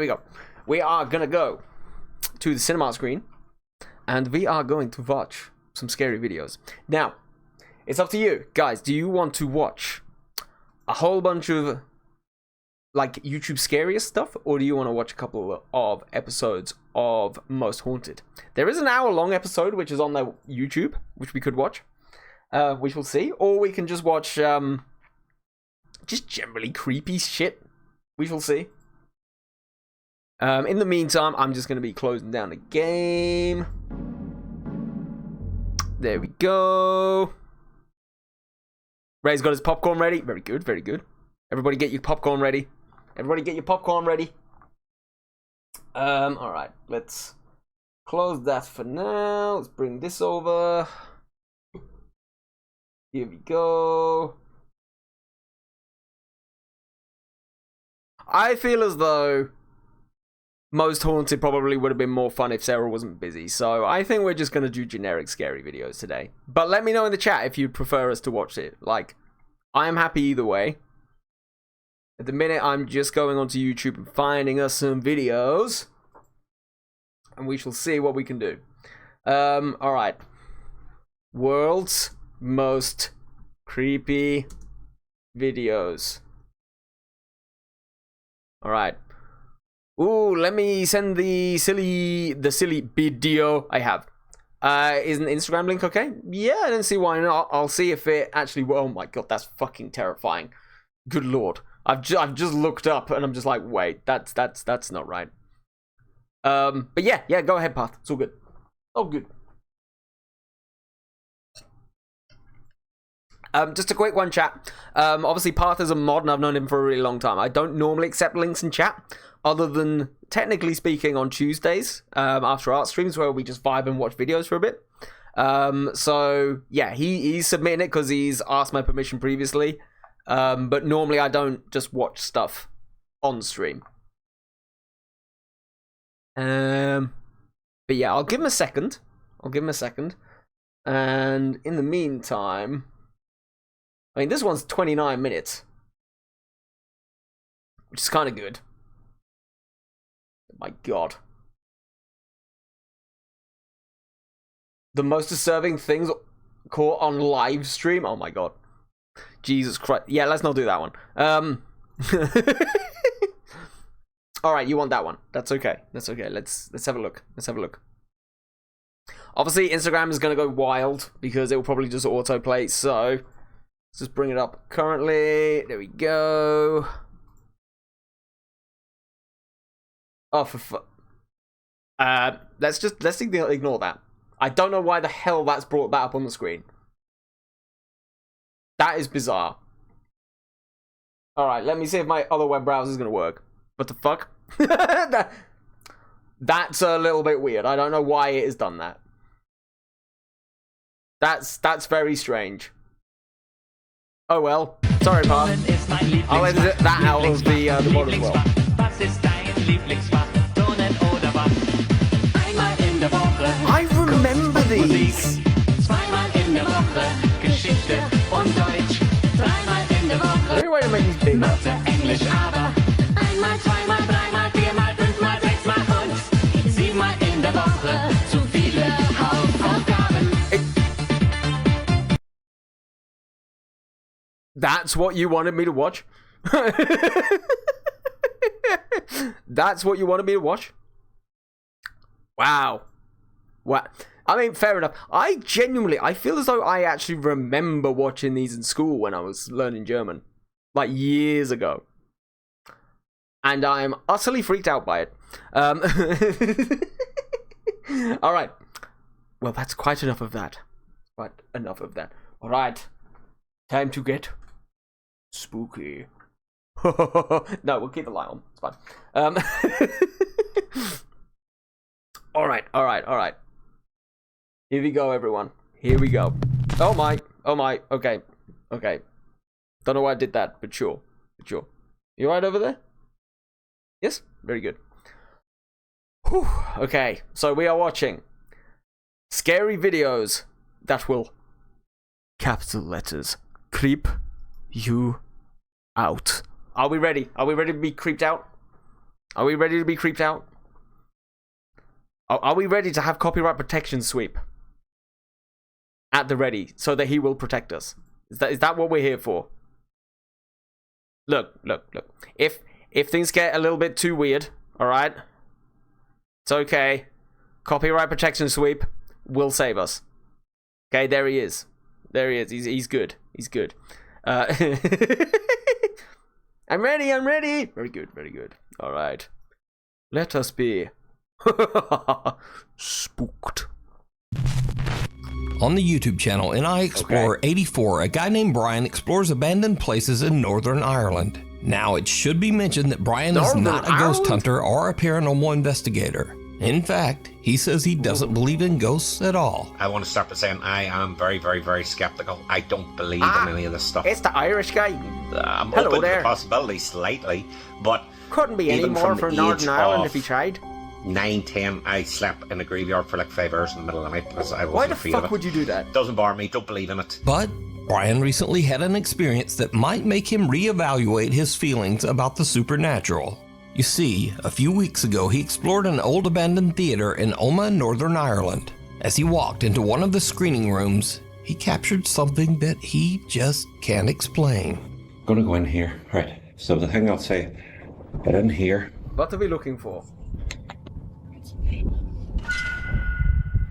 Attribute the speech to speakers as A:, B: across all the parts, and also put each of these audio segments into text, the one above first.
A: we go. We are gonna go to the cinema screen and we are going to watch some scary videos. Now, it's up to you guys. Do you want to watch a whole bunch of like YouTube scariest stuff, or do you want to watch a couple of episodes of Most Haunted? There is an hour-long episode which is on the YouTube, which we could watch, which we'll see, or we can just watch just generally creepy shit. We shall see. In the meantime, I'm just going to be closing down the game. There we go. Ray's got his popcorn ready. Very good, very good. Everybody get your popcorn ready. Everybody get your popcorn ready. Alright, let's close that for now. Let's bring this over. Here we go. I feel as though Most Haunted probably would have been more fun if Sarah wasn't busy, so I think we're just going to do generic scary videos today. But let me know in the chat if you'd prefer us to watch it. Like, I am happy either way. At the minute, I'm just going onto YouTube and finding us some videos. And we shall see what we can do. Alright. World's most creepy videos. Alright. Ooh, let me send the silly video I have. Is an Instagram link okay? Yeah, I don't see why not. I'll see if it actually... Oh my god, that's fucking terrifying. Good lord. I've just looked up and I'm just like, wait, that's not right. But yeah, go ahead, Path. It's all good. All good. Just a quick one, chat. Obviously, Path is a mod and I've known him for a really long time. I don't normally accept links in chat, other than, technically speaking, on Tuesdays, after art streams, where we just vibe and watch videos for a bit. So, yeah, he's submitting it because he's asked my permission previously. But normally I don't just watch stuff on stream. But yeah, I'll give him a second. And in the meantime... I mean, this one's 29 minutes. Which is kind of good. Oh my god. The most disturbing things caught on live stream? Oh my god. Jesus Christ. Yeah, let's not do that one. Alright, you want that one. That's okay. Let's have a look. Obviously, Instagram is going to go wild because it will probably just autoplay, so let's just bring it up currently. There we go. Oh, let's ignore that. I don't know why the hell that's brought that up on the screen. That is bizarre. Alright, let me see if my other web browser is going to work. What the fuck? That's a little bit weird. I don't know why it has done that. That's very strange. Oh well. Sorry, Path. I'll edit that out of the mod as well. I remember these. Any way to make these big?
B: Englisch, aber einmal, zweimal, dreimal, viermal, fünfmal, sechsmal und siebenmal in der Woche. Zu viele Hausaufgaben.
A: That's what you wanted me to watch? That's what you wanted me to watch? Wow. What? I mean, fair enough. I feel as though I actually remember watching these in school when I was learning German. Like, years ago. And I'm utterly freaked out by it. Alright. Well, that's quite enough of that. Alright. Time to get spooky. No, we'll keep the light on. It's fine. Alright. Here we go, everyone. Here we go. Oh my. Okay. Don't know why I did that, but sure. You alright over there? Yes? Very good. Whew. Okay, so we are watching scary videos that will, capital letters, creep you out. Are we ready? Are we ready to be creeped out? Are we ready to be creeped out? Are we ready to have copyright protection sweep at the ready so that he will protect us? Is that what we're here for? Look. If things get a little bit too weird, all right, it's okay. Copyright protection sweep will save us. Okay, there he is. He's good. I'm ready. Very good. All right. Let us be spooked.
C: On the YouTube channel NI Explorer 84, a guy named Brian explores abandoned places in Northern Ireland. Now, it should be mentioned that Brian is not a ghost hunter or a paranormal investigator. In fact, he says he doesn't believe in ghosts at all.
D: I want to start by saying I am very, very, very skeptical. I don't believe in any of this stuff.
A: It's the Irish guy.
D: I'm
A: Hello
D: open
A: there.
D: to the possibility slightly, but
A: Couldn't be any
D: even
A: more
D: from
A: for
D: the
A: Northern
D: age
A: Ireland
D: of
A: if he tried.
D: 9, 10, I slept in a graveyard for like 5 hours in the middle of the night because I
A: Why
D: wasn't
A: the
D: afraid of
A: fuck
D: it.
A: would you do that?
D: Doesn't bother me, don't believe in it.
C: But Brian recently had an experience that might make him reevaluate his feelings about the supernatural. You see, a few weeks ago he explored an old abandoned theater in Omagh, Northern Ireland. As he walked into one of the screening rooms, he captured something that he just can't explain.
D: I'm gonna go in here. Right, so the thing I'll say, get in here.
A: What are we looking for?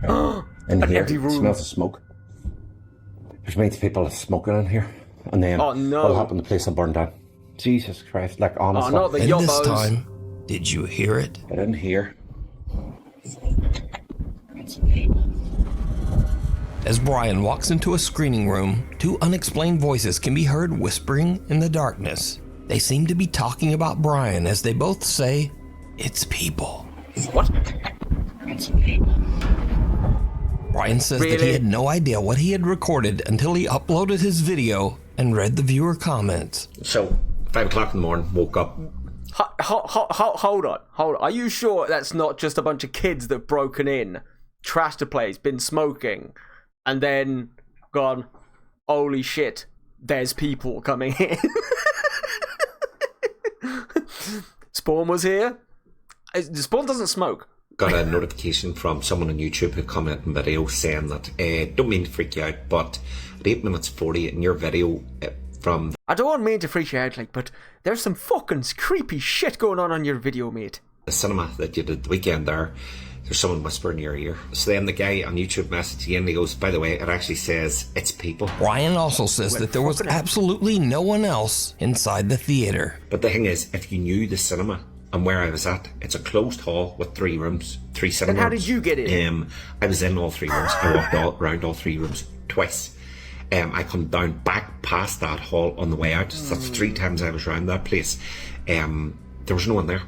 D: In
A: An
D: here,
A: empty room.
D: smells of smoke. There's mates people smoking in here. And then
A: Oh, no.
D: what happened, the place will burn down. Jesus Christ, like honestly.
A: not the
C: And this
A: yobbos.
C: time, did you hear it?
D: Get in here.
C: As Brian walks into a screening room, two unexplained voices can be heard whispering in the darkness. They seem to be talking about Brian as they both say, "It's people."
A: What?
C: Brian says that he
A: Really?
C: had no idea what he had recorded until he uploaded his video and read the viewer comments.
D: So, 5 o'clock in the morning, woke up.
A: Hold on. Are you sure that's not just a bunch of kids that broken in, trashed the place, been smoking, and then gone, holy shit, there's people coming in? Spawn was here? Spawn doesn't smoke.
D: Got a notification from someone on YouTube who commented in video saying that, don't mean to freak you out, but at 8 minutes 40 in your video from
A: I don't mean to freak you out, but there's some fucking creepy shit going on your video, mate.
D: the cinema that you did the weekend there's someone whispering in your ear. So then the guy on YouTube messaged you and he goes, by the way, it actually says it's people.
C: Brian also says that there was absolutely no one else inside the theater.
D: But the thing is, if you knew the cinema and where I was at, it's a closed hall with 3 rooms, 3 cinema
A: Then how
D: rooms.
A: did you get in?
D: I was in all 3 rooms. I walked around all 3 rooms twice. I come down back past that hall on the way out. So that's 3 times I was around that place. There was no one there.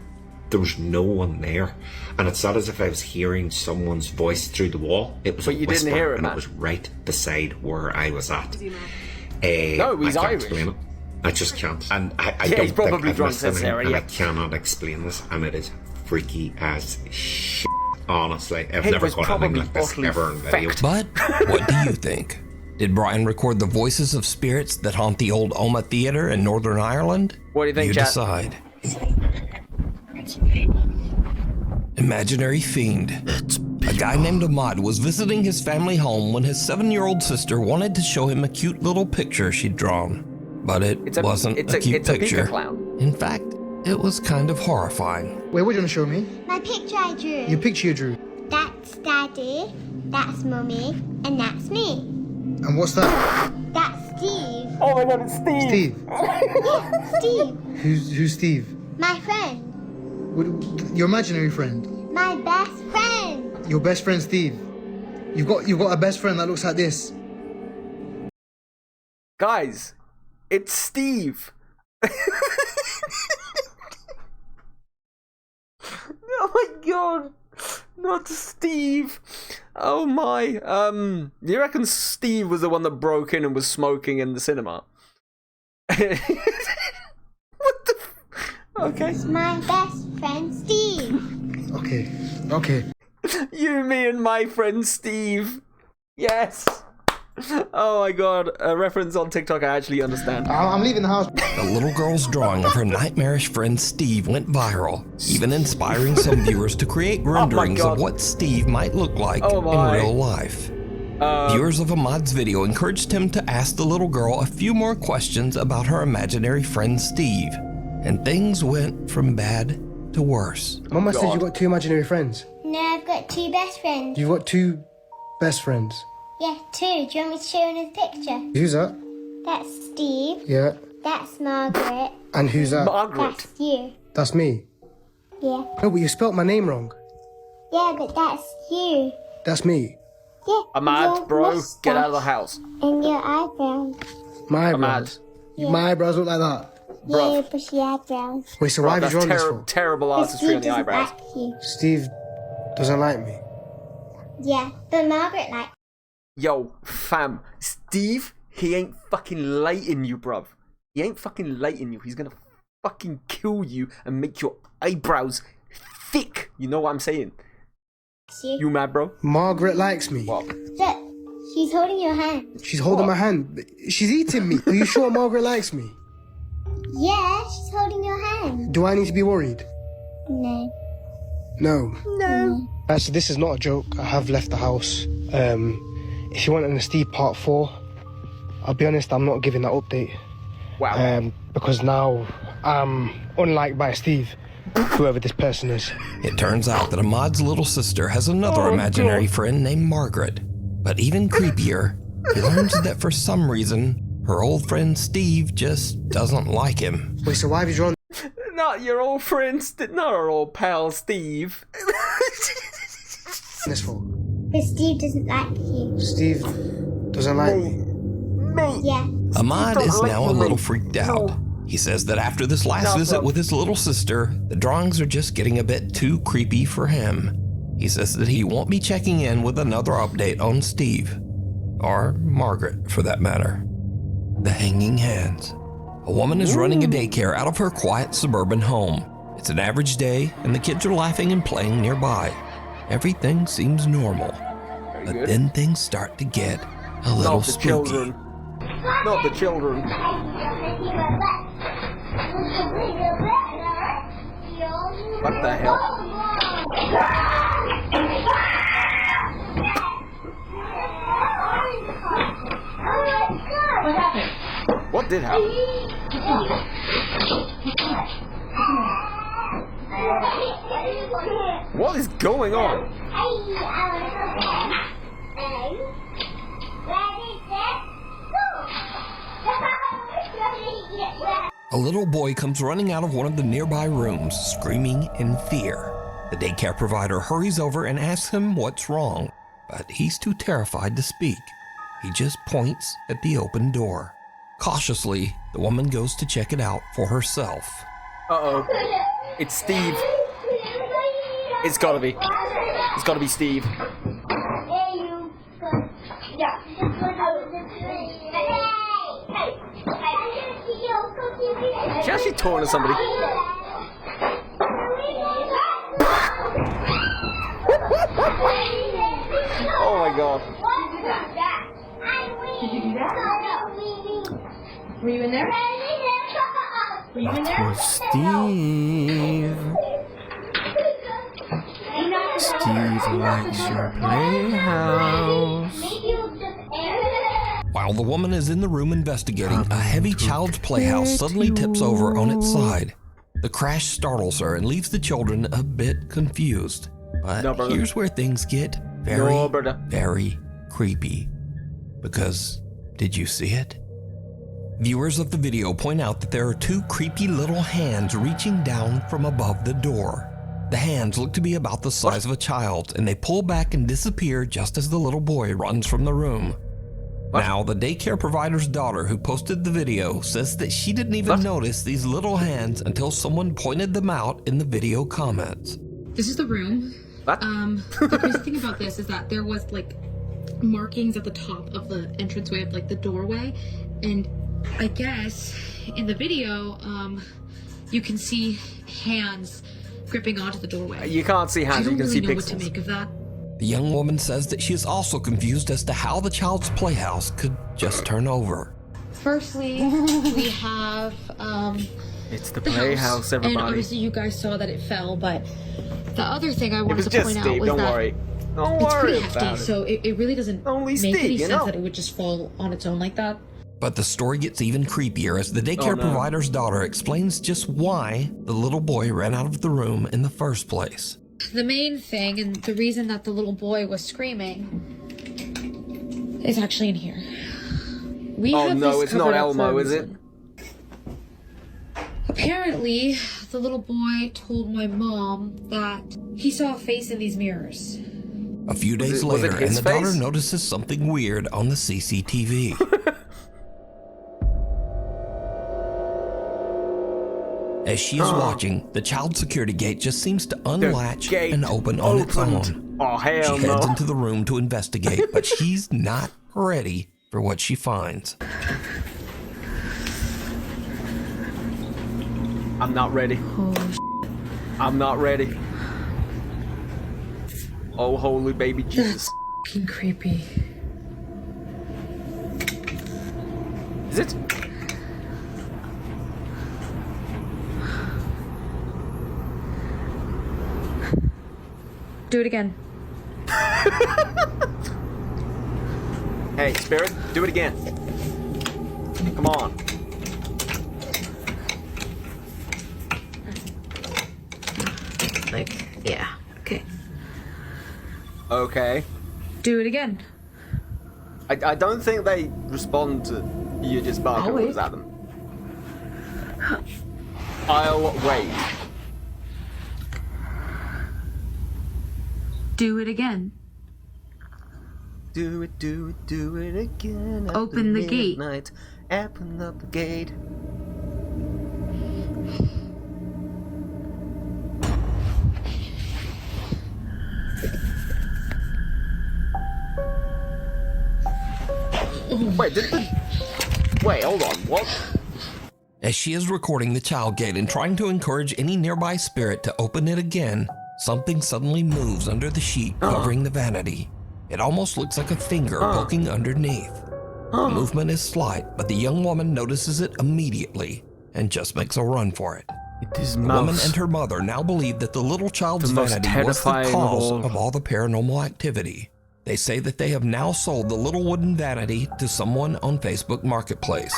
D: There was no one there. And it's not as if I was hearing someone's voice through the wall. It was
A: But
D: a
A: you
D: whisper,
A: didn't hear it,
D: and
A: man.
D: it was right beside where I was at.
A: No, he's
D: I can't
A: Irish.
D: explain it. I just can't. And I
A: Yeah,
D: don't
A: he's probably
D: think I've
A: drunk
D: missed
A: since
D: anything,
A: there,
D: and
A: yeah.
D: I cannot explain this, and it is freaky as shit. Honestly, I've
A: He
D: never
A: was
D: got anything
A: probably
D: like this
A: utterly
D: ever in video.
A: fecked.
C: But what do you think? Did Brian record the voices of spirits that haunt the old Omagh Theatre in Northern Ireland?
A: What do you think,
C: You
A: chat?
C: decide. Imaginary fiend. A guy named Ahmad was visiting his family home when his 7-year-old sister wanted to show him a cute little picture she'd drawn. But it wasn't a cute picture.
A: Pika clown.
C: In fact, it was kind of horrifying.
E: Wait, what are you going to show me?
F: My picture I drew.
E: Your picture you drew.
F: That's Daddy, that's Mummy, and that's me.
E: And what's that?
F: That's Steve.
A: Oh my god, it's Steve!
E: Steve.
F: Yeah, Steve,
E: Who's Steve?
F: my friend.
E: Your imaginary friend.
F: My best friend.
E: Your best friend Steve. You've got a best friend that looks like this.
A: Guys, it's Steve. Oh my god, not Steve. Oh my. You reckon Steve was the one that broke in and was smoking in the cinema? What the? Okay.
F: It's my best friend Steve.
E: Okay.
A: You, me, and my friend Steve. Yes. Oh my god, a reference on TikTok I actually understand.
E: I'm leaving the house.
C: The little girl's drawing of her nightmarish friend Steve went viral, even inspiring some viewers to create renderings
A: God.
C: of what Steve might look like
A: Oh
C: in
A: my.
C: real life. Viewers of Ahmad's video encouraged him to ask the little girl a few more questions about her imaginary friend Steve, and things went from bad to worse.
E: Mama said
A: God.
E: you got 2 imaginary friends.
F: No, I've got 2 best friends.
E: You've got 2 best friends.
F: Yeah, 2. Do you want me to show you in the picture?
E: Who's that?
F: That's Steve.
E: Yeah.
F: That's Margaret.
E: And who's that?
A: Margaret.
F: That's you.
E: That's me.
F: Yeah.
E: No, but you spelt my name wrong.
F: Yeah, but that's you.
E: That's me.
F: Yeah.
A: Ahmad,
F: your
A: bro, get out of the
F: moustache
A: house.
F: And your eyebrows.
E: My
A: Ahmad.
E: eyebrows. My eyebrows look like that.
A: Bruv.
F: Yeah, bushy eyebrows.
E: Wait, so why have you
A: That's
E: drawn this for?
A: terrible
F: But
A: artistry
F: Steve
A: on the
F: doesn't
A: eyebrows.
F: like you.
E: Steve doesn't like me.
F: Yeah, but Margaret likes
A: Yo, fam, Steve, he ain't fucking lighting you, bruv. He ain't fucking lighting you. He's gonna fucking kill you and make your eyebrows thick. You know what I'm saying?
F: you.
A: You mad, bro?
E: Margaret likes me.
A: What?
F: Look, she's holding your hand.
E: She's holding my hand. She's eating me. Are you sure Margaret likes me?
F: Yeah, she's holding your hand.
E: Do I need to be worried?
F: No.
E: No. Actually, this is not a joke. I have left the house. If you want an Steve part 4, I'll be honest, I'm not giving that update.
A: Wow.
E: Because now I'm unliked by Steve, whoever this person is.
C: It turns out that Ahmad's little sister has another imaginary friend named Margaret. But even creepier, he learns that for some reason, her old friend Steve just doesn't like him.
E: Wait, so why have you drawn
A: Not your old friend, not our old pal, Steve.
E: this for?
F: But Steve doesn't like you.
E: Steve doesn't like me.
F: Yeah.
C: Ahmad
A: don't
C: is
A: like
C: now a
A: me.
C: little freaked out. He says that after this last visit
A: bro.
C: with his little sister, the drawings are just getting a bit too creepy for him. He says that he won't be checking in with another update on Steve. Or Margaret, for that matter. The hanging hands. A woman is running a daycare out of her quiet suburban home. It's an average day, and the kids are laughing and playing nearby. Everything seems normal. But
A: good.
C: then things start to get a little
A: Not the
C: spooky.
A: children. Not the children. What the hell? What did happen? What is going on?
C: A little boy comes running out of one of the nearby rooms, screaming in fear. The daycare provider hurries over and asks him what's wrong, but he's too terrified to speak. He just points at the open door. Cautiously, the woman goes to check it out for herself.
A: Uh-oh. It's Steve. It's gotta be. It's gotta be Steve. She actually torn at somebody. Oh my god.
G: Did you do that? Were you in there? Were you in there?
A: Steve. Steve likes your playhouse.
C: While the woman is in the room investigating, a heavy child's playhouse suddenly tips over on its side. The crash startles her and leaves the children a bit confused. But
A: No, brother.
C: here's where things get very,
A: No, brother.
C: very creepy. Because, did you see it? Viewers of the video point out that there are 2 creepy little hands reaching down from above the door. The hands look to be about the size of a child, and they pull back and disappear just as the little boy runs from the room. Now, the daycare provider's daughter who posted the video says that she didn't even notice these little hands until someone pointed them out in the video comments.
G: This is the room.
A: What?
G: The crazy thing about this is that there was like markings at the top of the entranceway of like the doorway, and I guess in the video, you can see hands gripping onto the doorway.
A: You can't see
G: I
A: hands, you
G: don't
A: can
G: really
A: see
G: know what to
A: pixels.
G: make of that.
C: The young woman says that she is also confused as to how the child's playhouse could just turn over.
G: Firstly, we have
A: It's the
G: the
A: playhouse,
G: house,
A: everybody.
G: and obviously you guys saw that it fell. But the other thing I
A: It
G: wanted
A: was
G: to
A: just
G: point out
A: Steve,
G: was
A: don't
G: that
A: worry. Don't
G: it's
A: worry
G: pretty
A: about
G: hefty,
A: it.
G: so it really doesn't
A: Only
G: make
A: Steve,
G: any
A: you
G: sense
A: know.
G: that it would just fall on its own like that.
C: But the story gets even creepier as the daycare
A: no.
C: provider's daughter explains just why the little boy ran out of the room in the first place.
G: The main thing, and the reason that the little boy was screaming, is actually in here. We
A: Oh
G: have
A: no,
G: this
A: it's not
G: covered up
A: Elmo,
G: for a
A: is it?
G: reason. Apparently, the little boy told my mom that he saw a face in these mirrors.
C: A few days
A: was it
C: later, and
A: his
C: the daughter
A: face?
C: notices something weird on the CCTV. As she is watching, the child security gate just seems to unlatch
A: gate
C: and open on its
A: opened.
C: own.
A: Oh, hell
C: She heads
A: no.
C: into the room to investigate, but she's not ready for what she finds.
A: I'm not ready. I'm not ready. Oh, holy baby Jesus.
G: Fucking creepy.
A: Is it?
G: Do it again.
A: Hey, Spirit, do it again. Come on.
G: Like, yeah. Okay.
A: Okay.
G: Do it again.
A: I don't think they respond to you just barking
G: I'll wait.
A: orders at them. I'll wait.
G: Do it again.
A: Do it again. At
G: Open the gate.
A: midnight. Open up the gate. Wait, hold on, what?
C: As she is recording the child gate and trying to encourage any nearby spirit to open it again, something suddenly moves under the sheet covering the vanity. It almost looks like a finger poking underneath. The movement is slight, but the young woman notices it immediately and just makes a run for it.
A: It is
C: The woman and her mother now believe that the little child's
A: The most
C: vanity was the
A: terrifying
C: cause
A: of
C: of all the paranormal activity. They say that they have now sold the little wooden vanity to someone on Facebook Marketplace.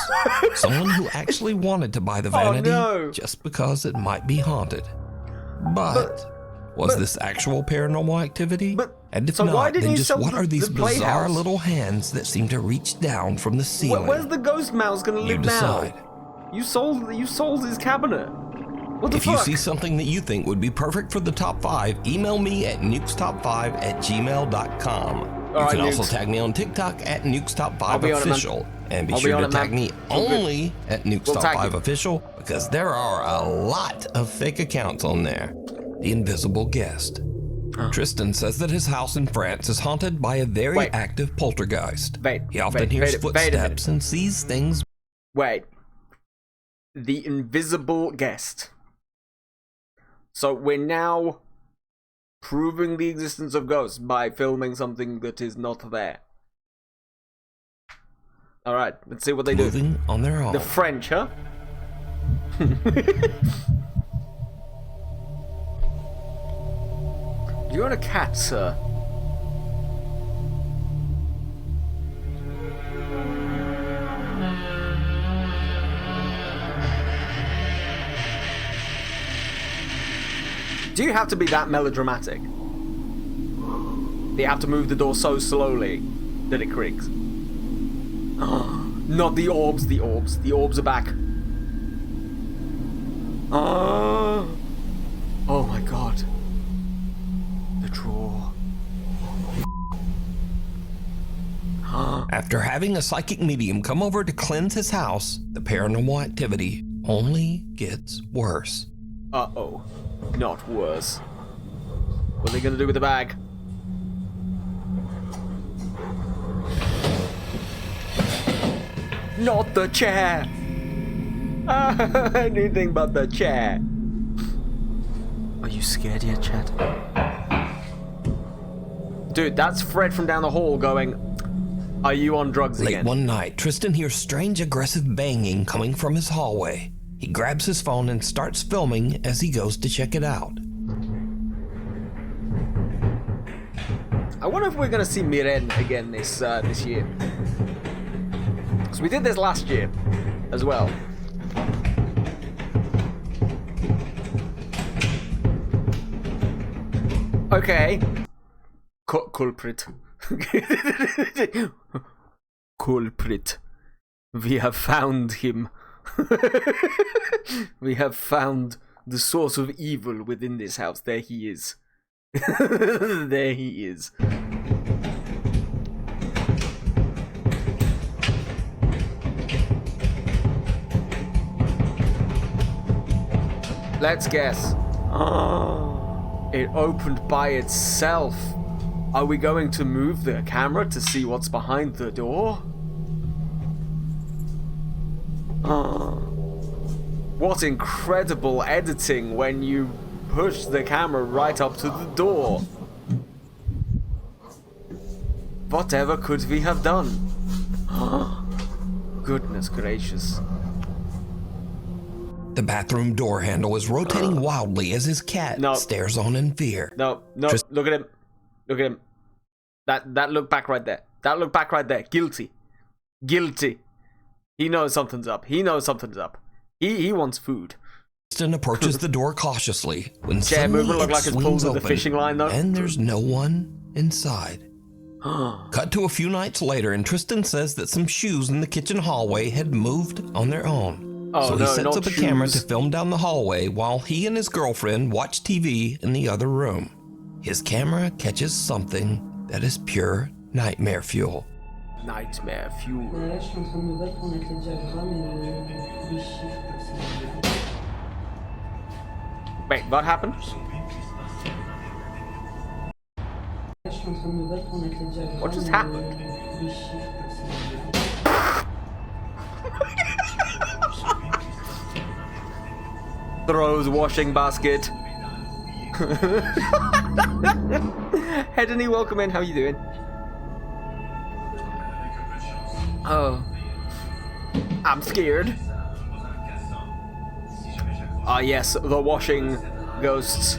C: Someone who actually wanted to buy the vanity
A: no.
C: just because it might be haunted. But was this actual paranormal activity? And if
A: so why
C: not,
A: didn't
C: then
A: you
C: just
A: sell
C: what
A: the-
C: are these
A: the
C: bizarre
A: playhouse?
C: little hands that seem to reach down from the ceiling?
A: Where's the ghost mouse gonna
C: You
A: live
C: decide.
A: now? You sold his cabinet. What the
C: If
A: fuck?
C: you see something that you think would be perfect for the top 5, email me at nukestop5@gmail.com. You
A: All right,
C: can also
A: Nukes.
C: tag me on TikTok at
A: I'll be on it, man.
C: nukestop5official. And be
A: I'll be
C: sure
A: on
C: to
A: it, man.
C: tag me
A: All good.
C: only at
A: We'll tag you.
C: nukestop5official because there are a lot of fake accounts on there. The Invisible Guest. Tristan says that his house in France is haunted by a very
A: Wait.
C: active poltergeist.
A: Wait,
C: He often
A: wait,
C: hears
A: wait a minute.
C: footsteps and sees things.
A: Wait. The invisible guest. So we're now proving the existence of ghosts by filming something that is not there. Alright, let's see what they do.
C: Moving on their own.
A: The French, huh? Do you own a cat, sir? Do you have to be that melodramatic? Do you have to move the door so slowly that it creaks? Not the orbs, the orbs. The orbs are back. Oh my god. The drawer.
C: After having a psychic medium come over to cleanse his house, the paranormal activity only gets worse.
A: Uh-oh. Not worse. What are they gonna do with the bag? Not the chair! Anything but the chair. Are you scared yet, Chad? Dude, that's Fred from down the hall going, "Are you on drugs
C: Late
A: again?"
C: one night, Tristan hears strange aggressive banging coming from his hallway. He grabs his phone and starts filming as he goes to check it out.
A: I wonder if we're gonna see Miren again this year. Because we did this last year as well. Okay. Culprit. Culprit. We have found him. We have found the source of evil within this house. There he is. There he is. Let's guess. Oh, it opened by itself. Are we going to move the camera to see what's behind the door? Oh, what incredible editing when you push the camera right up to the door. Whatever could we have done? Goodness gracious.
C: The bathroom door handle is rotating wildly as his cat
A: No.
C: stares on in fear.
A: No, look at him. Look at him. That look back right there. That look back right there. Guilty. Guilty. He knows something's up. He knows something's up. He wants food.
C: Tristan approaches the door cautiously when
A: Chair
C: suddenly
A: movement look
C: it
A: like it's
C: swings
A: pulled with
C: open,
A: the fishing line, though.
C: and there's no one inside. Cut to a few nights later, and Tristan says that some shoes in the kitchen hallway had moved on their own.
A: Oh,
C: So he
A: no,
C: sets
A: not
C: up a camera to
A: shoes.
C: film down the hallway while he and his girlfriend watch TV in the other room. His camera catches something that is pure nightmare fuel.
A: Nightmare fuel.
H: Là, je suis en train de me battre pour mettre les diagrammes et les chiffres comme ça.
A: Wait, what happened?
H: Là, je suis en train de me battre pour mettre les diagrammes
A: What just
H: et
A: happened?
H: les chiffres comme ça.
A: Throws washing basket. Hedony, welcome in. How you doing? Oh. I'm scared. Ah, yes, the washing ghosts.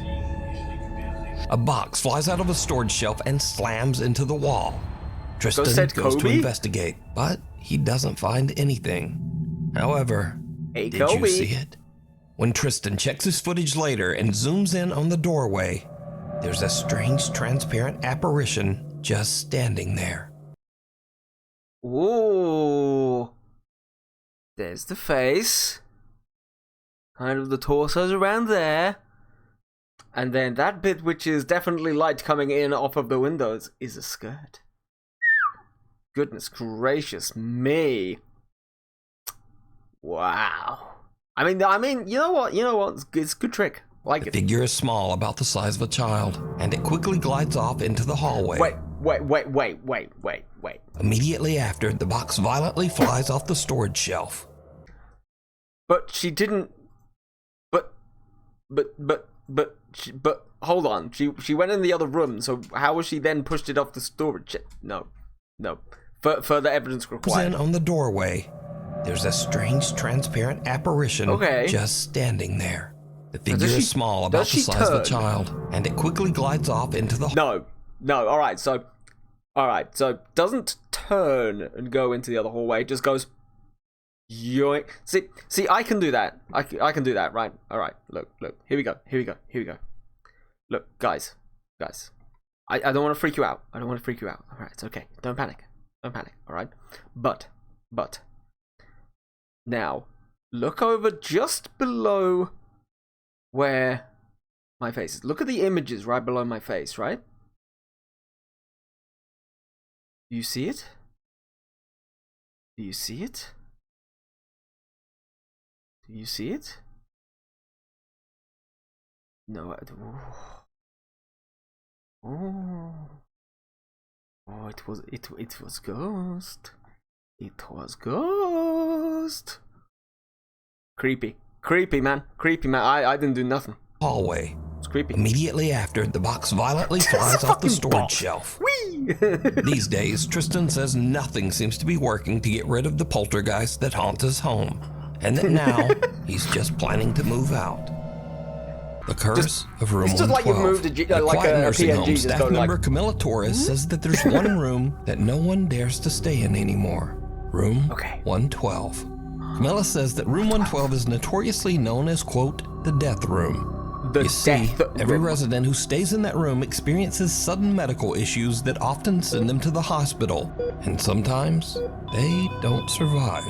C: A box flies out of a storage shelf and slams into the wall. Tristan
A: said
C: goes to
A: Kobe?
C: investigate, but he doesn't find anything. However,
A: Hey,
C: did
A: Kobe.
C: you see it? When Tristan checks his footage later and zooms in on the doorway, there's a strange transparent apparition just standing there.
A: Ooh. There's the face. Kind of the torso's around there. And then that bit which is definitely light coming in off of the windows is a skirt. Goodness gracious me. Wow. I mean, you know what? It's a good trick. I like
C: The
A: it.
C: figure is small, about the size of a child, and it quickly glides off into the hallway.
A: Wait.
C: Immediately after, the box violently flies off the storage shelf.
A: But she didn't. But hold on. She went in the other room. So how was she then pushed it off the storage? No. Further evidence
C: In
A: required.
C: on the doorway, there's a strange transparent apparition just standing there. The figure is small, about the size of a child, and it quickly glides off into the
A: No. All right. So doesn't turn and go into the other hallway. Just goes. Yoink. See, I can do that. I can do that, right? All right. Look. Here we go. Look, guys. I don't want to freak you out. All right, it's okay. Don't panic. All right. But now look over just below where my face is. Look at the images right below my face, right? Do you see it? Do you see it? No. Oh, it was Ghost. It was Ghost. Creepy, man. I didn't do nothing.
C: hallway.
A: It's creepy.
C: Immediately after, the box violently flies off the storage
A: box.
C: shelf. These days, Tristan says nothing seems to be working to get rid of the poltergeist that haunts his home, and that now he's just planning to move out. The curse of room 112.
A: It's just like you've moved
C: The
A: like
C: quiet
A: a
C: nursing
A: PNG
C: home
A: just
C: staff
A: go
C: member
A: like,
C: Camilla Torres says that there's one room that no one dares to stay in anymore. Room 112. Camilla says that room 112 is notoriously known as, quote, the death room. You see, every resident who stays in that room experiences sudden medical issues that often send them to the hospital, and sometimes they don't survive.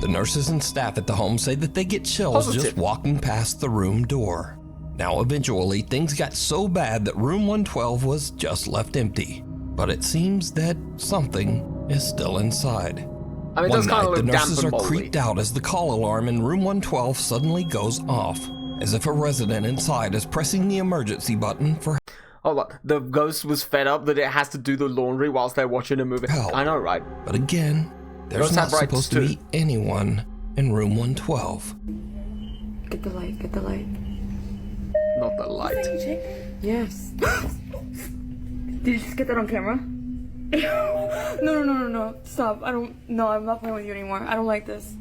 C: The nurses and staff at the home say that they get chills just walking past the room door. Now, eventually, things got so bad that room 112 was just left empty. But it seems that something is still inside.
A: I mean,
C: One night, the nurses are creeped out as the call alarm in room 112 suddenly goes off, as if a resident inside is pressing the emergency button for
A: hold on, the ghost was fed up that it has to do the laundry whilst they're watching a movie.
C: help.
A: I know, right?
C: But again, there's not supposed to be anyone in room 112.
H: Get the light, get the light.
A: Not the light.
H: Yes. Did you just get that on camera? No. Stop. No, I'm not playing with you anymore. I don't like this.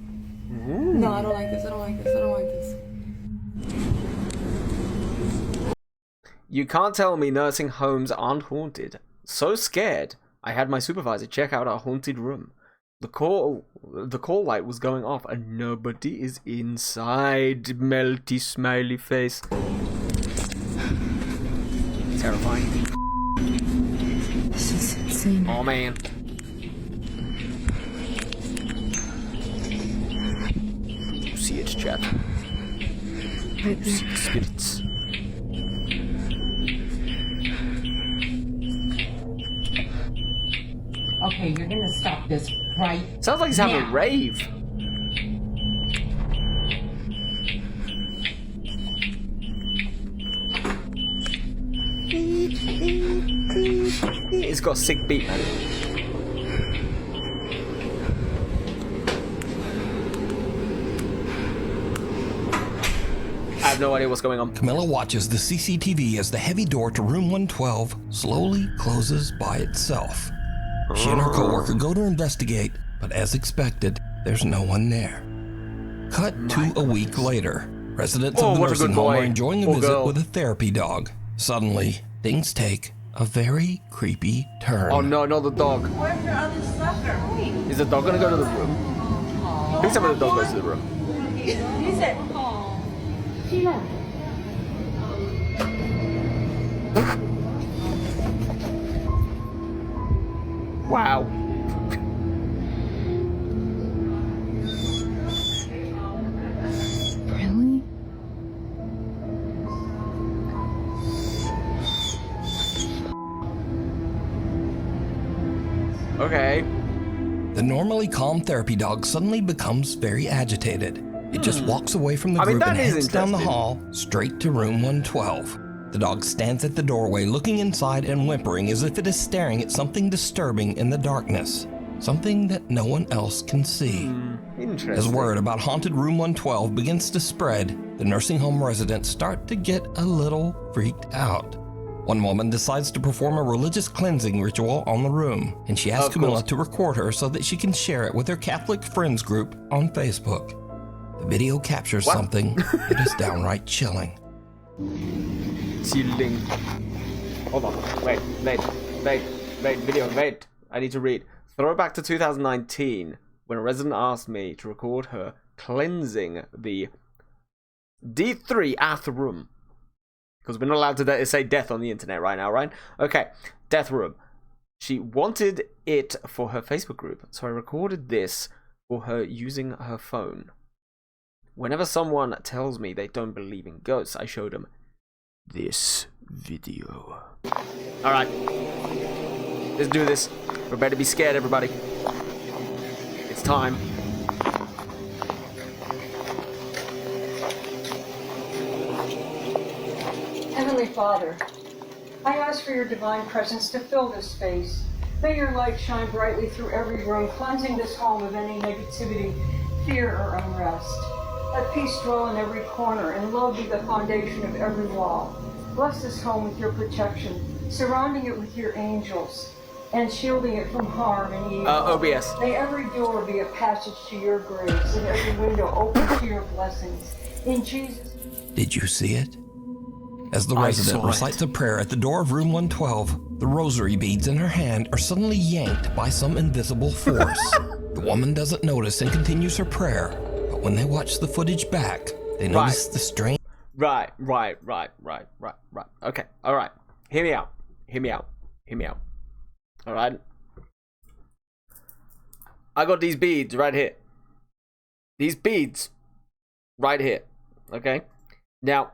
H: No, I don't like this. I don't like this. I don't like this.
A: You can't tell me nursing homes aren't haunted. So scared, I had my supervisor check out our haunted room. The call light was going off and nobody is inside. Melty smiley face. Terrifying.
H: This is insane.
A: Oh man. You see it, chat. You see the spirits.
I: Okay, you're gonna stop this right
A: Sounds like he's having a rave. It's got a sick beat, man. I have no idea what's going on.
C: Camilla watches the CCTV as the heavy door to room 112 slowly closes by itself. She and her coworker go to investigate, but as expected, there's no one there. Cut to a week later. Residents of the nursing home are enjoying a visit with a therapy dog. Suddenly, things take a very creepy turn.
A: Oh no, not the dog.
I: Where's your other sucker?
A: Is the dog gonna go to the room? Please tell me the dog goes to the room.
I: He said, Sheila.
A: Wow.
G: Really?
A: Okay.
C: The normally calm therapy dog suddenly becomes very agitated. It just walks away from the group and heads down the hall, straight to room 112. The dog stands at the doorway looking inside and whimpering as if it is staring at something disturbing in the darkness. Something that no one else can see. As word about haunted room 112 begins to spread, the nursing home residents start to get a little freaked out. One woman decides to perform a religious cleansing ritual on the room, and she asks Camilla to record her so that she can share it with her Catholic friends group on Facebook. The video captures something that is downright chilling.
A: Chilling. Hold on. Wait. Video, wait. I need to read. Throwback to 2019, when a resident asked me to record her cleansing the D3 Ath room. Because we're not allowed to say death on the internet right now, right? Okay, death room. She wanted it for her Facebook group, so I recorded this for her using her phone. Whenever someone tells me they don't believe in ghosts, I show them this video. Alright. Let's do this. We better be scared, everybody. It's time.
J: Heavenly Father, I ask for your divine presence to fill this space. May your light shine brightly through every room, cleansing this home of any negativity, fear, or unrest. Let peace dwell in every corner, and love be the foundation of every wall. Bless this home with your protection, surrounding it with your angels, and shielding it from harm and evil.
A: OBS.
J: May every door be a passage to your grace, and every window open to your blessings. In Jesus.
C: Did you see it? As the
A: I
C: resident
A: saw
C: recites
A: it.
C: a prayer at the door of room 112, the rosary beads in her hand are suddenly yanked by some invisible force. The woman doesn't notice and continues her prayer, but when they watch the footage back, they notice the strange...
A: Right. Okay, alright. Hear me out. Alright? I got these beads right here. These beads right here. Okay? Now,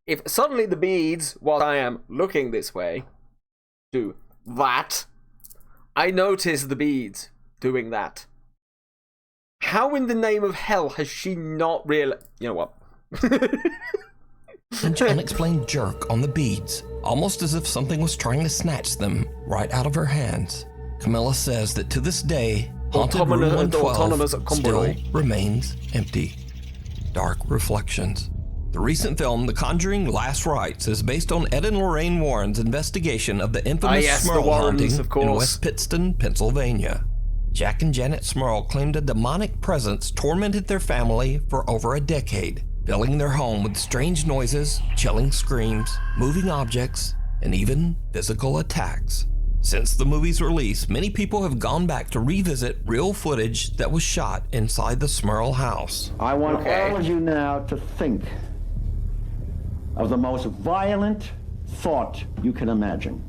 A: if suddenly the beads, while I am looking this way, do that, I notice the beads doing that. How in the name of hell has she not realized? You know what?
C: unexplained jerk on the beads, almost as if something was trying to snatch them right out of her hands. Camilla says that to this day, haunted room 112 still remains empty. Dark reflections. The recent film, The Conjuring Last Rites, is based on Ed and Lorraine Warren's investigation of the infamous Smurl haunting in West Pittston, Pennsylvania. Jack and Janet Smurl claimed a demonic presence tormented their family for over a decade, filling their home with strange noises, chilling screams, moving objects, and even physical attacks. Since the movie's release, many people have gone back to revisit real footage that was shot inside the Smurl house.
K: I want all of you now to think of the most violent thought you can imagine.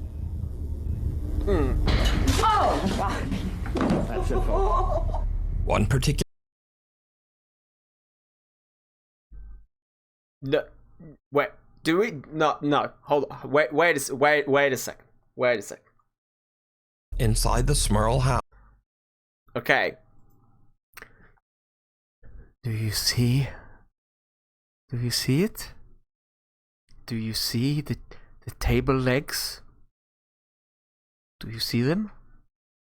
I: Oh, God.
K: That's it, folks.
C: One particular...
A: No, wait. Do we? No. Hold on. Wait a second.
C: Inside the Smurl house.
A: Okay. Do you see it? Do you see the table legs? Do you see them?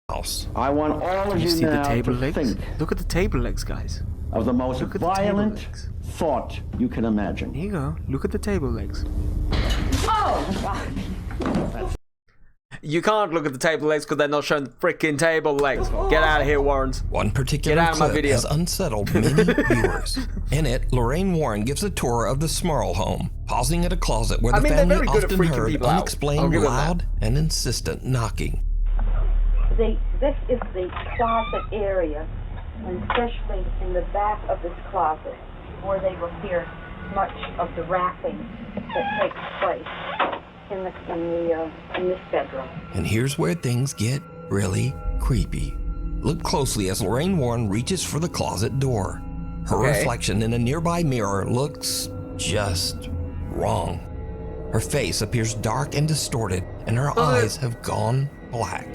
C: House.
K: I want all of
A: Do you
K: you
A: see the
K: now
A: table
K: to
A: legs?
K: think
A: Look at the table legs, guys.
K: of the most
A: Look at the table
K: violent
A: legs.
K: thought you can imagine.
A: Here you go. Look at the table legs.
I: Oh, God.
A: You can't look at the table legs because they're not showing the freaking table legs. Get out of here, Warrens.
C: One particular
A: Get out of my
C: clip
A: video.
C: has unsettled many viewers. In it, Lorraine Warren gives a tour of the Smurl home, pausing at a closet where the
A: they're
C: family
A: very good at
C: often
A: freaking
C: heard
A: people out. I'll
C: unexplained
A: give them that.
C: loud and insistent knocking.
L: This is the closet area, and especially in the back of this closet, where they will hear much of the rapping that takes place in this bedroom.
C: And here's where things get really creepy. Look closely as Lorraine Warren reaches for the closet door. Her reflection in a nearby mirror looks just wrong. Her face appears dark and distorted, and her eyes have gone black.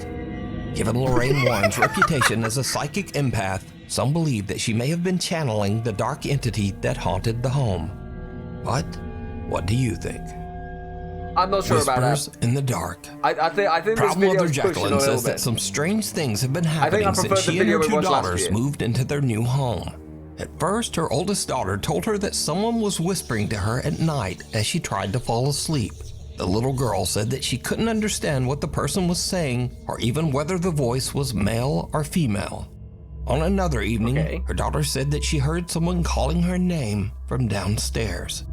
C: Given Lorraine Warren's reputation as a psychic empath, some believe that she may have been channeling the dark entity that haunted the home. But what do you think?
A: I'm not sure about
C: Whispers
A: that.
C: in the dark.
A: I think this
C: Proud
A: video
C: Mother
A: is pushing a
C: Jacqueline
A: little
C: says
A: bit.
C: that some strange things have been
A: I think I
C: happening
A: prefer
C: since
A: the
C: she and
A: video
C: her
A: we
C: two
A: watched last
C: daughters
A: year.
C: moved into their new home. At first, her oldest daughter told her that someone was whispering to her at night as she tried to fall asleep. The little girl said that she couldn't understand what the person was saying or even whether the voice was male or female. On another evening, her daughter said that she heard someone calling her name from downstairs.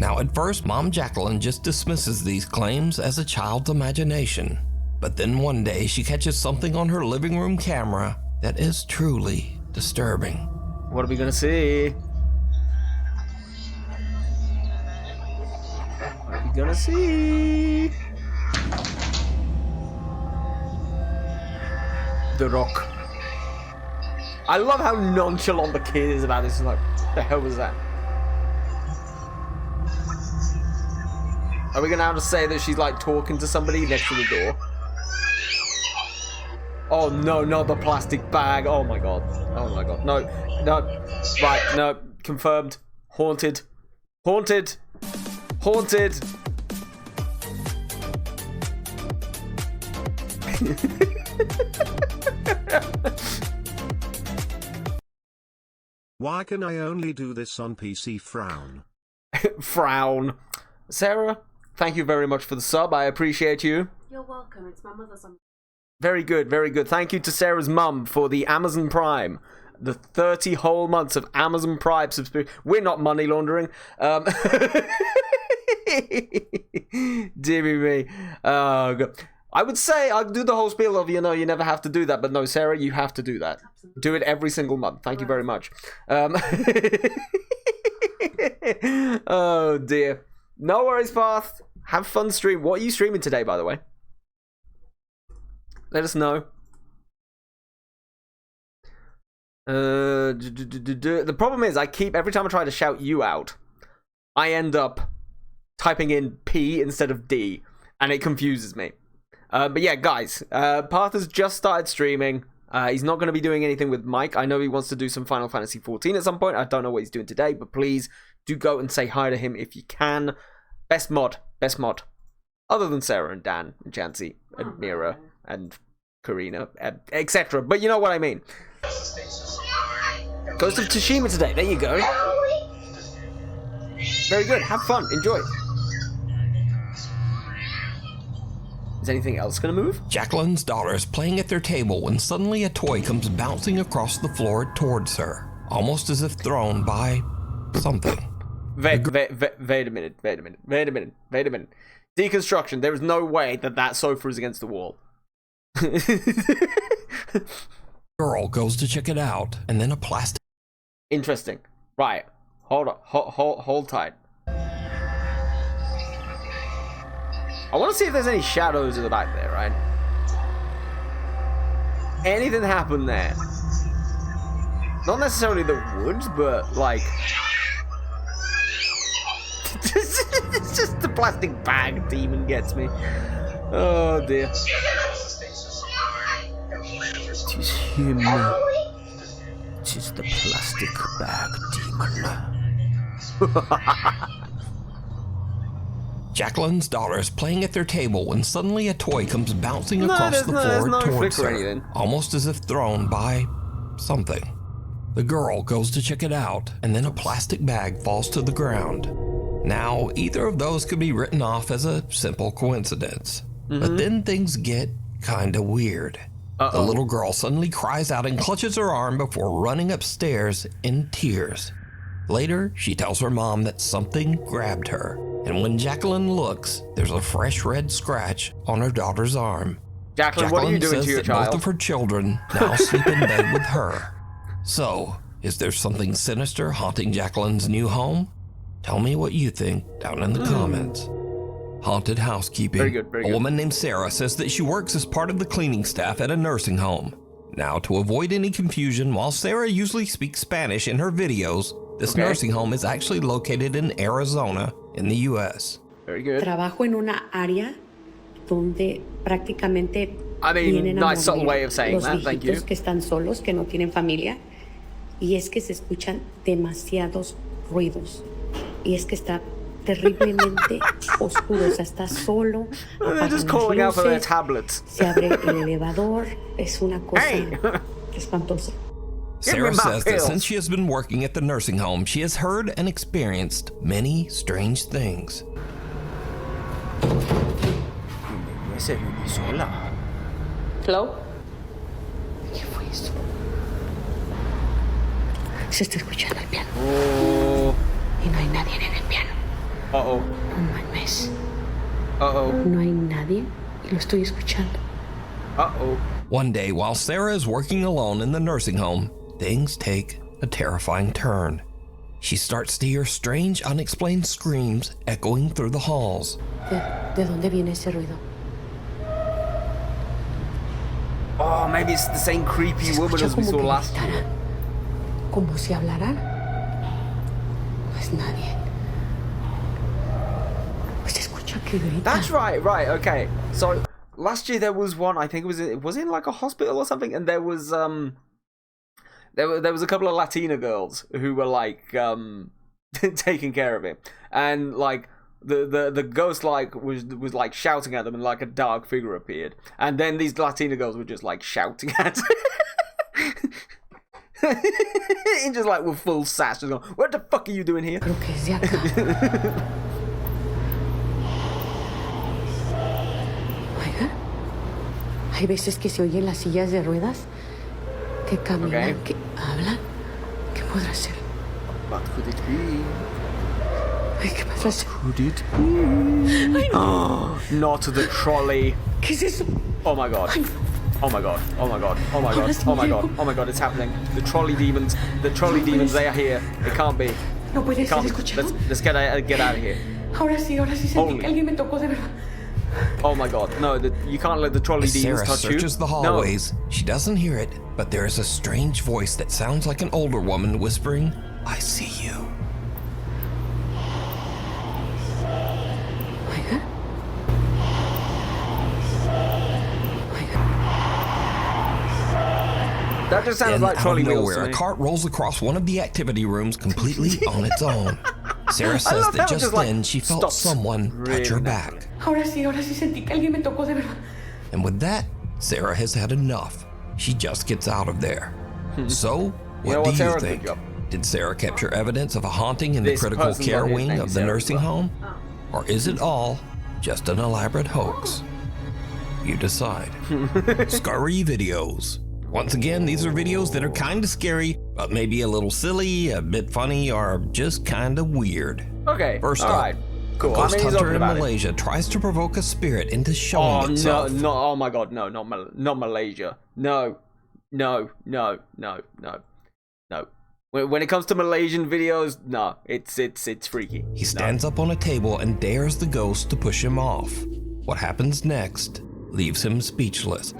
C: Now, at first, Mom Jacqueline just dismisses these claims as a child's imagination. But then one day, she catches something on her living room camera that is truly disturbing.
A: What are we gonna see? What are we gonna see? The Rock. I love how nonchalant the kid is about this. He's like, what the hell was that? Are we gonna have to say that she's like talking to somebody next to the door? Oh no, not the plastic bag. Oh my god. Oh my god. No. Right, no. Confirmed. Haunted. Haunted. Haunted.
M: Why can I only do this on PC? Frown.
A: Frown. Sarah, thank you very much for the sub. I appreciate you.
M: You're welcome. It's my mother's.
A: Very good, very good. Thank you to Sarah's mum for the Amazon Prime. The 30 whole months of Amazon Prime subscription. We're not money laundering. Dear me. God. I would say I'll do the whole spiel of, you never have to do that. But no, Sarah, you have to do that. Absolutely. Do it every single month. Thank you very much. Oh, dear. No worries, Path. Have fun stream. What are you streaming today, by the way? Let us know. The problem is, every time I try to shout you out, I end up typing in P instead of D, and it confuses me. But yeah, guys, Path has just started streaming. He's not going to be doing anything with Mike. I know he wants to do some Final Fantasy 14 at some point. I don't know what he's doing today, but please do go and say hi to him if you can. Best mod. Other than Sarah and Dan and Chansey and Mira and Karina, etc. But you know what I mean. Ghost of Tsushima today. There you go. Very good. Have fun. Enjoy. Is anything else going to move?
C: Jacqueline's daughter is playing at their table when suddenly a toy comes bouncing across the floor towards her, almost as if thrown by something.
A: Wait a minute. Deconstruction. There is no way that sofa is against the wall.
C: Girl goes to check it out, and then a plastic.
A: Interesting. Right. Hold on. Hold tight. I want to see if there's any shadows in the back there, right? Anything happened there? Not necessarily the woods, but like... It's just the plastic bag demon gets me. Oh dear. Tis him. Tis the plastic bag demon.
C: Jacqueline's daughter is playing at their table when suddenly a toy comes bouncing across the floor towards her, almost as if thrown by something. The girl goes to check it out, and then a plastic bag falls to the ground. Now, either of those could be written off as a simple coincidence. But then things get kinda weird. The little girl suddenly cries out and clutches her arm before running upstairs in tears. Later, she tells her mom that something grabbed her. And when Jacqueline looks, there's a fresh red scratch on her daughter's arm.
A: Jacqueline, what are you doing to your child?
C: Both of her children now sleep in bed with her. So, is there something sinister haunting Jacqueline's new home? Tell me what you think down in the comments. Haunted housekeeping.
A: Very good.
C: A woman named Sarah says that she works as part of the cleaning staff at a nursing home. Now, to avoid any confusion, while Sarah usually speaks Spanish in her videos, this nursing home is actually located in Arizona in the U.S.
A: Very good.
N: Trabajo en una área donde prácticamente
A: nice subtle way of saying that. Thank you.
N: Los que están solos, que no tienen familia, y es que se escuchan demasiados ruidos. Y es que está terriblemente oscuro, o sea, está solo.
A: They're just calling out for their tablets.
N: Se abre el elevador, es una cosa espantosa.
C: Sarah says that since she has been working at the nursing home, she has heard and experienced many strange things.
N: Hello? ¿Qué fue esto? Se está escuchando el piano. Y no hay nadie en el piano.
A: Uh-oh.
N: No mames.
A: Uh-oh.
N: No hay nadie y lo estoy escuchando.
A: Uh-oh.
C: One day, while Sarah is working alone in the nursing home, things take a terrifying turn. She starts to hear strange, unexplained screams echoing through the halls.
N: ¿De dónde viene ese ruido?
A: Oh, maybe it's the same creepy woman as we saw last year.
N: Como si hablaran. No es nadie. Se escucha que grita.
A: That's right, okay. So, last year there was one, I think it was in like a hospital or something, and there was there was a couple of Latina girls who were like taking care of it, and like the ghost like was like shouting at them, and like a dark figure appeared, and then these Latina girls were just like shouting at and just like with full sass, just going, "What the fuck are you doing here?"
N: Hay veces que se oyen las sillas de ruedas que caminan, que hablan. ¿Qué podrá ser?
A: What could it be?
N: Ay, ¿qué podrá ser?
A: Could it be?
N: Ay, no.
A: Not the trolley.
N: ¿Qué es eso?
A: Oh my god. Oh my god. Oh my god. Oh my god. Oh my god. Oh my god. It's happening. The trolley demons. The trolley demons. They are here. It can't be.
N: No puede ser, ¿escucharon?
A: Let's get out of here.
N: Ahora sí sentí que alguien me tocó de verdad.
A: Oh my god. No, you can't let the trolley
C: As
A: demons
C: Sarah
A: touch you.
C: searches the hallways, she doesn't hear it, but there is a strange voice that sounds like an older woman whispering, "I see you."
A: That just sounds
C: Then,
A: like trolley
C: out of
A: wheels to
C: nowhere,
A: me.
C: a cart rolls across one of the activity rooms completely on its own. Sarah says
A: love how
C: that
A: it
C: just
A: just, like,
C: then she felt
A: stops
C: someone touch her
A: really
C: back.
N: Ahora sí sentí que alguien me tocó de verdad.
C: And with that, Sarah has had enough. She just gets out of there. So, what do you
A: Sarah?
C: think?
A: Good job.
C: Did Sarah capture evidence of a haunting in the
A: This
C: critical
A: person's
C: care
A: not his
C: wing
A: name
C: of
A: is
C: the
A: Sarah,
C: nursing
A: but-
C: home? Or is it all just an elaborate hoax? You decide. Scary videos. Once again, these are videos that are kind of scary, but maybe a little silly, a bit funny, or just kind of weird.
A: Okay.
C: First
A: all
C: up,
A: right. Cool.
C: a ghost
A: he's
C: hunter
A: open
C: in
A: about it.
C: Malaysia tries to provoke a spirit into showing
A: Oh
C: itself.
A: no! Oh my god! No! Not Malaysia! No! No! No! No! No! No! When it comes to Malaysian videos, no, it's freaky.
C: He stands up on a table and dares the ghost to push him off. What happens next leaves him speechless.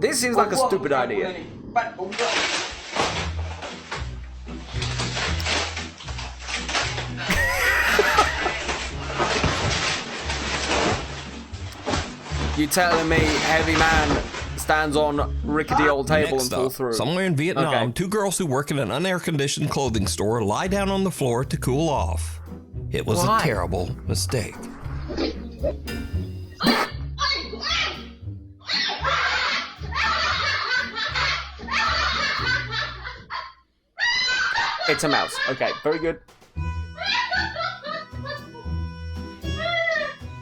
A: This seems like a stupid idea. You telling me heavy man stands on rickety old table
C: Next
A: and falls
C: up,
A: through?
C: somewhere in Vietnam,
A: Okay.
C: two girls who work in an unair-conditioned clothing store lie down on the floor to cool off. It was
A: Why?
C: a terrible mistake.
A: It's a mouse. Okay, very good.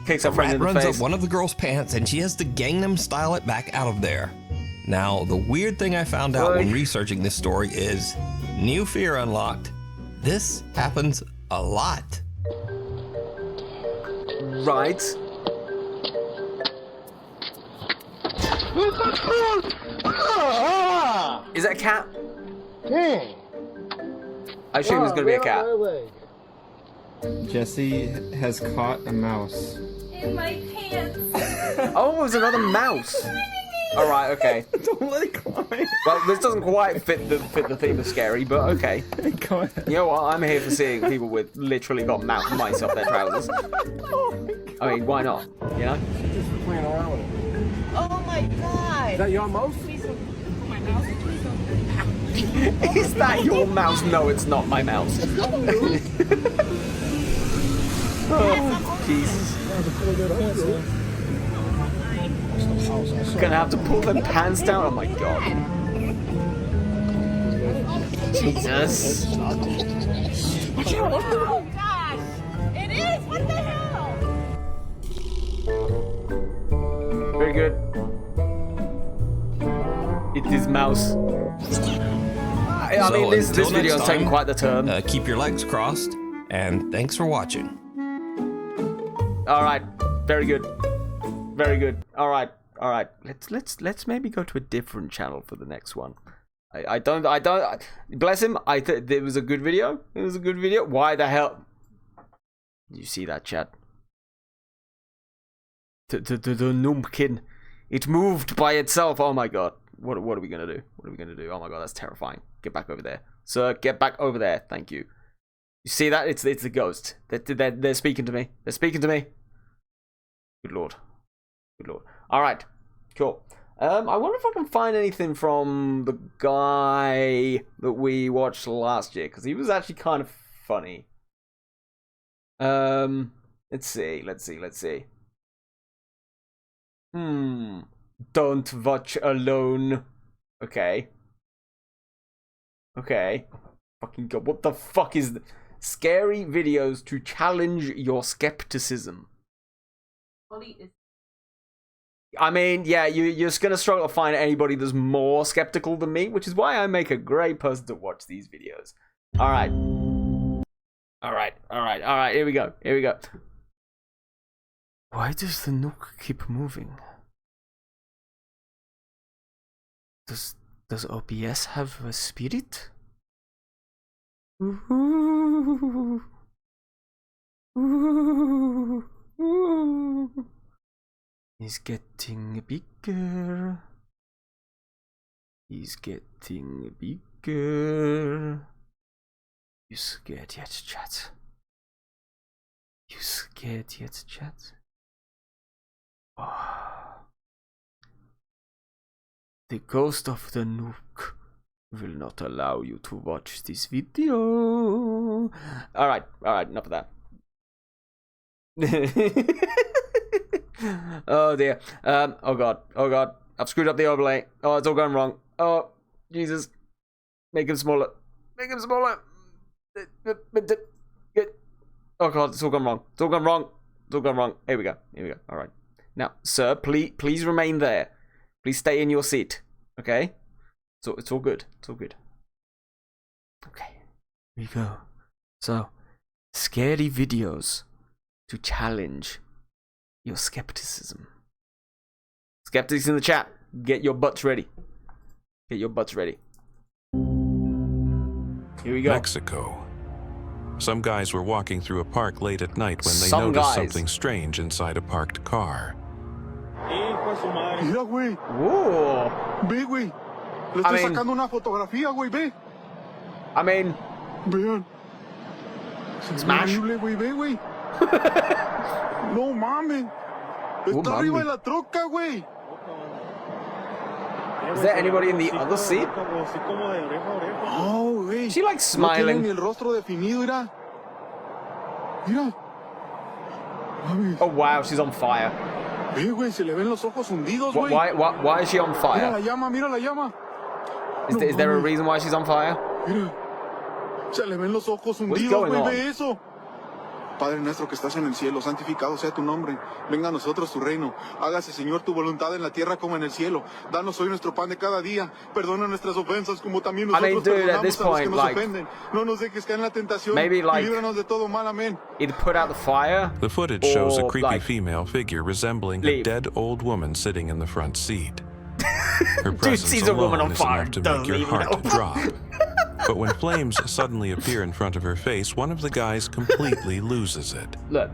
A: Kicks her friend
C: Rat
A: in the
C: runs
A: face.
C: up one of the girls' pants and she has to Gangnam Style it back out of there. Now, the weird thing I found out when researching this story is new fear unlocked. This happens a lot.
A: Right. Is that a cat? I assume it's gonna be a cat.
M: Jesse has caught a mouse.
H: In my pants.
A: Oh, it was another mouse. All right, okay.
M: Don't let it climb.
A: Well, this doesn't quite fit the theme of scary, but okay.
M: Go ahead.
A: You know what? I'm here for seeing people with literally got mice off their trousers. I mean, why not? You know?
M: Just playing around with it.
I: Oh my god!
M: Is that your mouse?
A: Is that your mouse? No, it's not my mouse. Oh, Jesus. Gonna have to pull them pants down. Oh my god. Jesus.
I: Oh gosh! It is! What the hell?
A: Very good. It is mouse. I mean, this
C: until
A: video
C: next
A: is taking
C: time,
A: quite the turn.
C: Keep your legs crossed, and thanks for watching.
A: All right, very good, very good. All right. Let's maybe go to a different channel for the next one. I don't. Bless him. It was a good video. It was a good video. Why the hell? You see that, chat? The numpkin. It moved by itself. Oh my god. What are we gonna do? What are we gonna do? Oh my god, that's terrifying. Get back over there, sir. Get back over there. Thank you. You see that? It's the ghost. They're speaking to me. They're speaking to me. Good lord. Good lord. All right. Cool. I wonder if I can find anything from the guy that we watched last year, because he was actually kind of funny. Let's see. Don't watch alone. Okay. Fucking god. What the fuck is scary videos to challenge your skepticism?
G: Ollie is.
A: I mean, yeah, you're just gonna struggle to find anybody that's more skeptical than me, which is why I make a great person to watch these videos. Alright. Alright, here we go. Why does the Nook keep moving? Does OBS have a spirit? Ooh. Ooh. Ooh. He's getting bigger. He's getting bigger. You scared yet, chat? You scared yet, chat? Oh. The ghost of the Nook will not allow you to watch this video. Alright, enough of that. Oh dear. Oh god. I've screwed up the overlay. Oh, it's all going wrong. Oh, Jesus. Make him smaller. Oh god, it's all gone wrong. Here we go. Alright. Now, sir, please remain there. Please stay in your seat. Okay? So it's all good. Okay. Here we go. So, scary videos to challenge your skepticism. Skeptics in the chat, get your butts ready. Here we go.
O: Mexico. Some guys were walking through a park late at night when they noticed something strange inside a parked car.
M: Mira, güey.
A: Whoa.
M: Ve, güey. Le estoy sacando una fotografía, güey, ve.
A: I mean...
M: Vean.
A: Smash.
M: Increíble, güey, ve, güey. No mames. Está arriba de la troca, güey.
A: Is there anybody in the other seat?
M: Oh, güey.
A: She like smiling.
M: No tiene ni el rostro definido, mira. Mira.
A: Oh wow, she's on fire.
M: Ve, güey, se le ven los ojos hundidos, güey.
A: Why is she on fire?
M: Mira la llama.
A: Is there a reason why she's on fire?
M: Mira. Se le ven los ojos hundidos, güey, ve eso. Padre nuestro que estás en el cielo, santificado sea tu nombre. Venga a nosotros tu reino. Hágase, Señor, tu voluntad en la tierra como en el cielo. Danos hoy nuestro pan de cada día. Perdona nuestras ofensas como también nosotros perdonamos a los que nos ofenden. No nos dejes caer en la tentación y líbranos de todo mal. Amén.
A: Either put out the fire.
O: The footage shows a creepy female figure resembling a dead old woman sitting in the front seat. Her presence alone is enough to make your heart drop. But when flames suddenly appear in front of her face, one of the guys completely loses it.
A: Look.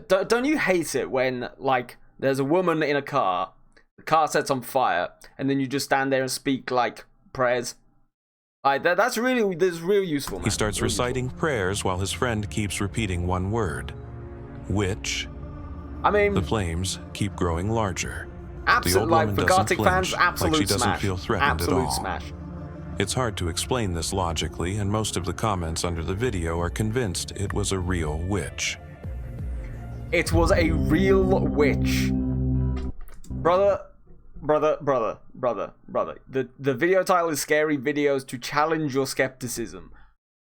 A: Don't you hate it when, like, there's a woman in a car, the car sets on fire, and then you just stand there and speak, like, prayers? That's real useful, man.
O: He starts reciting prayers while his friend keeps repeating one word. Witch.
A: I mean...
O: The flames keep growing larger.
A: Absolute, like, for Gartic fans, absolute
O: like she doesn't
A: smash.
O: feel threatened at all.
A: Absolute smash.
O: It's hard to explain this logically, and most of the comments under the video are convinced it was a real witch.
A: It was a real witch. Brother. The video title is Scary Videos to Challenge Your Skepticism.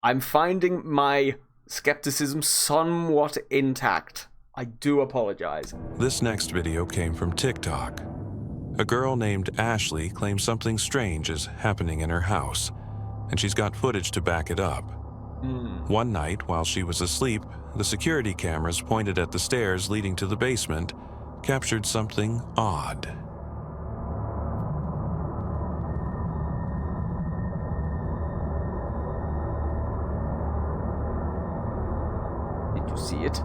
A: I'm finding my skepticism somewhat intact. I do apologize.
O: This next video came from TikTok. A girl named Ashley claims something strange is happening in her house, and she's got footage to back it up. One night, while she was asleep, the security cameras pointed at the stairs leading to the basement captured something odd.
A: Did you see it?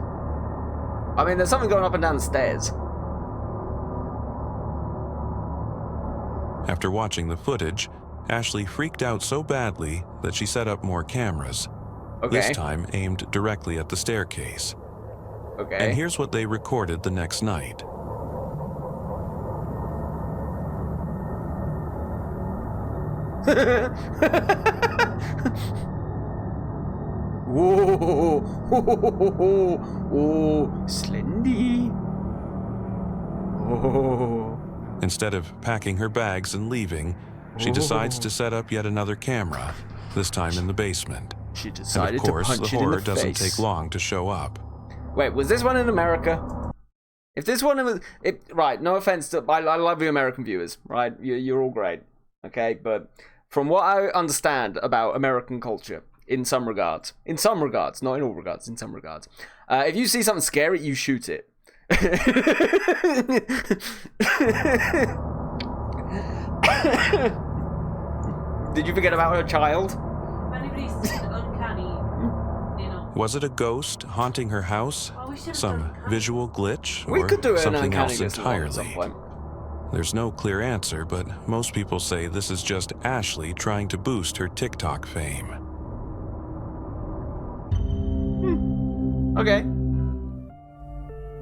A: I mean, there's something going up and down the stairs.
O: After watching the footage, Ashley freaked out so badly that she set up more cameras, this time aimed directly at the staircase. And here's what they recorded the next night.
A: Whoa! Oh, Slendy! Oh.
O: Instead of packing her bags and leaving, she decides to set up yet another camera, this time in the basement.
A: She decided
O: and of course,
A: to punch
O: the
A: it in
O: horror
A: the
O: doesn't
A: face.
O: take long to show up.
A: Wait, was this one in America? If this one was... right, no offense to... I love you American viewers, right? You're all great, okay? But from what I understand about American culture, in some regards, not in all regards, in some regards, if you see something scary, you shoot it. Did you forget about her child?
O: Was it a ghost haunting her house? Some visual glitch?
A: We
O: or
A: could do an
O: something
A: uncanny
O: else
A: visual at some
O: entirely?
A: point.
O: There's no clear answer, but most people say this is just Ashley trying to boost her TikTok fame.
A: Okay.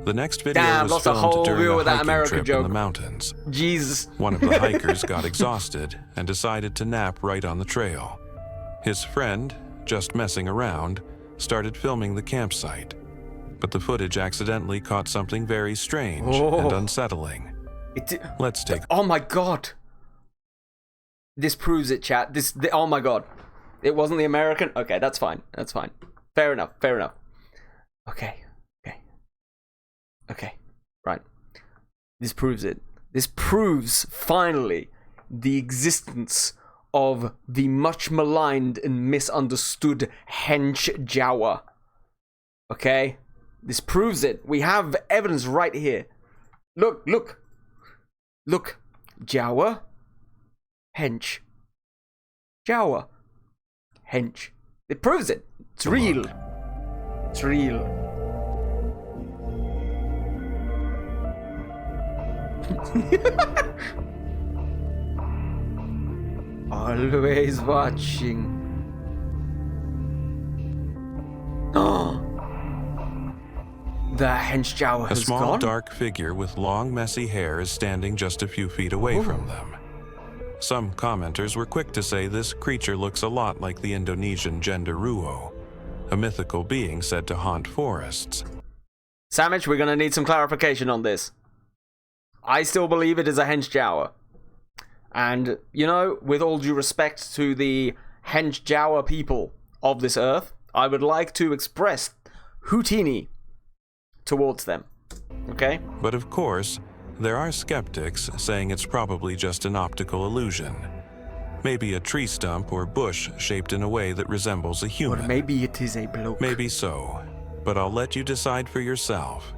O: The next video
A: Damn,
O: was
A: lost a whole
O: filmed
A: reel
O: during
A: with
O: a
A: that
O: hiking
A: America
O: trip
A: joke.
O: in the mountains.
A: Jesus.
O: One of the hikers got exhausted and decided to nap right on the trail. His friend, just messing around, started filming the campsite. But the footage accidentally caught something very strange and unsettling. Let's take...
A: Oh my god. This proves it, chat. Oh my god. It wasn't the American? Okay, that's fine. That's fine. Fair enough. Fair enough. Okay. Right. This proves it. This proves, finally, the existence of the much maligned and misunderstood hench Jawa. Okay? This proves it. We have evidence right here. Look. Jawa. Hench. Jawa. Hench. It proves it. It's real. It's real. Always watching. Oh, the hench Jawa has gone.
O: A small dark figure with long messy hair is standing just a few feet away from them. Some commenters were quick to say this creature looks a lot like the Indonesian genderuwo, a mythical being said to haunt forests.
A: Sandwich, we're gonna need some clarification on this. I still believe it is a hench Jawa. And, you know, with all due respect to the hench Jawa people of this earth, I would like to express Houtini towards them. Okay?
O: But of course, there are skeptics saying it's probably just an optical illusion. Maybe a tree stump or bush shaped in a way that resembles a human.
A: Or maybe it is a bloke.
O: Maybe so, but I'll let you decide for yourself.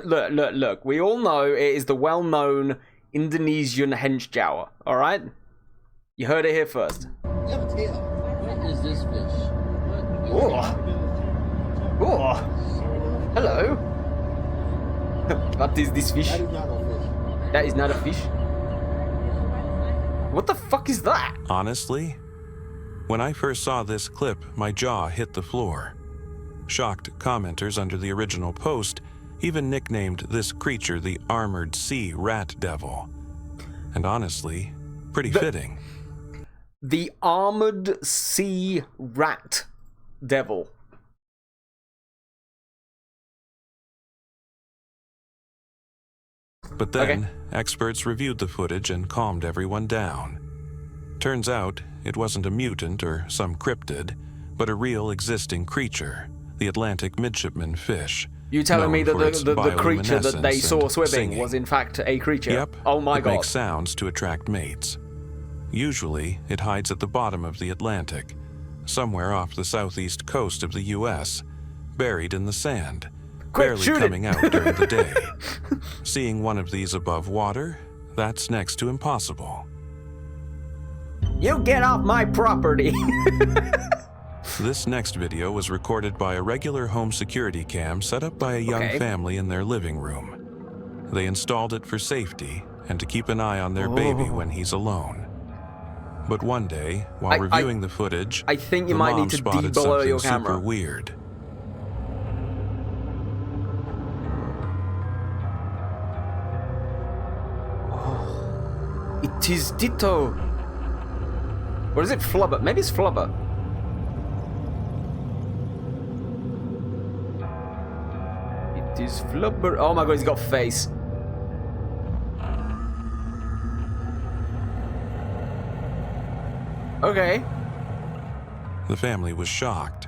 A: Look. We all know it is the well-known Indonesian hench Jawa, alright? You heard it here first.
P: What is this fish?
A: Oh. Hello. What is this fish? That is not a fish. What the fuck is that?
O: Honestly, when I first saw this clip, my jaw hit the floor. Shocked commenters under the original post even nicknamed this creature the Armored Sea Rat Devil. And honestly, pretty fitting.
A: The Armored Sea Rat Devil.
O: But then, experts reviewed the footage and calmed everyone down. Turns out, it wasn't a mutant or some cryptid, but a real existing creature, the Atlantic midshipman fish.
A: You telling me that the creature that they saw swimming
O: singing.
A: was in fact a creature?
O: Yep.
A: Oh my god.
O: It makes sounds to attract mates. Usually, it hides at the bottom of the Atlantic, somewhere off the southeast coast of the U.S., buried in the sand, barely coming out during the day. Seeing one of these above water, that's next to impossible.
A: You get off my property!
O: This next video was recorded by a regular home security cam set up by a young family in their living room. They installed it for safety and to keep an eye on their baby when he's alone. But one day, while reviewing the footage,
A: I think you
O: the
A: might
O: mom
A: need to
O: spotted
A: de-blur
O: something
A: your camera.
O: super weird.
A: It is Ditto. Or is it Flubber? Maybe it's Flubber. It is Flubber. Oh my god, he's got a face. Okay.
O: The family was shocked.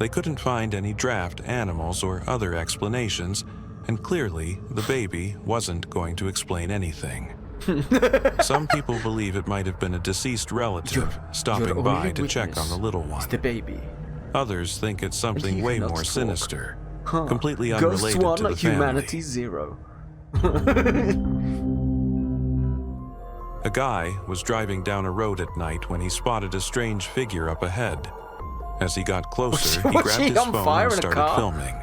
O: They couldn't find any draft animals or other explanations, and clearly the baby wasn't going to explain anything. Some people believe it might have been a deceased relative stopping by to check on the little one.
A: The baby.
O: Others think it's something way more sinister, completely
A: Ghosts
O: unrelated
A: one,
O: to the
A: humanity
O: family.
A: zero.
O: A guy was driving down a road at night when he spotted a strange figure up ahead. As he got closer, he
A: Was
O: grabbed
A: she
O: his
A: on
O: phone
A: fire
O: and
A: in a
O: started
A: car?
O: filming.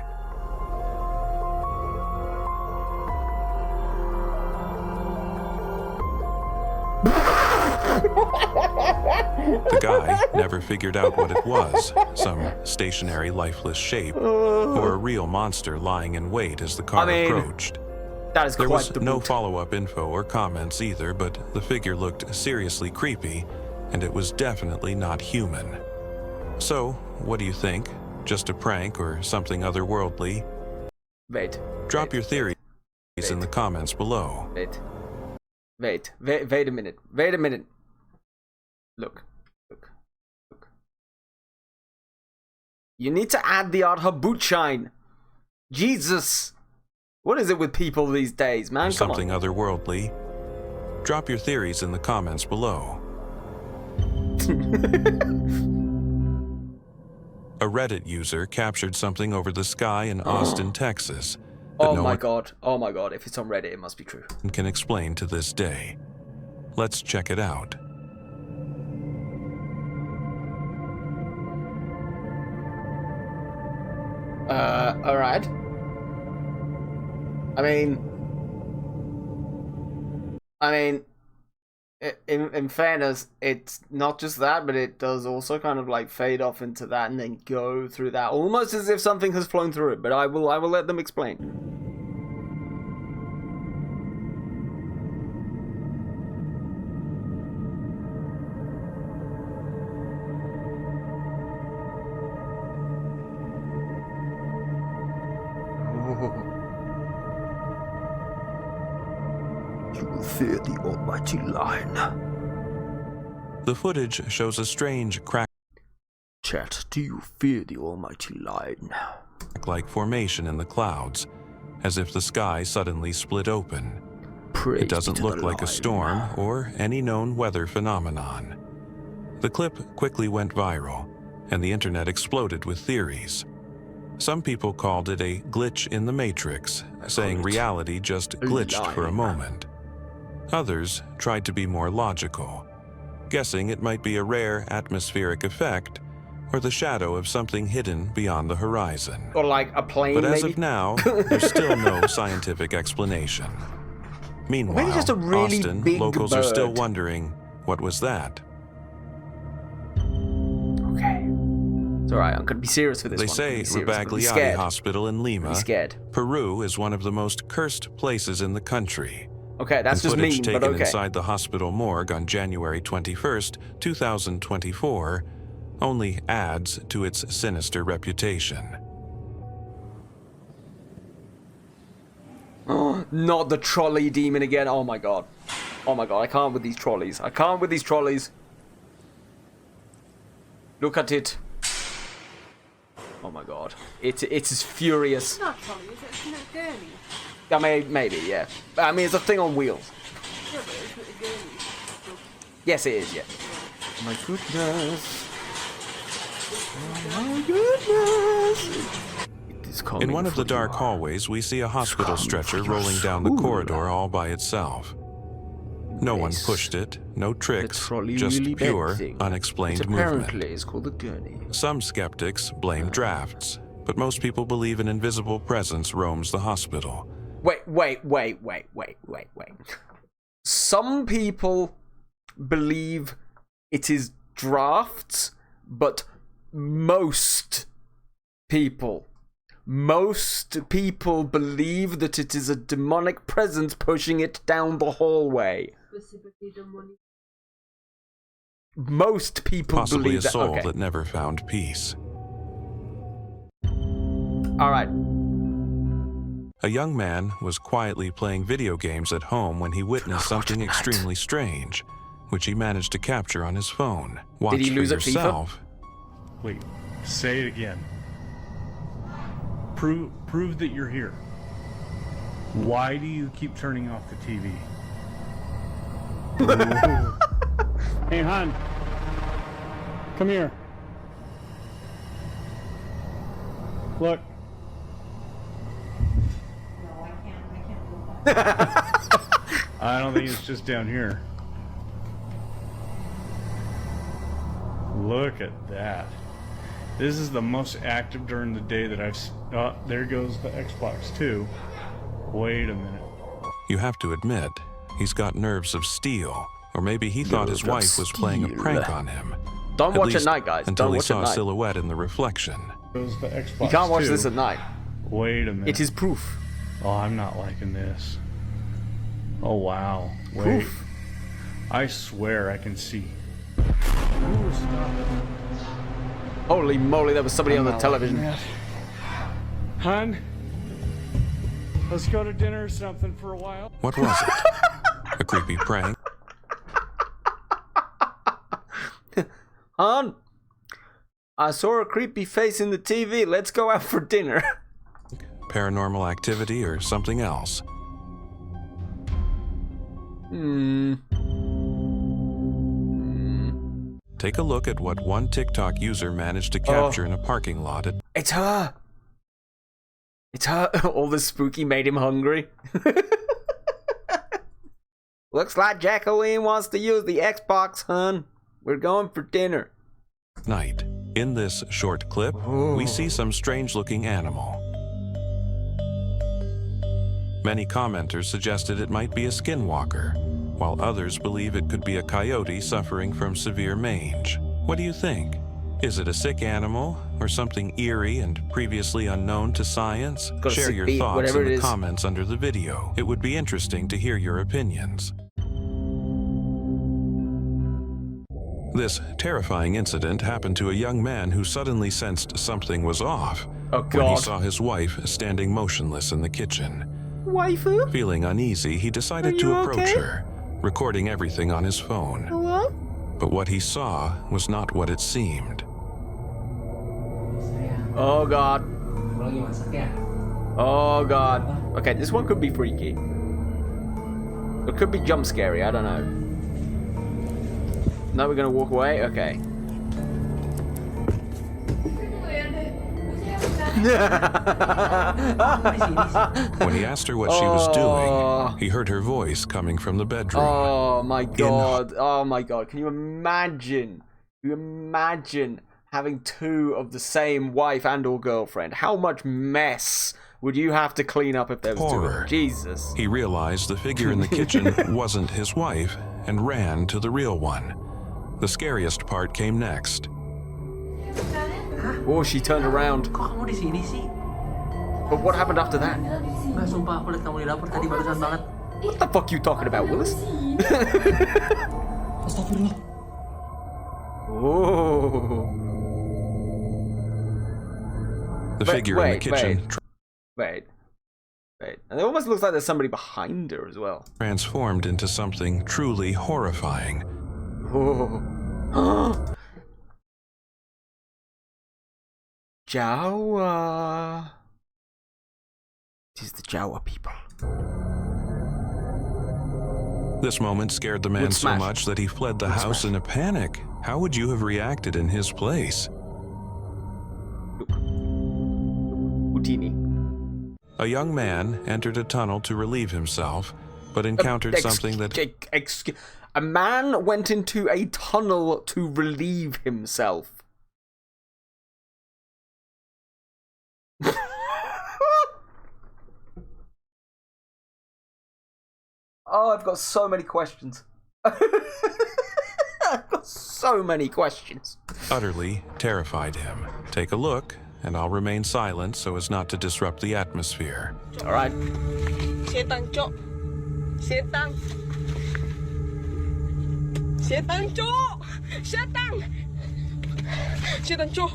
O: The guy never figured out what it was, some stationary, lifeless shape, or a real monster lying in wait as the car approached.
A: That is
O: There
A: quite
O: was
A: the
O: no
A: boot.
O: follow-up info or comments either, but the figure looked seriously creepy, and it was definitely not human. So, what do you think? Just a prank or something otherworldly?
A: Wait.
O: Drop your theories in the comments below.
A: Wait a minute. Wait a minute. Look. You need to add the odd her boot shine. Jesus. What is it with people these days, man? Come
O: Something
A: on.
O: otherworldly? Drop your theories in the comments below. A Reddit user captured something over the sky in Austin, Texas, that
A: Oh
O: no
A: my
O: one
A: god. Oh my god. If it's on Reddit, it must be true.
O: can explain to this day. Let's check it out.
A: Alright. I mean, in fairness, it's not just that, but it does also kind of like fade off into that and then go through that, almost as if something has flown through it. But I will let them explain.
Q: You will fear the almighty line.
O: The footage shows a strange
Q: Chat, do you fear the almighty line?
O: crack-like formation in the clouds, as if the sky suddenly split open.
Q: Praise
O: It doesn't
Q: be to
O: look
Q: the
O: like a
Q: line.
O: storm or any known weather phenomenon. The clip quickly went viral, and the internet exploded with theories. Some people called it a glitch in the Matrix, saying reality just glitched for a moment. Others tried to be more logical, guessing it might be a rare atmospheric effect or the shadow of something hidden beyond the horizon.
A: Or like a plane,
O: But as
A: maybe?
O: of now, there's still no scientific explanation. Meanwhile,
A: Maybe just a really
O: Austin
A: big
O: locals are still
A: bird.
O: wondering, what was that?
A: Okay. It's alright, I'm gonna be serious for this
O: They
A: one.
O: say
A: I'm gonna be serious, but be
O: Rabagliati
A: scared.
O: Hospital in Lima,
A: Be scared.
O: Peru is one of the most cursed places in the country.
A: Okay, that's
O: And
A: just
O: footage
A: mean,
O: taken
A: but okay.
O: inside the hospital morgue on January 21st, 2024, only adds to its sinister reputation.
A: Not the trolley demon again. Oh my god. Oh my god, I can't with these trolleys. I can't with these trolleys. Look at it. Oh my god. It is furious.
I: It's not trolley, is it? Isn't it a gurney?
A: I mean, maybe, yeah. I mean, it's a thing on wheels.
I: Yeah, but isn't it a gurney?
A: Yes, it is, yeah. Oh my goodness. Oh my goodness. It is coming
O: In one of the
A: for
O: dark
A: you.
O: hallways, we see a hospital stretcher rolling down the corridor all by itself. No one pushed it, no tricks,
A: trolley
O: just
A: wheelie bed
O: pure,
A: thing.
O: unexplained
A: Which
O: movement.
A: apparently is called a gurney.
O: Some skeptics blame drafts, but most people believe an invisible presence roams the hospital.
A: Wait. Some people believe it is drafts, but most people believe that it is a demonic presence pushing it down the hallway.
I: Specifically demonic.
A: Most people
O: Possibly
A: believe
O: a
A: that.
O: soul
A: Okay.
O: that never found peace.
A: All right.
O: A young man was quietly playing video games at home when he witnessed something extremely strange, which he managed to capture on his phone. Watch
A: Did he lose
O: for
A: at FIFA?
O: yourself.
R: Wait, say it again. Prove that you're here. Why do you keep turning off the TV? Hey, hon. Come here. Look.
L: No, I can't.
R: I don't think it's just down here. Look at that. This is the most active during the day that I've... Oh, there goes the Xbox too. Wait a minute.
O: You have to admit, he's got nerves of steel. Or maybe he thought his wife was playing a prank on him.
A: Don't watch at night, guys.
O: Until
A: Don't
O: he
A: watch
O: saw
A: at
O: a
A: night.
O: silhouette in the reflection.
R: Goes the Xbox
A: You can't watch
R: too.
A: this at night.
R: Wait a minute.
A: It is proof.
R: Oh, I'm not liking this. Oh, wow. Wait.
A: Proof.
R: I swear I can see. Ooh, stop it.
A: Holy moly, there was somebody on the television.
R: Hun, let's go to dinner or something for a while.
O: What was it? A creepy prank?
A: Hon, I saw a creepy face in the TV. Let's go out for dinner.
O: Paranormal activity or something else? Take a look at what one TikTok user managed to capture in a parking lot at...
A: It's her. It's her. All the spooky made him hungry. Looks like Jacqueline wants to use the Xbox, hun. We're going for dinner.
O: night. In this short clip, we see some strange-looking animal. Many commenters suggested it might be a skinwalker, while others believe it could be a coyote suffering from severe mange. What do you think? Is it a sick animal, or something eerie and previously unknown to science? Share your thoughts in the comments under the video. It would be interesting to hear your opinions. This terrifying incident happened to a young man who suddenly sensed something was off when he saw his wife standing motionless in the kitchen.
A: Waifu?
O: Feeling uneasy, he decided to approach her, recording everything on his phone.
A: Hello?
O: But what he saw was not what it seemed.
A: Oh god. Oh god. Okay, this one could be freaky. It could be jump scary, I don't know. Now we're gonna walk away? Okay.
O: When he asked her what she was doing, he heard her voice coming from the bedroom.
A: Oh my god. Oh my god. Can you imagine? Can you imagine having two of the same wife and or girlfriend? How much mess would you have to clean up if there was two of them? Jesus.
O: He realized the figure in the kitchen wasn't his wife and ran to the real one. The scariest part came next.
A: Oh, she turned around.
P: Kok kamu di sini sih?
A: But what happened after that?
P: Nggak, sumpah aku lihat kamu di dapur tadi barusan banget.
A: What the fuck you talking about, Willis?
P: Astagfirullah.
A: Oh.
O: The figure in the kitchen
A: Wait. And it almost looks like there's somebody behind her as well.
O: transformed into something truly horrifying.
A: Oh. Jawa. It is the Jawa people.
O: This moment scared the man so much that he fled the house in a panic. How would you have reacted in his place?
A: Houdini.
O: A young man entered a tunnel to relieve himself, but encountered something that...
A: A man went into a tunnel to relieve himself. Oh, I've got so many questions. I've got so many questions.
O: utterly terrified him. Take a look, and I'll remain silent so as not to disrupt the atmosphere.
A: All right.
S: Setan, Cok. Setan. Setan, Cok. Setan. Setan, Cok.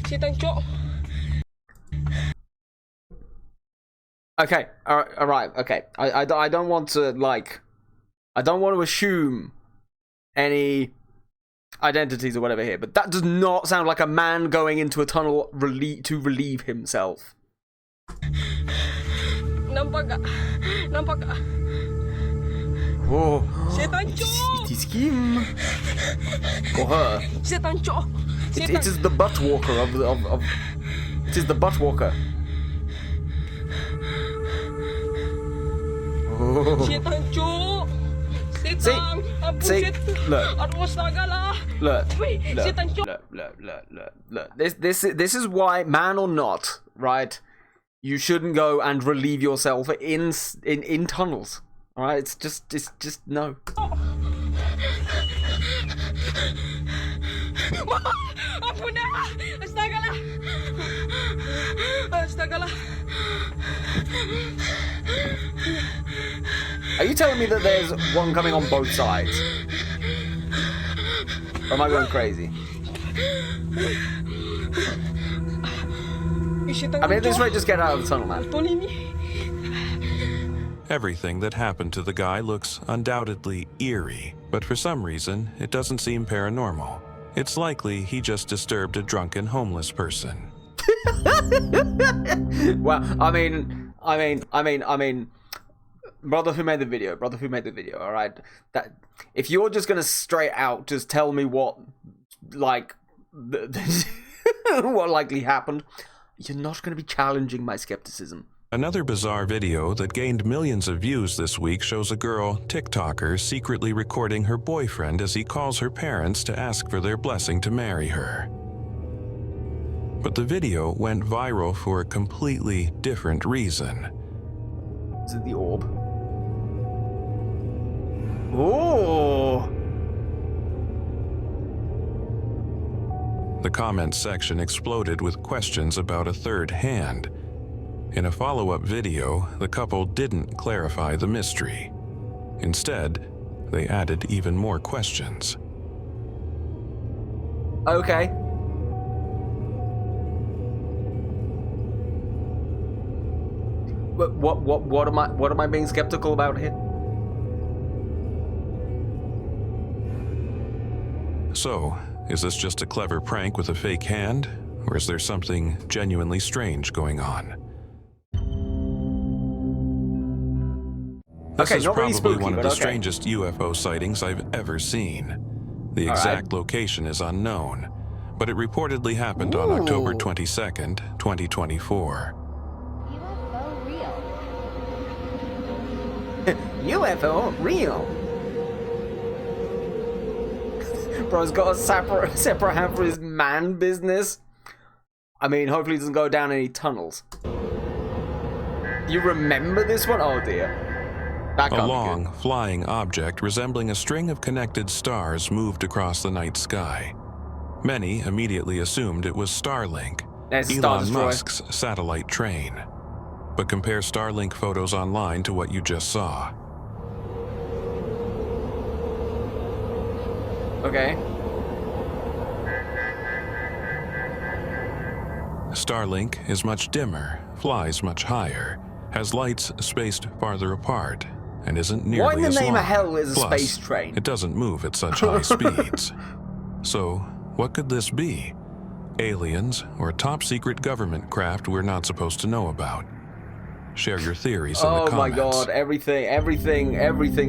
S: Setan, Cok.
A: Okay, all right, okay. I don't want to, like... I don't want to assume any identities or whatever here, but that does not sound like a man going into a tunnel to relieve himself.
S: Nampak gak? Nampak gak?
A: Oh,
S: Setan
A: it is him. Or her.
S: Setan cok.
A: It is the butt walker of it is the butt walker. Oh.
S: Setan cok. Setan.
A: See, look.
S: Aduh, astaga lah.
A: Look.
S: Setan cok.
A: Look. This is why, man or not, right? You shouldn't go and relieve yourself in tunnels. All right, it's just no.
S: Ampun dah. Astaga lah. Astaga lah.
A: Are you telling me that there's one coming on both sides? Or am I going crazy? I mean, at this rate, just get out of the tunnel, man.
O: Everything that happened to the guy looks undoubtedly eerie, but for some reason, it doesn't seem paranormal. It's likely he just disturbed a drunken homeless person.
A: Well, I mean, brother who made the video, all right? That if you're just gonna straight out just tell me what, like, what likely happened, you're not gonna be challenging my skepticism.
O: Another bizarre video that gained millions of views this week shows a girl, TikToker, secretly recording her boyfriend as he calls her parents to ask for their blessing to marry her. But the video went viral for a completely different reason.
A: Is it the orb? Oh!
O: The comments section exploded with questions about a third hand. In a follow-up video, the couple didn't clarify the mystery. Instead, they added even more questions.
A: Okay. But what am I being skeptical about here?
O: So, is this just a clever prank with a fake hand, or is there something genuinely strange going on? This is probably spooky, one of the strangest UFO sightings I've ever seen. The exact location is unknown, but it reportedly happened on October 22nd, 2024.
A: UFO real. Bro's got a separate hand for his man business. I mean, hopefully he doesn't go down any tunnels. You remember this one? Oh dear.
O: A long, flying object resembling a string of connected stars moved across the night sky. Many immediately assumed it was Starlink, Elon Musk's satellite train. But compare Starlink photos online to what you just saw.
A: Okay.
O: Starlink is much dimmer, flies much higher, has lights spaced farther apart, and isn't nearly as long.
A: What in the name of hell is a
O: Plus,
A: space train?
O: It doesn't move at such high speeds. So, what could this be? Aliens or a top-secret government craft we're not supposed to know about? Share your theories in the comments.
A: Oh my god, everything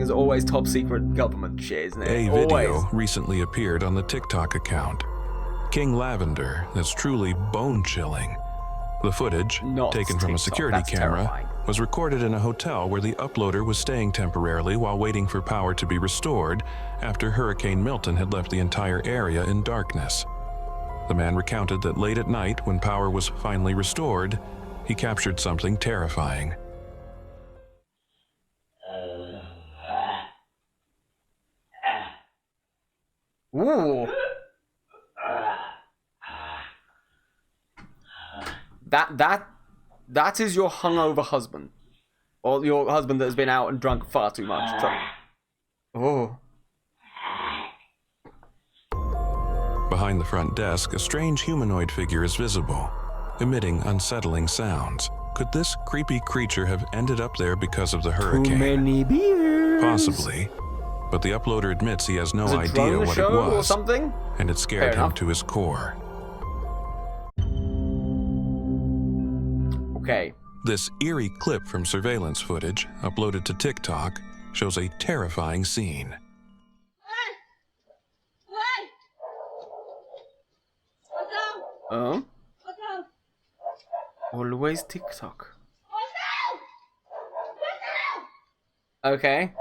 A: is always top secret government shit, isn't it?
O: A video recently appeared on the TikTok account. King Lavender that's truly bone-chilling. The footage, taken from a security camera, was recorded in a hotel where the uploader was staying temporarily while waiting for power to be restored after Hurricane Milton had left the entire area in darkness. The man recounted that late at night, when power was finally restored, he captured something terrifying.
A: Ooh. That is your hungover husband. Or your husband that has been out and drunk far too much. Oh.
O: Behind the front desk, a strange humanoid figure is visible, emitting unsettling sounds. Could this creepy creature have ended up there because of the hurricane?
A: Too many beers.
O: Possibly. but the uploader admits he has no
A: Is it
O: idea
A: drone
O: what it
A: show or
O: was,
A: something?
O: and it scared
A: Fair
O: him
A: enough.
O: to his core.
A: Okay.
O: This eerie clip from surveillance footage, uploaded to TikTok, shows a terrifying scene.
A: Oh? Always TikTok. Okay.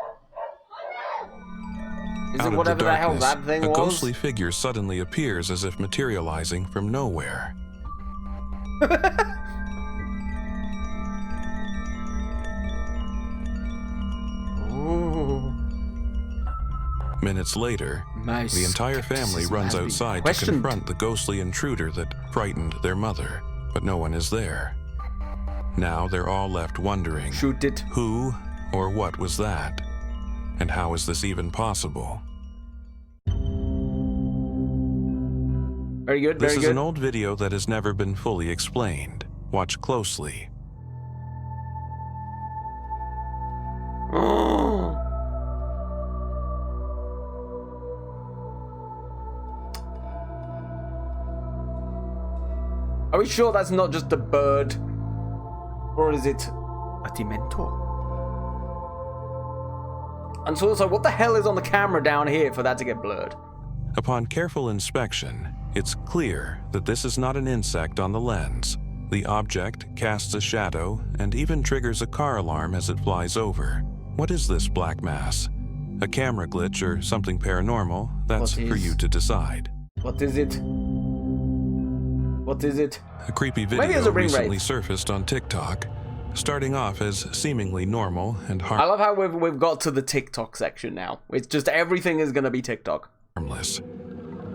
A: Is
O: Out
A: it
O: of
A: whatever the hell
O: darkness,
A: that thing
O: a
A: was?
O: ghostly figure suddenly appears as if materializing from nowhere.
A: Ooh.
O: Minutes later,
A: My
O: the entire family
A: skepticism
O: runs
A: has been
O: outside to
A: questioned.
O: confront the ghostly intruder that frightened their mother, but no one is there. Now they're all left wondering,
A: Shoot it.
O: Who or what was that? And how is this even possible?
A: Very good,
O: This
A: very
O: is
A: good.
O: an old video that has never been fully explained. Watch closely.
A: Are we sure that's not just a bird? Or is it a Dementor? And so also, what the hell is on the camera down here for that to get blurred?
O: Upon careful inspection, it's clear that this is not an insect on the lens. The object casts a shadow and even triggers a car alarm as it flies over. What is this black mass? A camera glitch or something paranormal? That's for you to decide.
A: What is it? What is it?
O: A creepy
A: Maybe it's
O: video
A: a ring
O: recently
A: wraith.
O: surfaced on TikTok, starting off as seemingly normal and
A: I love how we've got to the TikTok section now. It's just everything is gonna be TikTok.
O: harmless.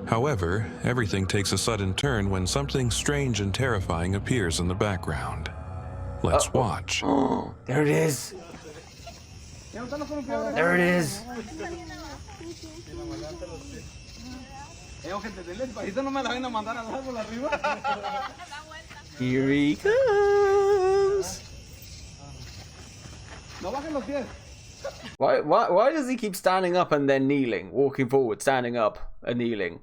O: However, everything takes a sudden turn when something strange and terrifying appears in the background. Let's watch.
A: Oh, there it is. There it is. Here he comes. Why does he keep standing up and then kneeling? Walking forward, standing up and kneeling.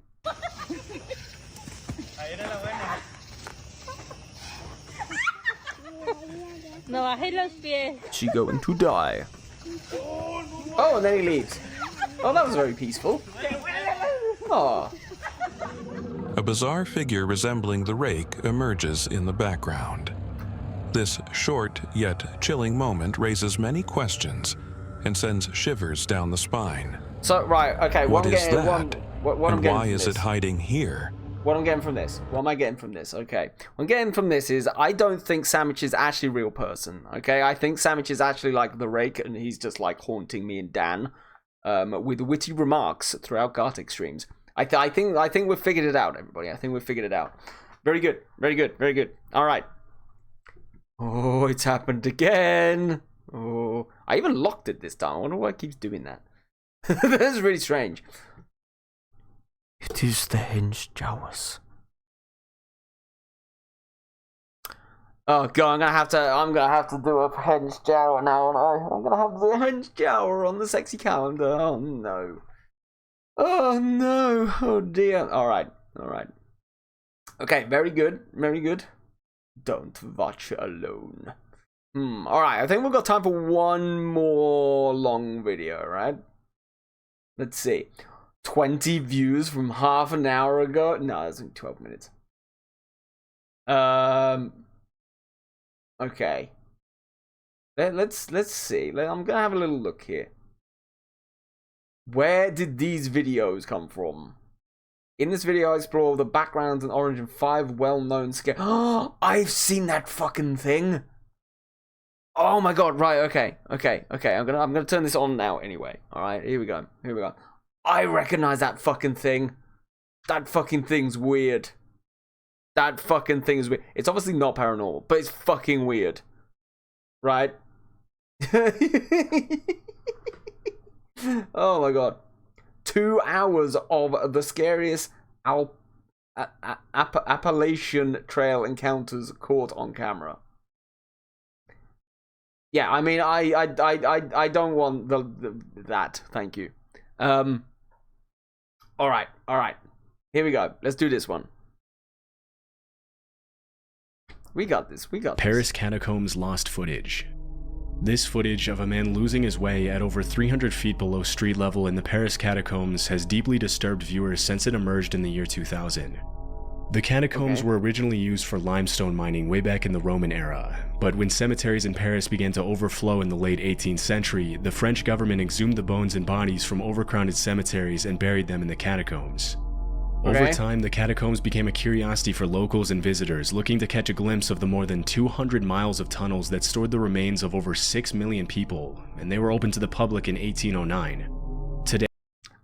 S: No bajé los pies.
A: Is she going to die? Oh, and then he leaves. Oh, that was very peaceful. Oh.
O: A bizarre figure resembling the rake emerges in the background. This short yet chilling moment raises many questions and sends shivers down the spine.
A: So, right, okay, what I'm
O: What is
A: getting,
O: that?
A: what I'm
O: And
A: getting
O: why
A: from
O: is
A: this.
O: it hiding here?
A: What I'm getting from this. What am I getting from this? Okay. What I'm getting from this is I don't think Sandwich is actually a real person. Okay. I think Sandwich is actually like the rake and he's just like haunting me and Dan with witty remarks throughout Gartic streams. I think we've figured it out, everybody. I think we've figured it out. Very good. Very good. Very good. All right. Oh, it's happened again. Oh, I even locked it this time. I wonder why it keeps doing that. That's really strange. It is the henge Jawas. Oh god, I'm gonna have to do a henge Jawa now, aren't I? I'm gonna have to do a henge Jawa on the sexy calendar. Oh no. Oh no. Oh dear. Alright. Alright. Okay, very good. Very good. Don't watch alone. Alright, I think we've got time for one more long video, right? Let's see. 20 views from half an hour ago. No, that's only 12 minutes. Okay. Let's see. I'm gonna have a little look here. Where did these videos come from? In this video, I explore the backgrounds and origin of 5 well-known scare. Oh, I've seen that fucking thing. Oh my god! Right. Okay. I'm gonna turn this on now. Anyway. All right. Here we go. I recognize that fucking thing. That fucking thing's weird. That fucking thing is weird. It's obviously not paranormal, but it's fucking weird. Right? Oh my god. 2 hours of the scariest Appalachian Trail encounters caught on camera. Yeah, I mean, I don't want that. Thank you. All right. Here we go. Let's do this one. We got this.
T: Paris catacombs lost footage. This footage of a man losing his way at over 300 feet below street level in the Paris catacombs has deeply disturbed viewers since it emerged in the year 2000. The catacombs were originally used for limestone mining way back in the Roman era, but when cemeteries in Paris began to overflow in the late 18th century, the French government exhumed the bones and bodies from overcrowded cemeteries and buried them in the catacombs. Over time, the catacombs became a curiosity for locals and visitors looking to catch a glimpse of the more than 200 miles of tunnels that stored the remains of over 6 million people, and they were open to the public in 1809. Today,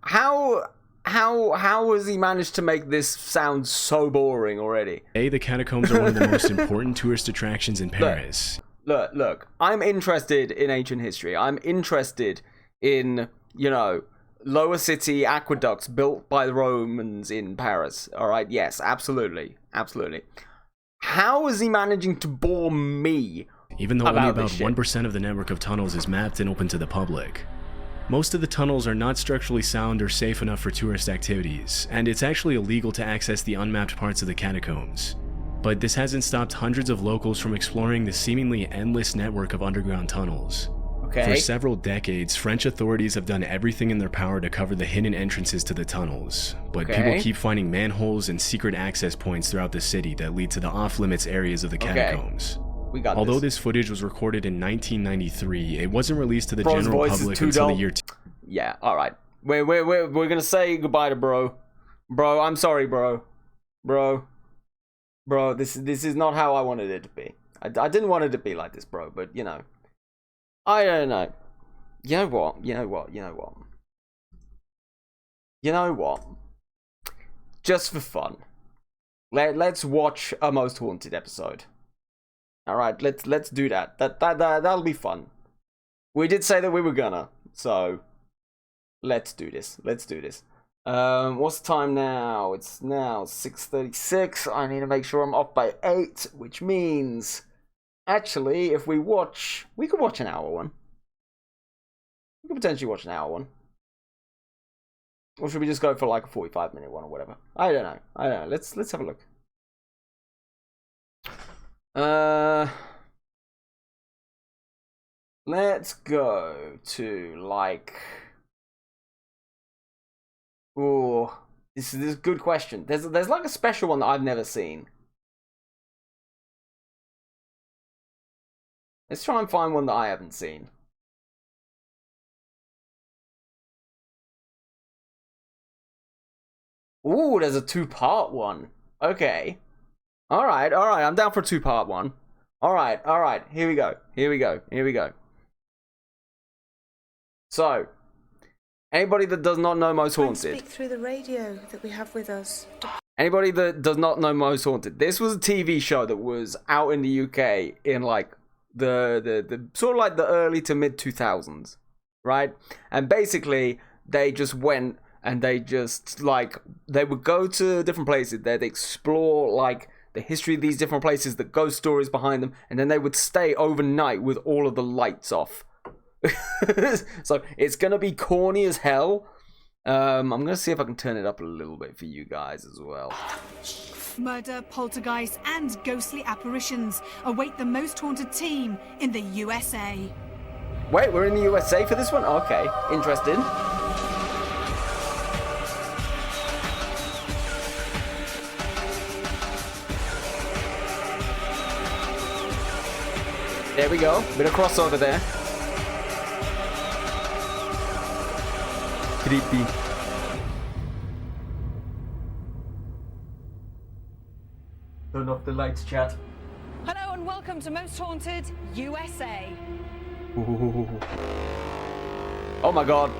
A: How has he managed to make this sound so boring already?
T: the catacombs are one of the most important tourist attractions in Paris.
A: Look, I'm interested in ancient history. I'm interested in, lower city aqueducts built by the Romans in Paris. All right, yes, absolutely. How is he managing to bore me?
T: Even though only about 1% of the network of tunnels is mapped and open to the public. Most of the tunnels are not structurally sound or safe enough for tourist activities, and it's actually illegal to access the unmapped parts of the catacombs. But this hasn't stopped hundreds of locals from exploring the seemingly endless network of underground tunnels. For several decades, French authorities have done everything in their power to cover the hidden entrances to the tunnels, but people keep finding manholes and secret access points throughout the city that lead to the off-limits areas of the catacombs. Although this footage was recorded in 1993, it wasn't released to the general public until the year...
A: Yeah, alright. We're gonna say goodbye to bro. Bro, I'm sorry, bro. Bro, this is not how I wanted it to be. I didn't want it to be like this, bro, but, I don't know. You know what? Just for fun, let's watch a Most Haunted episode. All right, let's do that. That'll be fun. We did say that we were gonna, so let's do this. What's the time now? It's now 6:36. I need to make sure I'm off by 8, which means. Actually, if we could watch an hour one. We could potentially watch an hour one. Or should we just go for like a 45-minute one or whatever? I don't know. Let's have a look. Let's go to like. Ooh, this is a good question. There's like a special one that I've never seen. Let's try and find one that I haven't seen. Ooh, there's a 2-part one. Okay. Alright. I'm down for a 2-part one. Alright. Here we go. So, anybody that does not know Most Haunted.
U: Speak through the radio that we have with us.
A: Anybody that does not know Most Haunted. This was a TV show that was out in the UK in like the sort of like the early to mid 2000s, right? And basically they just went and they would go to different places, they'd explore like the history of these different places, the ghost stories behind them, and then they would stay overnight with all of the lights off. So it's gonna be corny as hell. I'm gonna see if I can turn it up a little bit for you guys as well.
V: Murder, poltergeist, and ghostly apparitions await the Most Haunted team in the USA.
A: Wait, we're in the USA for this one? Okay, interesting. There we go, bit of crossover there. Creepy. Turn off the lights, chat.
V: Hello and welcome to Most Haunted USA.
A: Ooh. Oh my god.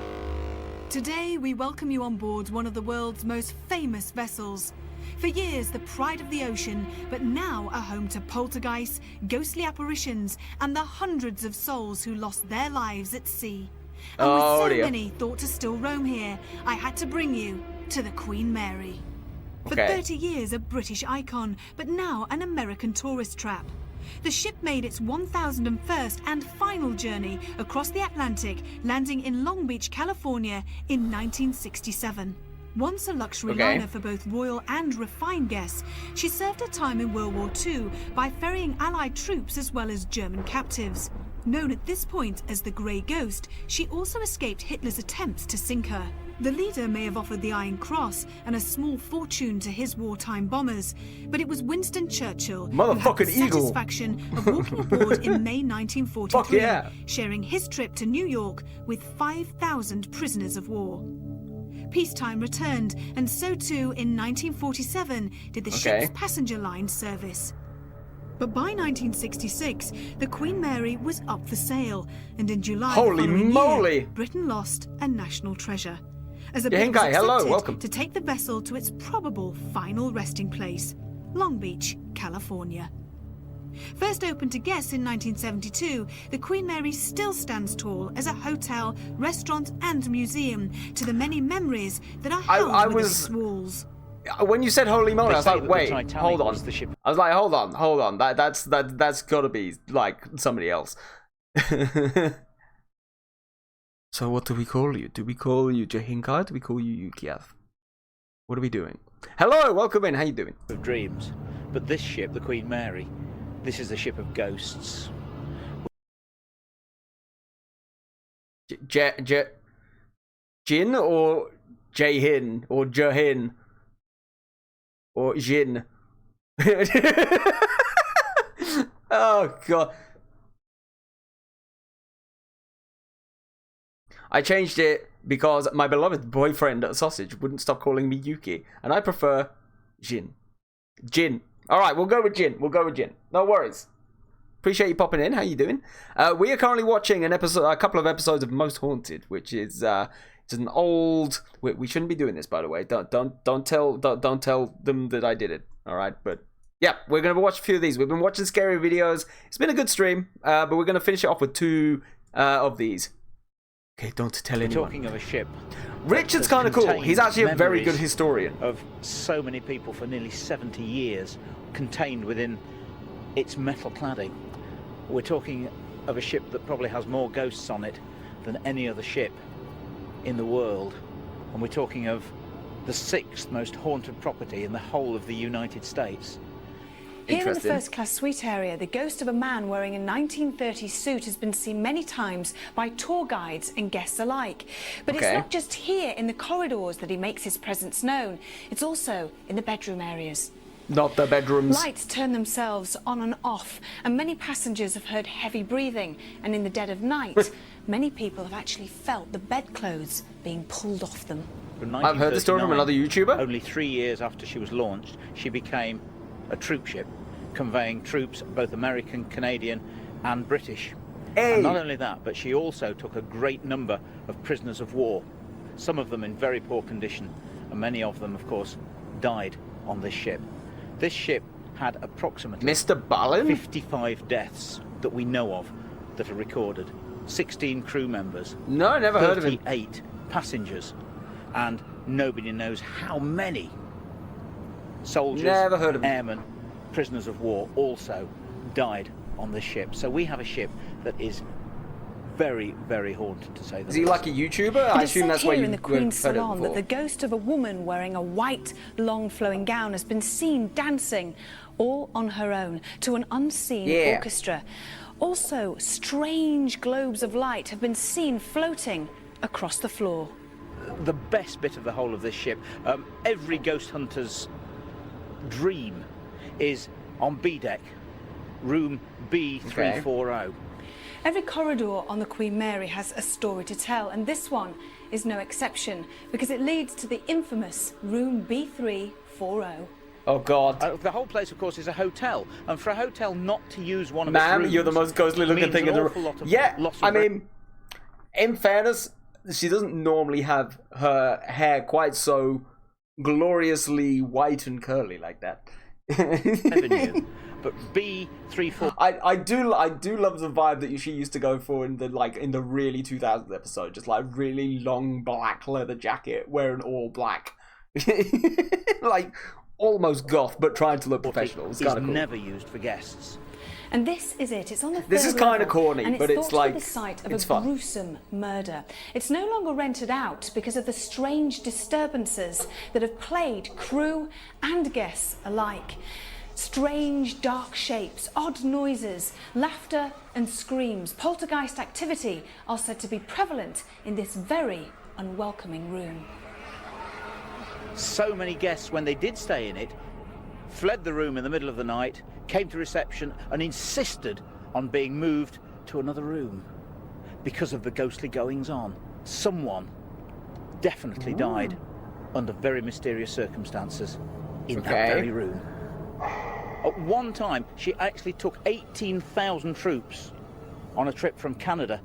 V: Today we welcome you on board one of the world's most famous vessels. For years the pride of the ocean, but now a home to poltergeists, ghostly apparitions, and the hundreds of souls who lost their lives at sea. And with so many thought to still roam here, I had to bring you to the Queen Mary. For 30 years a British icon, but now an American tourist trap. The ship made its 1001st and final journey across the Atlantic, landing in Long Beach, California in 1967. Once a luxury liner for both royal and refined guests, she served her time in World War II by ferrying Allied troops as well as German captives. Known at this point as the Grey Ghost, she also escaped Hitler's attempts to sink her. The leader may have offered the Iron Cross and a small fortune to his wartime bombers, but it was Winston Churchill who had the satisfaction of walking aboard in May 1943, sharing his trip to New York with 5,000 prisoners of war. Peacetime returned, and so too in 1947 did the ship's passenger line service. But by 1966, the Queen Mary was up for sale, and in July year, Britain lost a national treasure, as a bid was accepted to take the vessel to its probable final resting place, Long Beach, California. First opened to guests in 1972, the Queen Mary still stands tall as a hotel, restaurant and museum to the many memories that are held within its walls.
A: When you said holy moly, I was like, wait, hold on. I was like, hold on. That's gotta be like somebody else. So what do we call you? Do we call you Jahinkai? Do we call you Yukiev? What are we doing? Hello, welcome in. How you doing?
B: Of dreams, but this ship, the Queen Mary, this is the ship of ghosts.
A: Jin or Jahin or Jahin or Jin? Oh god. I changed it because my beloved boyfriend Sausage wouldn't stop calling me Yuki, and I prefer Jin. Jin. Alright, we'll go with Jin. No worries. Appreciate you popping in. How you doing? We are currently watching a couple of episodes of Most Haunted, which is it's an old. We shouldn't be doing this, by the way. Don't tell them that I did it. All right, but yeah, we're gonna watch a few of these. We've been watching scary videos. It's been a good stream, but we're gonna finish it off with 2 of these. Okay, don't tell anyone.
B: Talking of a ship.
A: Richard's kind of cool. He's actually a very good historian.
B: Of so many people for nearly 70 years, contained within its metal cladding. We're talking of a ship that probably has more ghosts on it than any other ship in the world. And we're talking of the 6th most haunted property in the whole of the United States.
V: Here in the first-class suite area, the ghost of a man wearing a 1930s suit has been seen many times by tour guides and guests alike. But it's not just here in the corridors that he makes his presence known. It's also in the bedroom areas.
A: Not the bedrooms.
V: Lights turn themselves on and off, and many passengers have heard heavy breathing. And in the dead of night, many people have actually felt the bedclothes being pulled off them.
A: I've heard the story from another YouTuber.
B: Only 3 years after she was launched, she became a troop ship, conveying troops, both American, Canadian and British. And not only that, but she also took a great number of prisoners of war, some of them in very poor condition, and many of them, of course, died on this ship. This ship had approximately
A: Mr. Ballin?
B: 55 deaths that we know of that are recorded, 16 crew members,
A: no, I never heard of him,
B: 38 passengers, and nobody knows how many soldiers, airmen, prisoners of war also died on this ship. So we have a ship that is very, very haunted, to say the least.
A: Is he like a YouTuber? I assume that's why you
V: in the Queen's
A: heard it
V: salon
A: before.
V: that the ghost of a woman wearing a white, long flowing gown has been seen dancing all on her own to an unseen orchestra. Also, strange globes of light have been seen floating across the floor.
B: The best bit of the whole of this ship, every ghost hunter's dream is on B deck, room B340.
V: Every corridor on the Queen Mary has a story to tell, and this one is no exception because it leads to the infamous room B340.
A: Oh God!
B: The whole place, of course, is a hotel, and for a hotel not to use one of its rooms,
A: you're the most ghostly-looking thing in the room. Yeah, I mean, in fairness, she doesn't normally have her hair quite so gloriously white and curly like that.
B: Never knew. But B34.
A: I do love the vibe that she used to go for in the really 2000s episode, just like really long black leather jacket, wearing all black, like almost goth, but trying to look professional. It's kind of cool.
B: Never used for guests.
D: And this is it. It's on the
A: This is
D: third
A: kind of
D: level,
A: corny,
D: and
A: but
D: it's
A: it's
D: thought
A: like
D: to be the site of
A: it's
D: a
A: fun.
D: gruesome murder. It's no longer rented out because of the strange disturbances that have plagued crew and guests alike. Strange dark shapes, odd noises, laughter and screams, poltergeist activity are said to be prevalent in this very unwelcoming room.
B: So many guests, when they did stay in it, fled the room in the middle of the night, came to reception and insisted on being moved to another room because of the ghostly goings-on. Someone definitely died under very mysterious circumstances in that very room. At one time, she actually took 18,000 troops on a trip from Canada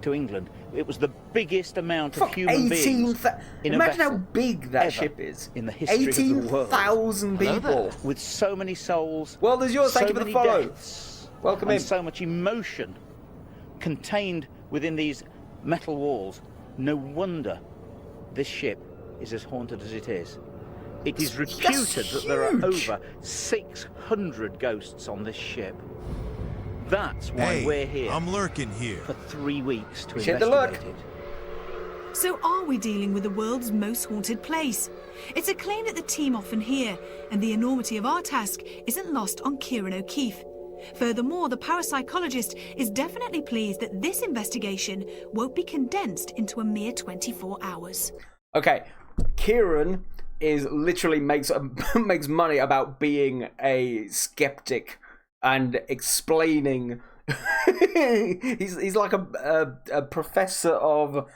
B: to England. It was the biggest amount of human beings in a
A: Imagine
B: vessel
A: how big that
B: ever
A: ship is.
B: in the history of the world.
A: 18,000 people.
B: With so many souls.
A: Well, there's yours. Thank you for the follow. Welcome in.
B: And so much emotion contained within these metal walls. No wonder this ship is as haunted as it is. It is reputed that there are over 600 ghosts on this ship. That's why we're here.
E: I'm lurking here.
B: For 3 weeks to
A: Shit the look.
B: investigate it.
V: So are we dealing with the world's most haunted place? It's a claim that the team often hear, and the enormity of our task isn't lost on Kieran O'Keefe. Furthermore, the parapsychologist is definitely pleased that this investigation won't be condensed into a mere 24 hours.
A: Okay, Kieran is literally makes money about being a skeptic and explaining. he's like a professor of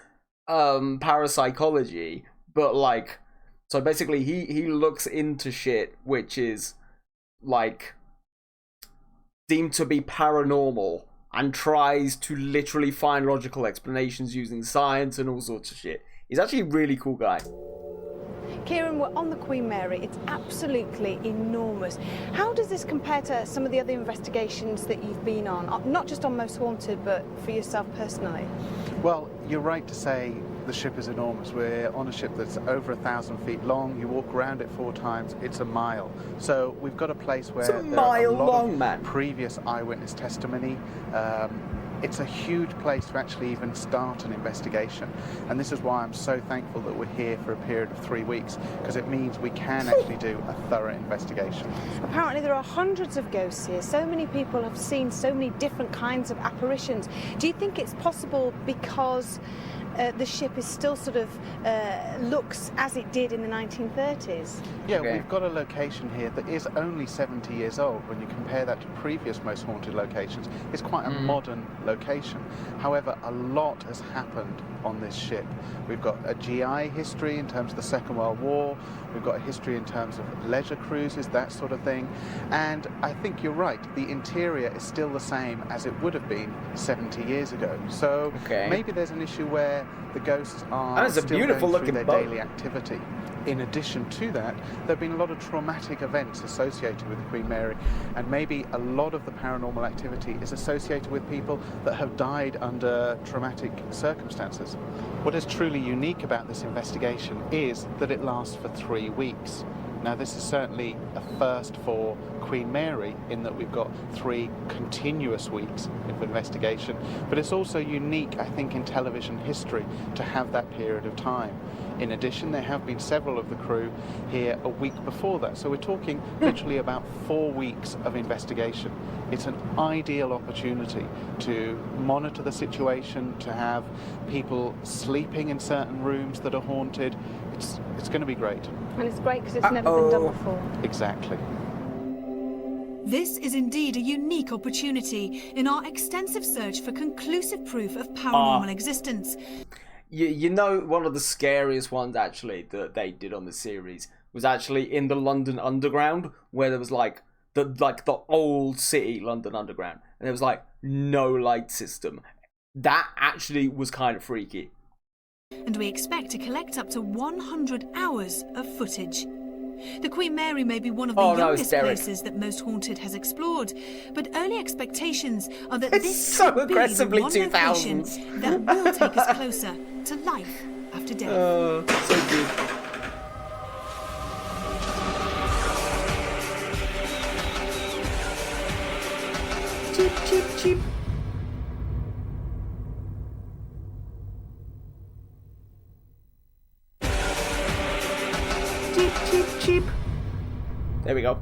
A: parapsychology, but like, so basically he looks into shit which is like deemed to be paranormal and tries to literally find logical explanations using science and all sorts of shit. He's actually a really cool guy.
D: Kieran, we're on the Queen Mary. It's absolutely enormous. How does this compare to some of the other investigations that you've been on? Not just on Most Haunted, but for yourself personally?
W: Well, you're right to say the ship is enormous. We're on a ship that's over 1,000 feet long. You walk around it 4 times, it's a mile. So we've got a place where
A: it's a mile long, man.
W: Previous eyewitness testimony. It's a huge place to actually even start an investigation. And this is why I'm so thankful that we're here for a period of 3 weeks, because it means we can actually do a thorough investigation.
D: Apparently there are hundreds of ghosts here. So many people have seen so many different kinds of apparitions. Do you think it's possible because the ship is still sort of looks as it did in the 1930s?
W: Yeah, we've got a location here that is only 70 years old. When you compare that to previous Most Haunted locations, it's quite a modern location. However, a lot has happened on this ship. We've got a GI history in terms of the Second World War. We've got a history in terms of leisure cruises, that sort of thing. And I think you're right, the interior is still the same as it would have been 70 years ago. So maybe there's an issue where the ghosts are still going through their daily activity. In addition to that, there have been a lot of traumatic events associated with the Queen Mary, and maybe a lot of the paranormal activity is associated with people that have died under traumatic circumstances. What is truly unique about this investigation is that it lasts for 3 weeks. Now, this is certainly a first for Queen Mary in that we've got 3 continuous weeks of investigation, but it's also unique, I think, in television history to have that period of time. In addition, there have been several of the crew here a week before that, so we're talking literally about 4 weeks of investigation. It's an ideal opportunity to monitor the situation, to have people sleeping in certain rooms that are haunted. It's going to be great.
D: And it's great because it's never been done before.
W: Exactly.
V: This is indeed a unique opportunity in our extensive search for conclusive proof of paranormal existence.
A: You know, one of the scariest ones actually that they did on the series was actually in the London Underground, where there was like the old city London Underground, and there was like no light system. That actually was kind of freaky.
V: And we expect to collect up to 100 hours of footage. The Queen Mary may be one of the youngest places that Most Haunted has explored, but early expectations are that this
A: so
V: could be
A: aggressively
V: the one location
A: 2000s.
V: that will take us closer to life after death.
A: So good. cheep, cheep, cheep. Cheep, cheep, cheep. There we go.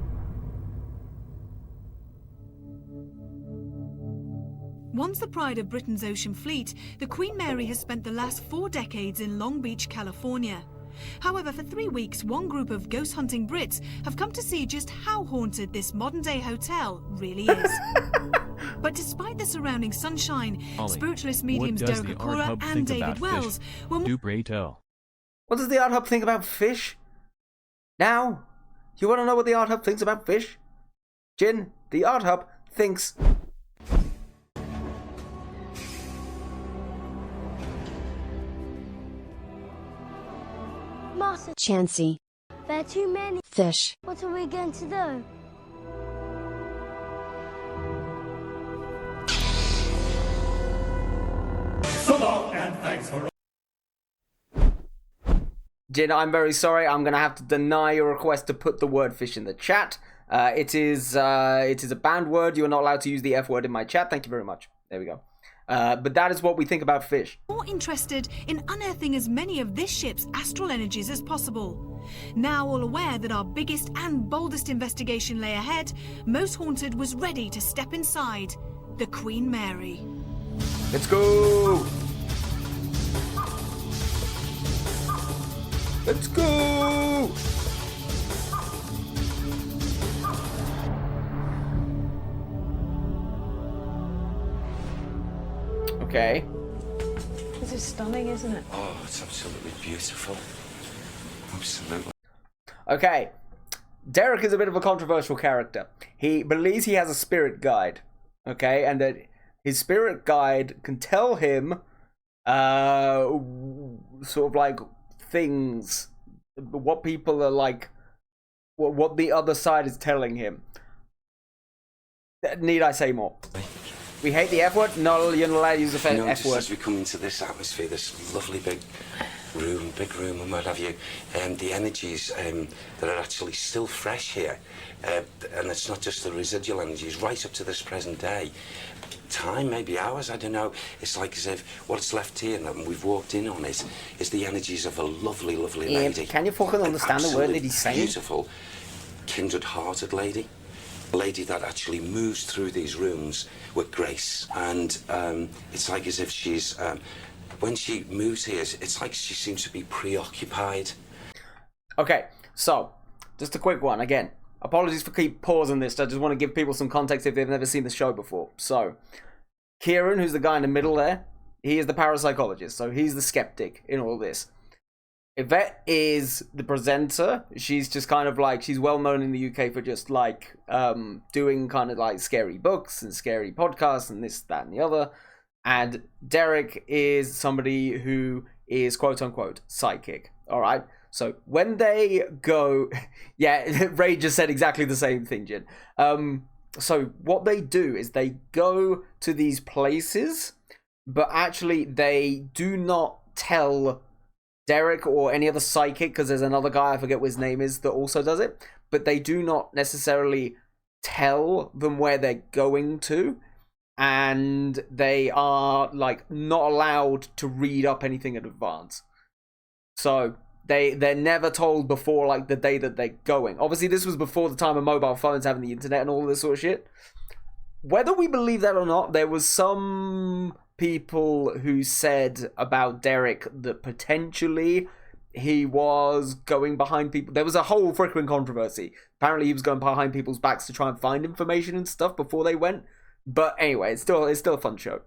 V: Once the pride of Britain's ocean fleet, the Queen Mary has spent the last 4 decades in Long Beach, California. However, for 3 weeks, one group of ghost-hunting Brits have come to see just how haunted this modern-day hotel really is. But despite the surrounding sunshine,
E: Ollie,
V: spiritualist mediums
E: what does
V: Derek
E: the Art
V: Akora
E: Hub
V: and
E: think
V: David
E: about
V: Wells
E: fish?
V: were
E: Do pray tell.
A: What does the Art Hub think about fish? Now, you want to know what the Art Hub thinks about fish? Jin, the Art Hub thinks...
F: Master Chansey, there are too many fish. What are we going to do?
J: So long and thanks for...
A: Jin, I'm very sorry. I'm going to have to deny your request to put the word fish in the chat. It is a banned word. You are not allowed to use the F word in my chat. Thank you very much. There we go. But that is what we think about fish.
V: more interested in unearthing as many of this ship's astral energies as possible. Now all aware that our biggest and boldest investigation lay ahead, Most Haunted was ready to step inside the Queen Mary.
A: Let's go! Let's go! Okay.
D: This is stunning, isn't it?
X: Oh, it's absolutely beautiful. Absolutely.
A: Okay. Derek is a bit of a controversial character. He believes he has a spirit guide. Okay, and that his spirit guide can tell him sort of like things, what people are like, what the other side is telling him. Need I say more? We hate the F word? No, you're not allowed to use the F
X: Just
A: word.
X: as we come into this atmosphere, this lovely big room and what have you, the energies that are actually still fresh here, and it's not just the residual energies, right up to this present day. Time, maybe hours, I don't know. It's like as if what's left here and we've walked in on it is the energies of a lovely, lovely lady.
A: Can you fucking understand the word that he's saying?
X: Beautiful, kindred-hearted lady. A lady that actually moves through these rooms with grace, and it's like as if she's when she moves here, it's like she seems to be preoccupied.
A: Okay, so just a quick one again. Apologies for keep pausing this. I just want to give people some context if they've never seen the show before. So, Kieran, who's the guy in the middle there, he is the parapsychologist, so he's the skeptic in all this. Yvette is the presenter. She's just kind of like, she's well known in the UK for just like doing kind of like scary books and scary podcasts and this, that, and the other. And Derek is somebody who is quote unquote psychic. All right. So when they go, yeah, Ray just said exactly the same thing, Jin. So what they do is they go to these places, but actually they do not tell Derek or any other psychic, because there's another guy, I forget what his name is, that also does it, but they do not necessarily tell them where they're going to, and they are like not allowed to read up anything in advance. So they're never told before like the day that they're going. Obviously this was before the time of mobile phones having the internet and all this sort of shit. Whether we believe that or not, there was some people who said about Derek that potentially he was going behind people. There was a whole freaking controversy. Apparently he was going behind people's backs to try and find information and stuff before they went. But anyway, it's still a fun show.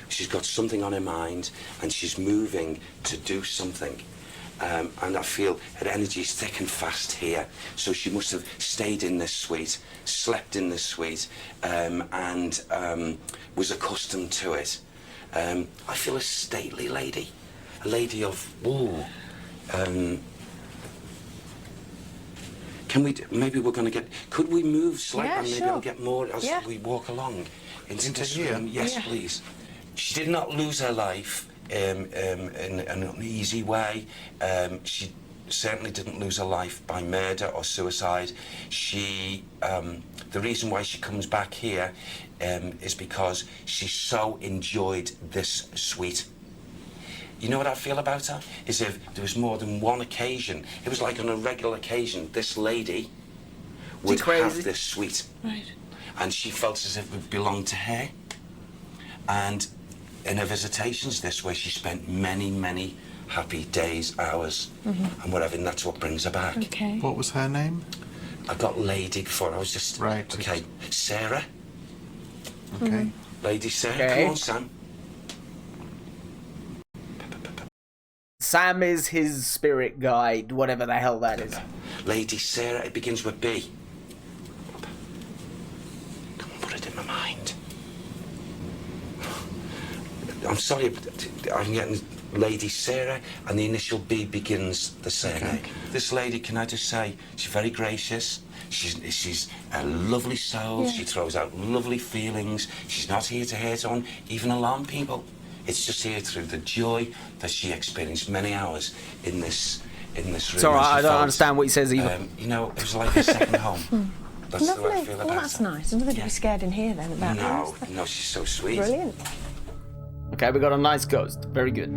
X: She's got something on her mind and she's moving to do something. And I feel her energy's thick and fast here. So she must have stayed in this suite, slept in this suite, and was accustomed to it. I feel a stately lady, a lady of, can we, maybe we're going to get, could we move slightly,
D: Yeah,
X: and maybe
D: sure.
X: I'll get more as
D: Yeah.
X: we walk along into this
W: here?
X: room? Yes,
D: Yeah.
X: please. She did not lose her life in an easy way. She certainly didn't lose her life by murder or suicide. She, the reason why she comes back here is because she so enjoyed this suite. You know what I feel about her? Is if there was more than one occasion, it was like on a regular occasion, this lady would have this suite.
D: Right.
X: And she felt as if it belonged to her. And in her visitations, this way, she spent many, many happy days, hours, and whatever, and that's what brings her back.
D: Okay.
W: What was her name?
X: I got Lady before, I was just...
W: Right.
X: Okay, Sarah.
W: Okay.
X: Lady Sarah,
A: Okay.
X: come on, Sam.
A: Sam is his spirit guide, whatever the hell that is.
X: Lady Sarah, it begins with B. Come on, put it in my mind. I'm sorry, but I'm getting Lady Sarah, and the initial B begins the surname. Okay. This lady, can I just say, she's very gracious. She's a lovely soul. Yeah. She throws out lovely feelings. She's not here to hurt on, even alarm people. It's just here through the joy that she experienced many hours in this room.
A: It's all right, I don't understand what he says either.
X: You know, it was like a second home. That's
E: Lovely.
X: the way I feel about
E: Well, that's
X: her.
E: nice. Nothing to be scared in here then about
X: No, she's so sweet.
E: Brilliant.
A: Okay, we got a nice ghost. Very good.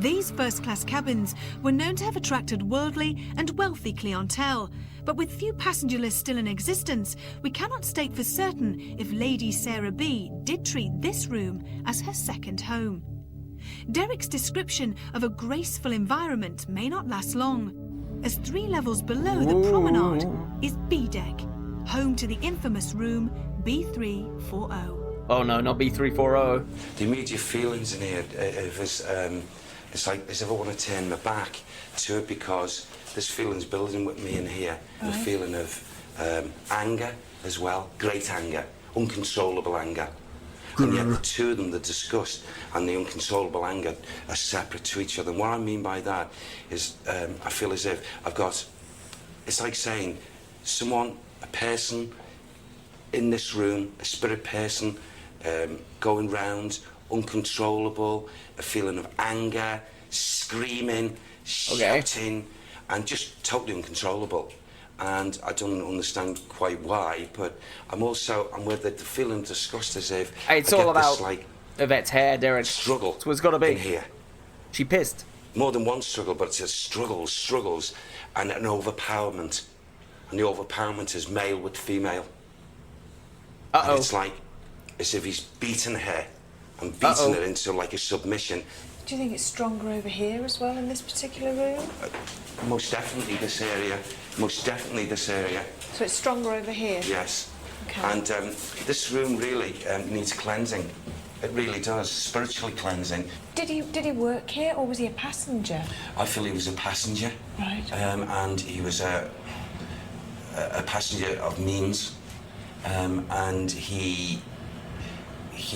V: These first-class cabins were known to have attracted worldly and wealthy clientele, but with few passenger lists still in existence, we cannot state for certain if Lady Sarah B did treat this room as her second home. Derek's description of a graceful environment may not last long, as 3 levels below the promenade is B deck, home to the infamous room B340.
A: Oh no, not B340.
X: The immediate feelings in here, it's like as if I want to turn my back to it, because this feeling's building with me in here. The feeling of anger as well, great anger, uncontrollable anger. And yet the two of them, the disgust and the uncontrollable anger, are separate to each other. And what I mean by that is I feel as if I've got, it's like saying someone, a person in this room, a spirit person, going round, uncontrollable, a feeling of anger, screaming, shouting, and just totally uncontrollable. And I don't understand quite why, but I'm with the feeling of disgust, as if
A: it's all about Yvette's hair, Derek.
X: Struggle.
A: That's what it's got to be.
X: In here.
A: She pissed.
X: More than one struggle, but it's a struggles, and an overpowerment. And the overpowerment is male with female. And it's like as if he's beaten her and beaten her into like a submission.
E: Do you think it's stronger over here as well in this particular room?
X: Most definitely this area. Most definitely this area.
E: So it's stronger over here?
X: Yes.
E: Okay.
X: And this room really needs cleansing. It really does, spiritually cleansing.
E: Did he work here, or was he a passenger?
X: I feel he was a passenger.
E: Right.
X: And he was a passenger of means. And he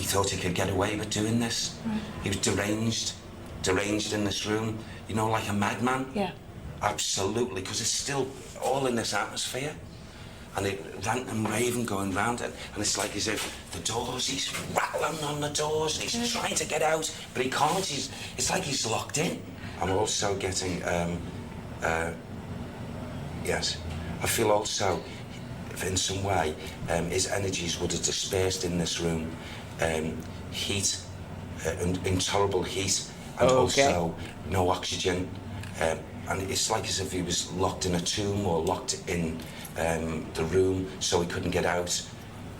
X: thought he could get away with doing this.
E: Right.
X: He was deranged in this room, you know, like a madman.
E: Yeah.
X: Absolutely, because it's still all in this atmosphere. And it rant and raving going round it, and it's like as if the doors, he's rattling on the doors, and he's trying to get out, but he can't. It's like he's locked in. I'm also getting, yes, I feel also, in some way, his energies would have dispersed in this room. Heat, intolerable heat, and also no oxygen. And it's like as if he was locked in a tomb or locked in the room, so he couldn't get out.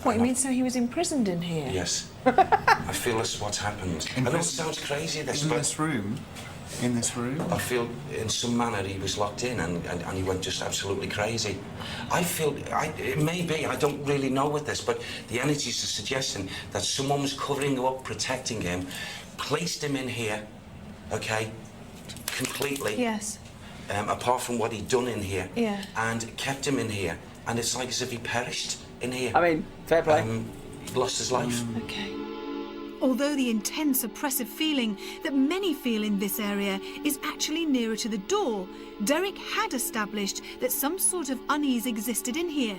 E: What, you mean so he was imprisoned in here?
X: Yes. I feel that's what's happened. I know it sounds crazy, this, but...
W: In this room?
X: I feel in some manner he was locked in and he went just absolutely crazy. I feel, it may be, I don't really know with this, but the energies are suggesting that someone was covering him up, protecting him, placed him in here, okay, completely.
E: Yes.
X: Apart from what he'd done in here.
E: Yeah.
X: And kept him in here. And it's like as if he perished in here.
A: I mean, fair play.
X: He lost his life.
V: Okay. Although the intense oppressive feeling that many feel in this area is actually nearer to the door, Derek had established that some sort of unease existed in here.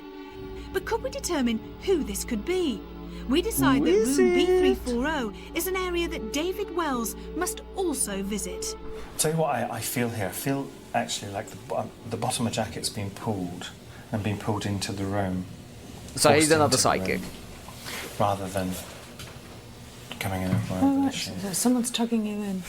V: But could we determine who this could be? we decide that room B340 is an area that David Wells must also visit.
C: Tell you what I feel here. I feel actually like the bottom of the jacket's been pulled and been pulled into the room.
A: So he's another psychic.
C: Rather than coming in.
E: Oh, someone's tugging you in.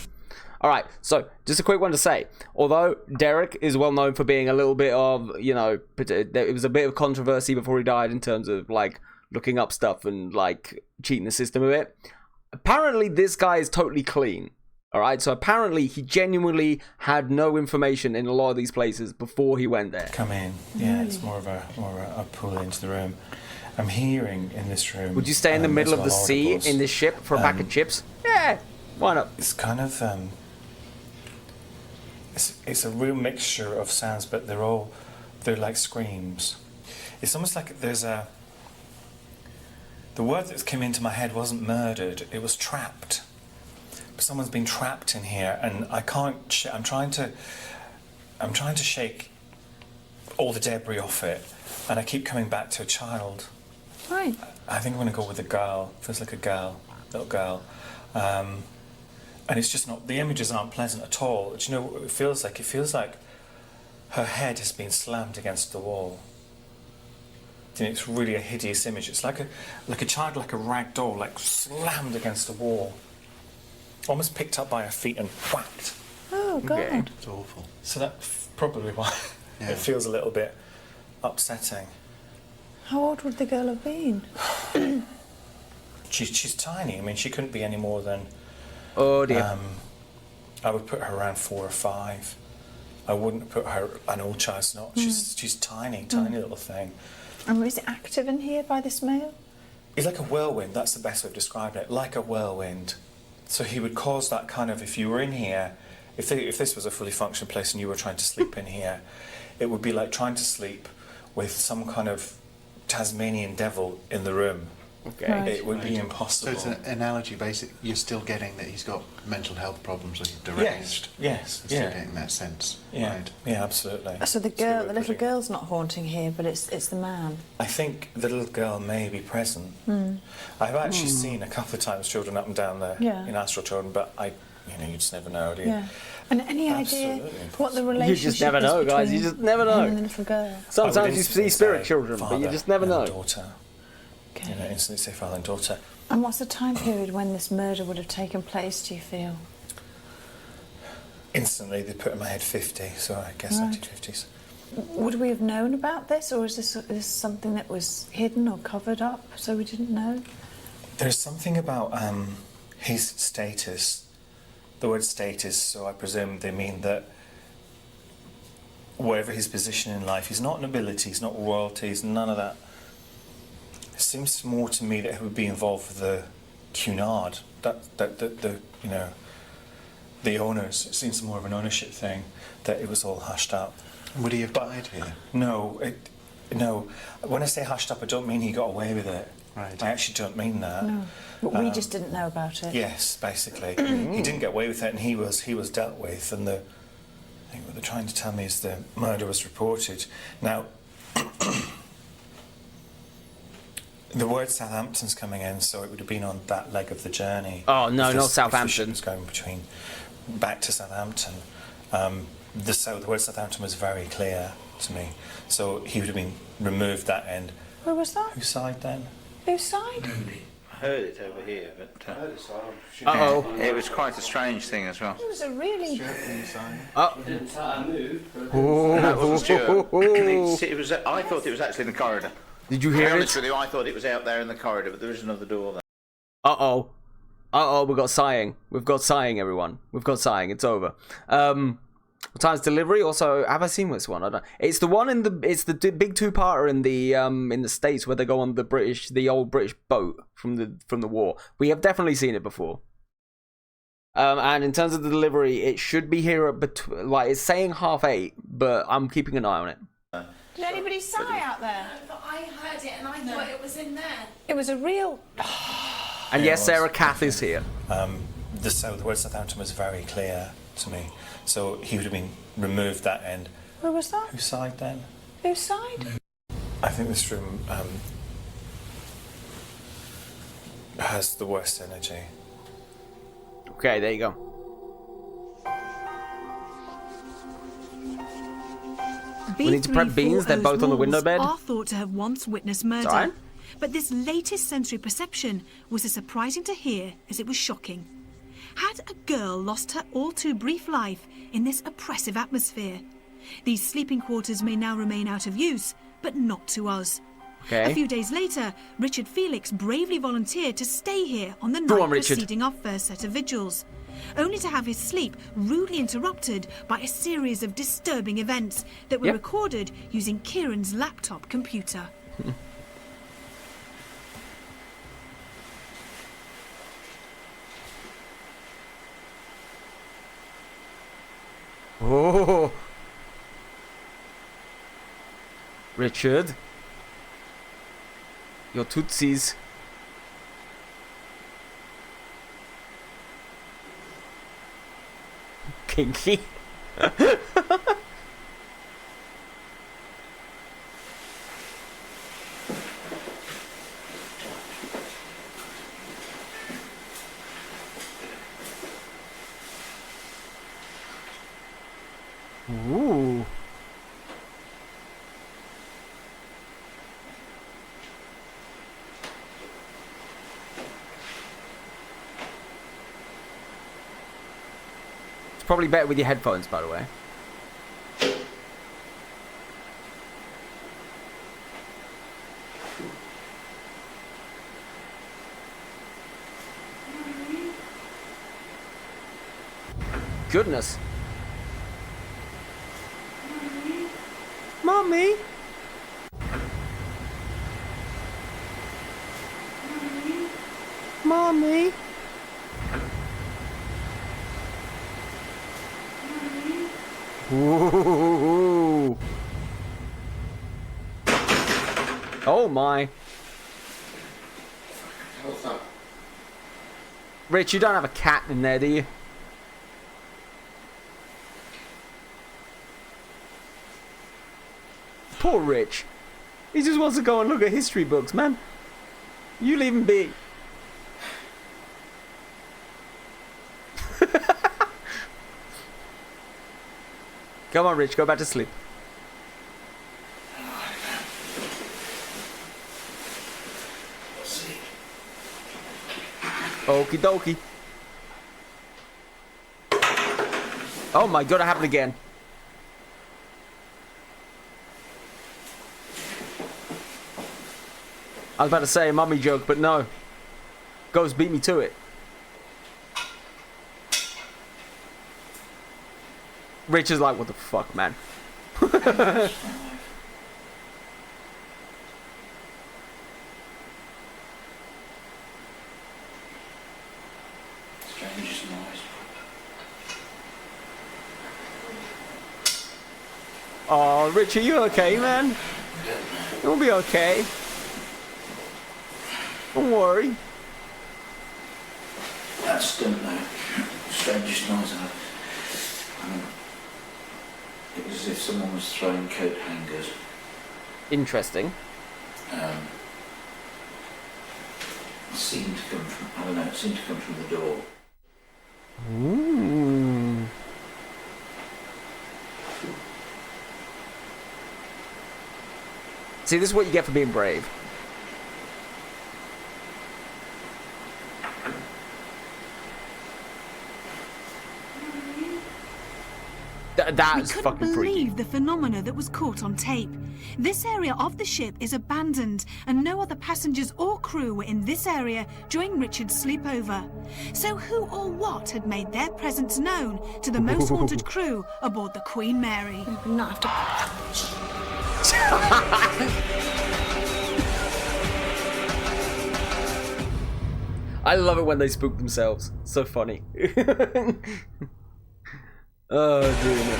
A: All right, so just a quick one to say. Although Derek is well known for being a little bit of, you know, it was a bit of controversy before he died in terms of like looking up stuff and like cheating the system a bit. Apparently, this guy is totally clean. All right, so apparently he genuinely had no information in a lot of these places before he went there.
C: Come in, yeah. It's more of a pull into the room. I'm hearing in this room.
A: Would you stay in the middle of the sea in this ship for a pack of chips? Yeah, why not?
C: It's kind of it's a real mixture of sounds, but they're like screams. It's almost like there's a. The word that came into my head wasn't murdered; it was trapped. Someone's been trapped in here, and I can't. I'm trying to shake all the debris off it, and I keep coming back to a child.
E: Right.
C: I think I'm going to go with a girl. Feels like a girl, little girl, and it's just not. The images aren't pleasant at all. Do you know what it feels like? It feels like her head has been slammed against the wall. And it's really a hideous image. It's like a child, like a rag doll, like slammed against the wall. Almost picked up by her feet and whacked.
E: Oh, God.
C: Okay.
W: It's awful.
C: So that's probably why it feels a little bit upsetting.
E: How old would the girl have been?
C: She's tiny. I mean, she couldn't be any more than...
A: Oh, dear.
C: I would put her around 4 or 5. I wouldn't put her an old child. Not. She's tiny little thing.
E: And is it active in here by this male?
C: He's like a whirlwind. That's the best way of describing it. Like a whirlwind. So he would cause that kind of, if you were in here, if this was a fully functioning place and you were trying to sleep in here, it would be like trying to sleep with some kind of Tasmanian devil in the room.
A: Okay.
E: Right.
C: It would be impossible.
W: So it's an analogy, basically. You're still getting that he's got mental health problems that you've deranged.
C: Yes.
W: You're still getting that sense.
C: Yeah.
W: Right.
C: Yeah, absolutely.
E: So the little girl's not haunting here, but it's the man.
C: I think the little girl may be present. I've actually seen a couple of times children up and down there in astral children, but you just never know, do you?
E: Yeah. And any idea what the relationship is?
A: You just never know, guys. You just never know.
E: And the little girl.
A: Sometimes you see spirit children, but you just never know.
C: Daughter.
E: Okay.
C: Instantly say father and daughter.
E: And what's the time period when this murder would have taken place, do you feel?
C: Instantly, they put in my head 50, so I guess 1950s.
E: Would we have known about this, or is this something that was hidden or covered up so we didn't know?
C: There's something about his status, the word status, so I presume they mean that whatever his position in life, he's not nobility, he's not royalty, he's none of that. It seems more to me that he would be involved with the Cunard, the owners. It seems more of an ownership thing, that it was all hushed up.
W: Would he have died here?
C: No, no. When I say hushed up, I don't mean he got away with it.
W: Right.
C: I actually don't mean that.
E: No, but we just didn't know about it.
C: Yes, basically. He didn't get away with it, and he was dealt with, and I think what they're trying to tell me is the murder was reported. Now, the word Southampton's coming in, so it would have been on that leg of the journey.
A: Oh, no, not Southampton.
C: It's going back to Southampton. The word Southampton was very clear to me, so he would have been removed that end.
E: Where was that?
C: Whose side then?
E: Whose side?
B: I heard it over here, but
A: it
B: was quite a strange thing as well.
E: It was a really...
B: That wasn't Stuart. It was. I thought it was actually in the corridor.
A: Did you hear it?
B: Honest with you, I thought it was out there in the corridor, but there is another door there.
A: We've got sighing. We've got sighing, everyone. We've got sighing. It's over. What time's delivery? Also, have I seen this one? I don't. It's the one it's the big two-parter in the States where they go on the old British boat from the war. We have definitely seen it before. And in terms of the delivery, it should be here at it's saying 8:30, but I'm keeping an eye on it.
E: Did anybody sigh out there?
G: But I heard it and I thought it was in there.
E: It was a real...
A: And yes, Sarah Kath is here.
C: The word Southampton was very clear to me, so he would have been removed that end.
E: Where was that?
C: Whose side then?
E: Whose side?
C: I think this room has the worst energy.
A: Okay, there you go. We need to prep beans. They're both on the window bed.
V: Are thought to have once witnessed murder.
A: Sorry?
V: But this latest sensory perception was as surprising to hear as it was shocking. Had a girl lost her all too brief life in this oppressive atmosphere? These sleeping quarters may now remain out of use, but not to us.
A: Okay.
V: A few days later, Richard Felix bravely volunteered to stay here on the night preceding our first set of vigils, only to have his sleep rudely interrupted by a series of disturbing events that were recorded using Kieran's laptop computer.
A: Oh, Richard, your tootsies. Kinky. Ooh. It's probably better with your headphones, by the way. Goodness. Mommy. Mommy. Ooh. Oh my. Rich, you don't have a cat in there, do you? Poor Rich. He just wants to go and look at history books, man. You leave him be. Come on, Rich, go back to sleep. Okie dokie. Oh my god, it happened again. I was about to say a mummy joke, but no. Ghost beat me to it. Rich is like, what the fuck, man?
H: Strangest noise.
A: Oh, Rich, are you okay, man? You'll be okay. Don't worry.
H: That's the strangest noise. It was as if someone was throwing coat hangers.
A: Interesting.
H: It seemed to come from, I don't know, it seemed to come from the door.
A: Ooh. See, this is what you get for being brave. That's
V: we
A: fucking
V: couldn't believe
A: freaky.
V: the phenomena that was caught on tape. This area of the ship is abandoned, and no other passengers or crew were in this area during Richard's sleepover. So who or what had made their presence known to the most haunted crew aboard the Queen Mary?
E: Not to...
A: I love it when they spook themselves. So funny. Oh, dear me.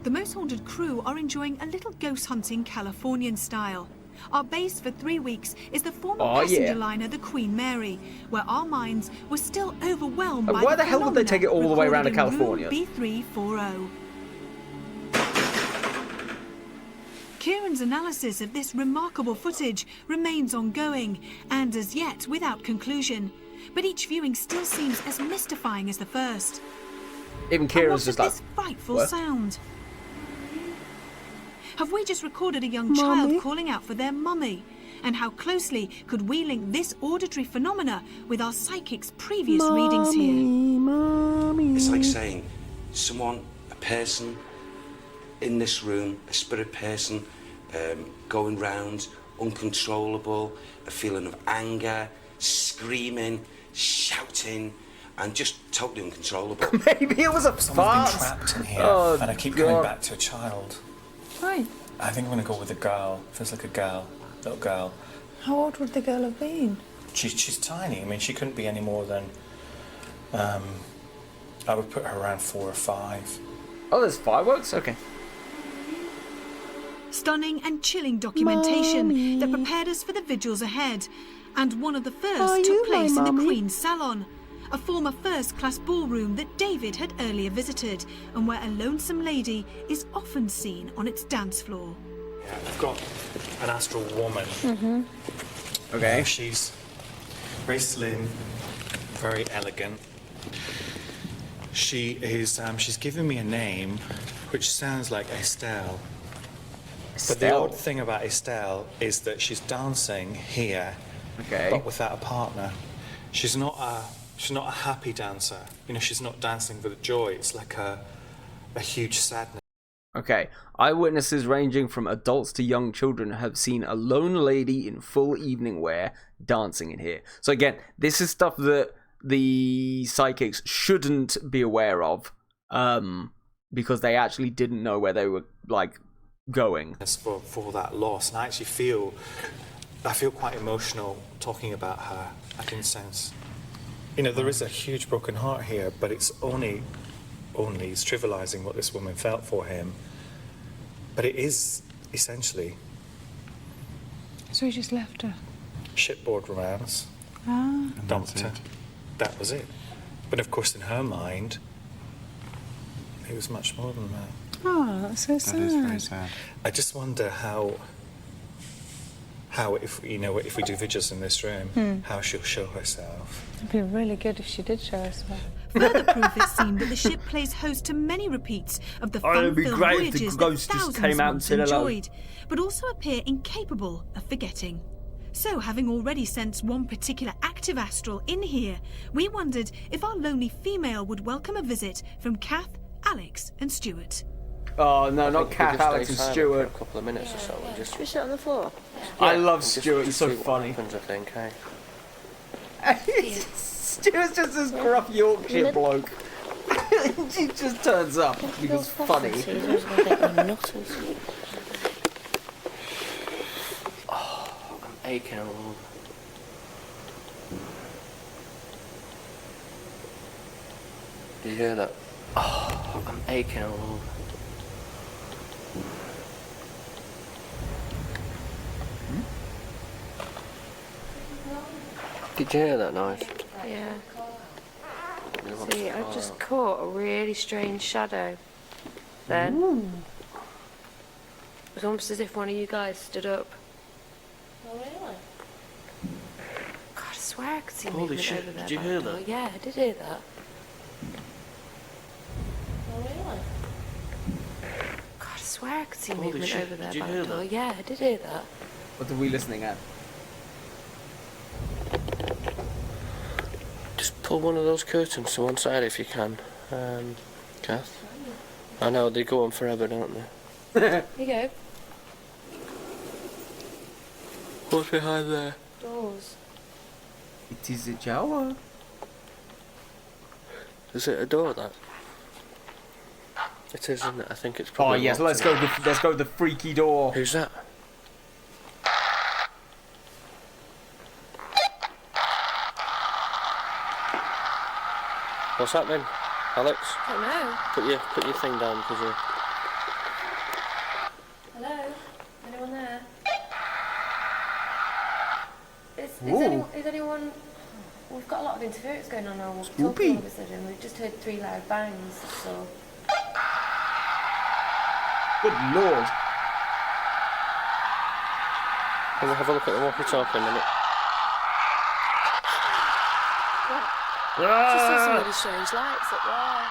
V: The most haunted crew are enjoying a little ghost hunting Californian style. Our base for 3 weeks is the former passenger liner, the Queen Mary, where our minds were still overwhelmed by
A: why the hell would they take it all the way around to California?
V: B340. Kieran's analysis of this remarkable footage remains ongoing and as yet without conclusion, but each viewing still seems as mystifying as the first.
A: Even Kieran's just like,
V: this frightful
A: what?
V: sound? Have we just recorded a young child calling out for their mummy? And how closely could we link this auditory phenomena with our psychic's previous readings here?
X: It's like saying someone, a person in this room, a spirit person, going round, uncontrollable, a feeling of anger, screaming, shouting, and just totally uncontrollable.
A: Maybe it was a
C: Someone's
A: fart.
C: been trapped in here,
A: Oh,
C: and I keep
A: God.
C: coming back to a child.
E: Right.
C: I think I'm going to go with a girl. Feels like a girl, little girl.
E: How old would the girl have been?
C: She's tiny. I mean, she couldn't be any more than. I would put her around 4 or 5.
A: Oh, there's fireworks? Okay.
V: Stunning and chilling documentation that prepared us for the vigils ahead. And one of the first took place in the Queen's Salon, a former first-class ballroom that David had earlier visited, and where a lonesome lady is often seen on its dance floor.
C: Yeah, I've got an astral woman.
E: Mm-hmm.
A: Okay.
C: She's very slim, very elegant. She is. She's given me a name, which sounds like Estelle. But the odd thing about Estelle is that she's dancing here, but without a partner. She's not a happy dancer. You know, she's not dancing with joy. It's like a huge sadness.
A: Okay. Eyewitnesses ranging from adults to young children have seen a lone lady in full evening wear dancing in here. So again, this is stuff that the psychics shouldn't be aware of, because they actually didn't know where they were like going.
C: For that loss, and I actually feel quite emotional talking about her. I can sense, you know, there is a huge broken heart here, but it's only it's trivializing what this woman felt for him. But it is essentially.
E: So he just left her.
C: Shipboard romance.
E: Ah.
C: Dumped her. That was it. But of course, in her mind, it was much more than that.
E: Oh, that's so sad.
K: That is very sad.
C: I just wonder how if we do vigils in this room, how she'll show herself.
E: It'd be really good if she did show herself.
V: Further proof it seemed that the ship plays host to many repeats of the
A: it'd be
V: fun-filled
A: great if the
V: voyages that
A: ghost just
V: thousands
A: came out and
V: once
A: said hello.
V: enjoyed, but also appear incapable of forgetting. So, having already sensed one particular active astral in here, we wondered if our lonely female would welcome a visit from Kath, Alex and Stuart.
A: Oh no, not Kath, Alex and Stuart.
K: A couple of minutes or so. And just
F: Should we sit on the floor?
A: I love Stuart, he's so
K: see what
A: funny.
K: happens, I think, eh?
A: Stuart's just this gruff Yorkshire bloke. He just turns up because funny.
K: Oh, I'm aching all over. Did you hear that? Oh, I'm aching all over. Did you hear that noise?
F: Yeah. See, I just caught a really strange shadow then.
E: Ooh.
F: It was almost as if one of you guys stood up.
S: Oh, really?
F: God, I swear I could see
K: Holy
F: movement
K: shit,
F: over there.
K: did you
F: by
K: hear
F: the door.
K: that?
F: Yeah, I did hear that.
S: Oh, really?
F: God, I swear I could see
K: Holy
F: movement
K: shit,
F: over there
K: did you
F: by
K: hear
F: the door.
K: that?
F: Yeah, I did hear that.
A: What are we listening at?
K: Just pull one of those curtains to one side if you can, Kath. I know, they go on forever, don't they?
F: Here you go.
K: What's behind there?
F: Doors.
A: It is a Jawa.
K: Is it a door, that? It is, isn't it? I think it's
A: Oh
K: probably
A: yes,
K: locked,
A: let's go the freaky door.
K: Who's that? What's happening, Alex?
F: I don't know.
K: Put your thing down, because you.
F: Hello? Anyone there? Is anyone... We've got a lot of interference going on now. We're talking all of a sudden. We've just heard 3 loud bangs, so...
A: Good lord.
K: Can we have a look at the walkie-talkie a minute?
S: Just see some really strange lights up there.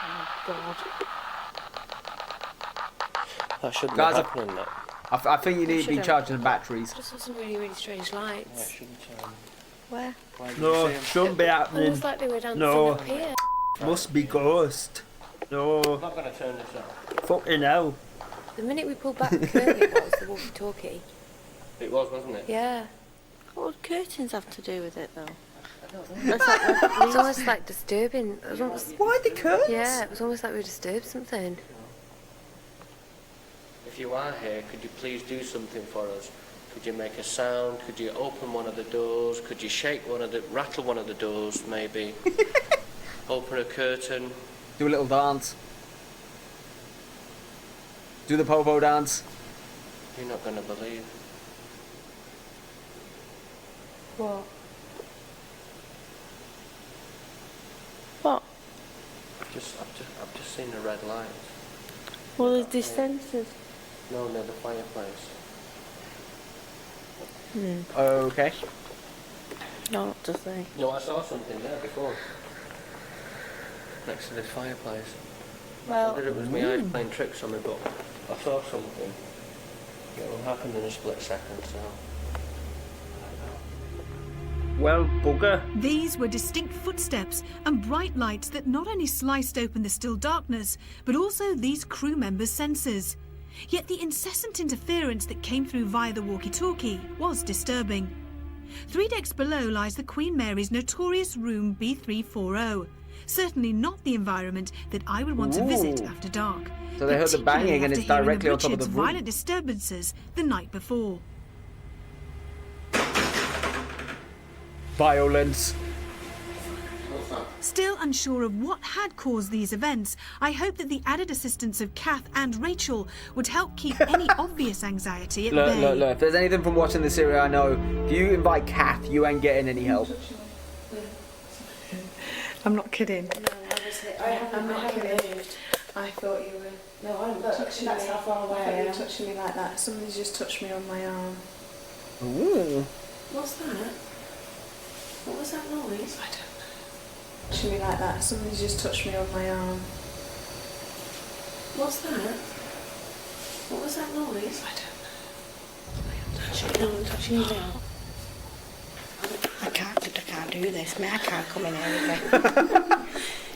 S: Oh God.
K: That shouldn't
A: Guys,
K: be happening, that.
A: I think you need to be charging the batteries.
S: Just saw some really, really strange lights. Where?
I: No, shouldn't be happening.
S: Almost like they were dancing
I: No.
S: up here.
I: Must be ghost. No.
K: I'm not going to turn this off.
I: Fucking hell.
S: The minute we pulled back the curtain, it was the walkie-talkie.
K: It was, wasn't it?
S: Yeah.
E: What would curtains have to do with it, though?
S: It's almost like disturbing. It was almost,
I: why the curtains?
S: Yeah, it was almost like we disturbed something.
K: If you are here, could you please do something for us? Could you make a sound? Could you open one of the doors? Could you rattle one of the doors, maybe? Open a curtain.
A: Do a little dance. Do the popo dance.
K: You're not going to believe.
S: What?
E: What?
K: I've just seen a red light.
E: Well, there's these sensors.
K: No, near the fireplace.
A: Okay.
E: Not what to say.
K: No, I saw something there before. Next to the fireplace.
E: Well,
K: Whether it was my eyes playing tricks on me, but I saw something. It will happen in a split second, so...
I: Well, bugger.
V: These were distinct footsteps and bright lights that not only sliced open the still darkness, but also these crew members' senses. Yet the incessant interference that came through via the walkie-talkie was disturbing. 3 decks below lies the Queen Mary's notorious room B340. Certainly not the environment that I would want to visit after dark.
A: So they heard the banging and it's directly on top of the room.
V: Violent disturbances the night before.
A: Violence.
V: Still unsure of what had caused these events, I hope that the added assistance of Kath and Rachel would help keep any obvious anxiety at bay.
A: Look, if there's anything from watching this series I know, if you invite Kath, you ain't getting any help.
E: I'm not kidding.
S: No, obviously,
E: I'm not kidding. I thought you were.
S: No, I'm
E: touching
S: That's
E: me.
S: how far away
E: I
S: I
E: thought you
S: am.
E: were touching me like that. Somebody's just touched me on my arm.
A: Ooh.
S: What's that? What was that noise?
E: I don't know. Touching me like that. Somebody's just touched me on my arm.
S: What's that? What was that noise?
E: I don't know.
S: No, I'm touching you now.
E: I can't do this. I can't come in here again.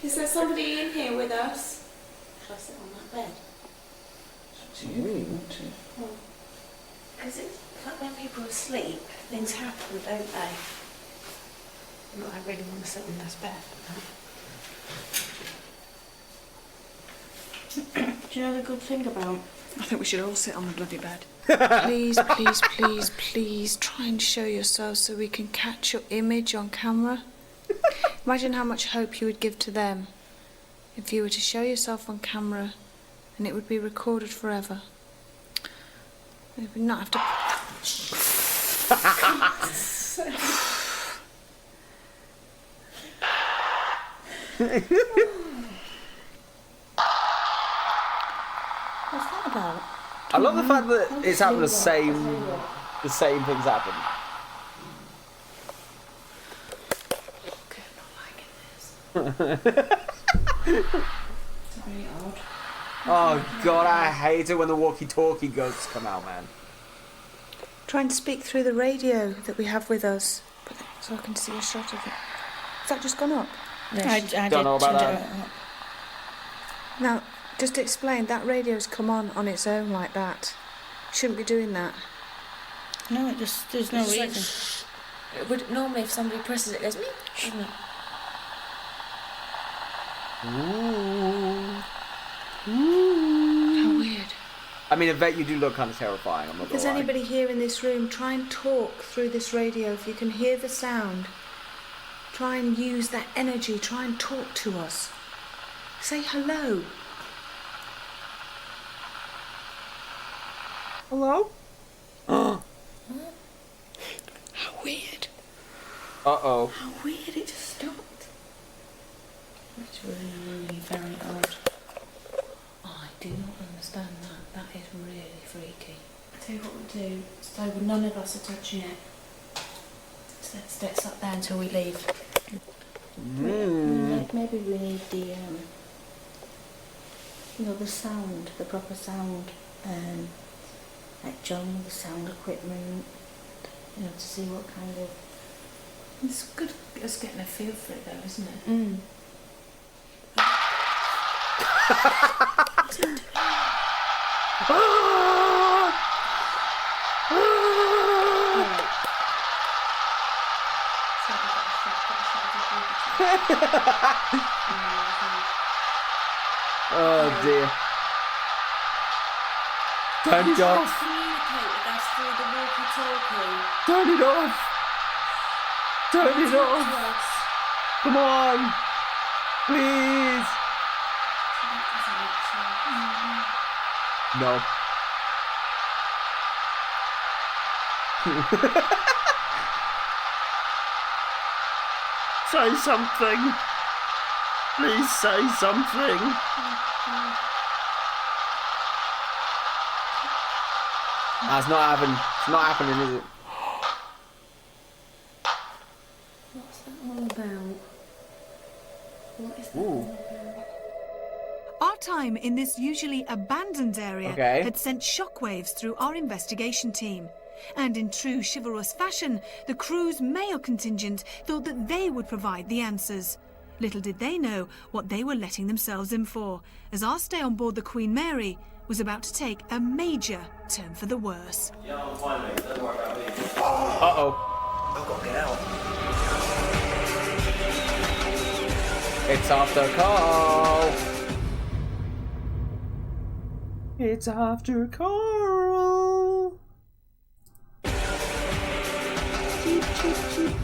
S: Is there somebody in here with us? Shall I sit on that bed? Because it's like when people are asleep, things happen, don't they? I really want to sit on this bed. Do you know the good thing about?
E: I think we should all sit on the bloody bed. Please, please, please, please try and show yourself so we can catch your image on camera. Imagine how much hope you would give to them if you were to show yourself on camera and it would be recorded forever. They would not have to...
S: What's that about?
A: I love the fact that it's happened the same things happen. Oh god, I hate it when the walkie-talkie ghosts come out, man.
E: Try and speak through the radio that we have with us, so I can see a shot of it. Has that just gone up?
S: Yes.
E: I
A: Don't know about that.
E: Now, just to explain, that radio's come on its own like that. Shouldn't be doing that.
S: No, it just, there's no reason. It would, normally if somebody presses it, it goes, me, shouldn't it?
E: How weird.
A: I mean, I bet you do look kind of terrifying. I'm not
E: If there's
A: gonna lie.
E: anybody here in this room, try and talk through this radio. If you can hear the sound, try and use that energy. Try and talk to us. Say hello.
A: Hello?
E: How weird.
A: Uh-oh.
E: How weird it just stopped.
S: It's really, really very odd.
E: I do not understand that. That is really freaky.
S: tell you what we'll do. So none of us are touching it. So let's stay up there until we leave. Maybe we need the, the sound, the proper sound. Like John with the sound equipment. To see what kind of... It's good us getting a feel for it though, isn't it?
A: Oh dear. Turn it off.
S: Communicate with us through the walkie-talkie.
A: Turn it off. Turn it off. Come on. Please. No.
I: Say something. Please say something.
A: That's not happening. It's not happening, is it?
S: What's that all about? What is that all about?
V: Our time in this usually abandoned area had sent shockwaves through our investigation team. And in true chivalrous fashion, the crew's male contingent thought that they would provide the answers. Little did they know what they were letting themselves in for, as our stay on board the Queen Mary was about to take a major turn for the worse.
L: Yeah, I'm fine, mate. Don't worry about me.
A: Uh-oh.
L: I've got to get out.
A: It's after Carl. It's after Carl. Cheep, cheep, cheep.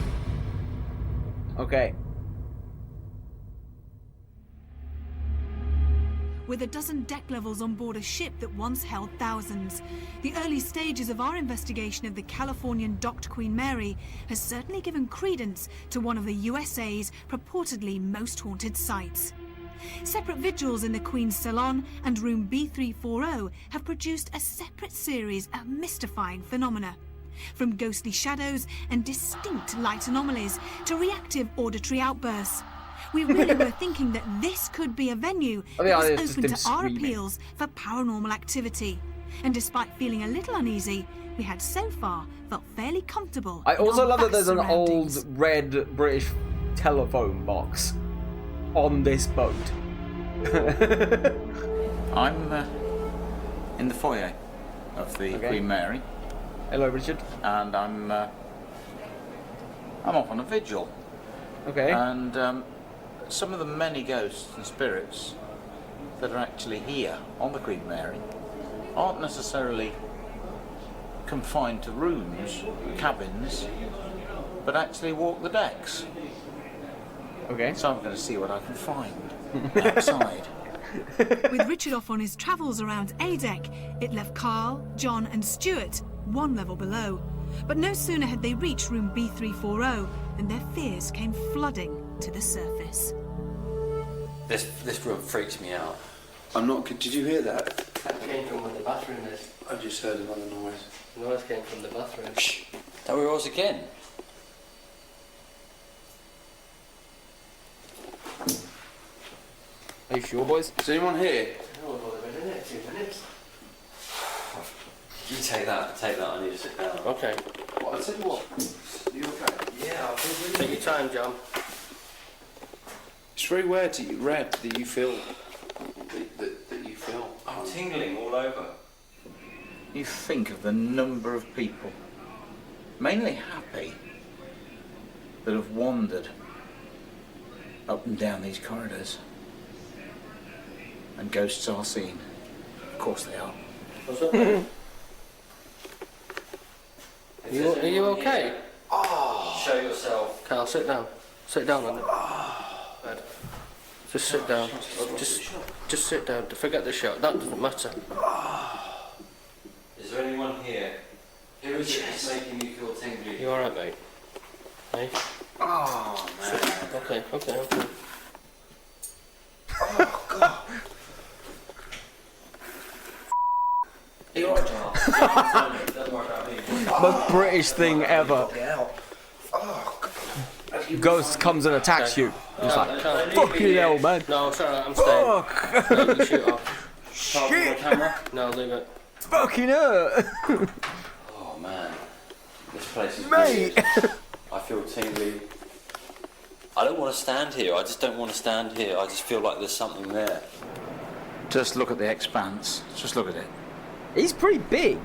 A: Okay.
V: With a dozen deck levels on board a ship that once held thousands, the early stages of our investigation of the Californian docked Queen Mary has certainly given credence to one of the USA's purportedly most haunted sites. Separate vigils in the Queen's Salon and room B340 have produced a separate series of mystifying phenomena. From ghostly shadows and distinct light anomalies to reactive auditory outbursts. We really were thinking that this could be a venue that was open to our appeals for paranormal activity. And despite feeling a little uneasy, we had so far felt fairly comfortable.
A: I also love that there's an old red British telephone box on this boat.
B: I'm in the foyer of the Queen Mary.
A: Hello, Richard.
B: And I'm off on a vigil.
A: Okay.
B: And some of the many ghosts and spirits that are actually here on the Queen Mary aren't necessarily confined to rooms, cabins, but actually walk the decks.
A: Okay.
B: So I'm going to see what I can find outside.
V: With Richard off on his travels around A deck, it left Carl, John and Stuart one level below. But no sooner had they reached room B340 than their fears came flooding to the surface.
L: This room freaks me out.
M: I'm not good. Did you hear that?
K: That came from where the bathroom is.
M: I just heard another noise.
K: The noise came from the bathroom.
L: Shh. That where it was again?
A: Are you sure, boys?
M: Is anyone here?
K: No, we've only been in there 2 minutes.
L: You take that, I need to sit down.
K: Okay.
M: What, I'll tell you what. Are you okay?
L: Yeah, I'll be really...
K: Take your time, John.
M: It's very weird that you read that you feel... that you feel...
L: I'm tingling all over.
B: You think of the number of people, mainly happy, that have wandered up and down these corridors. And ghosts are seen. Of course they are.
K: What's up? Are you okay?
L: Oh. Show yourself.
K: Carl, sit down. Sit down on the bed. Just sit down. Just sit down. Forget the shot. That doesn't matter.
L: Is there anyone here? Who is it that's making me feel tingly?
K: You alright, mate? Hey?
M: Oh, man.
K: Okay.
M: Oh, God.
L: Are you alright, John?
A: Most British thing ever.
M: Get out. Oh,
A: Ghost comes and attacks you. It's like, fucking hell, man.
K: No, sorry, I'm staying.
A: Fuck.
K: No, you shoot off.
A: Shit.
K: No, leave it.
A: Fucking hurt.
M: oh man, this place is
A: Mate.
M: weird. I feel tingly. I don't want to stand here. I just don't want to stand here. I just feel like there's something there.
B: Just look at the expanse. Just look at it.
A: He's pretty big.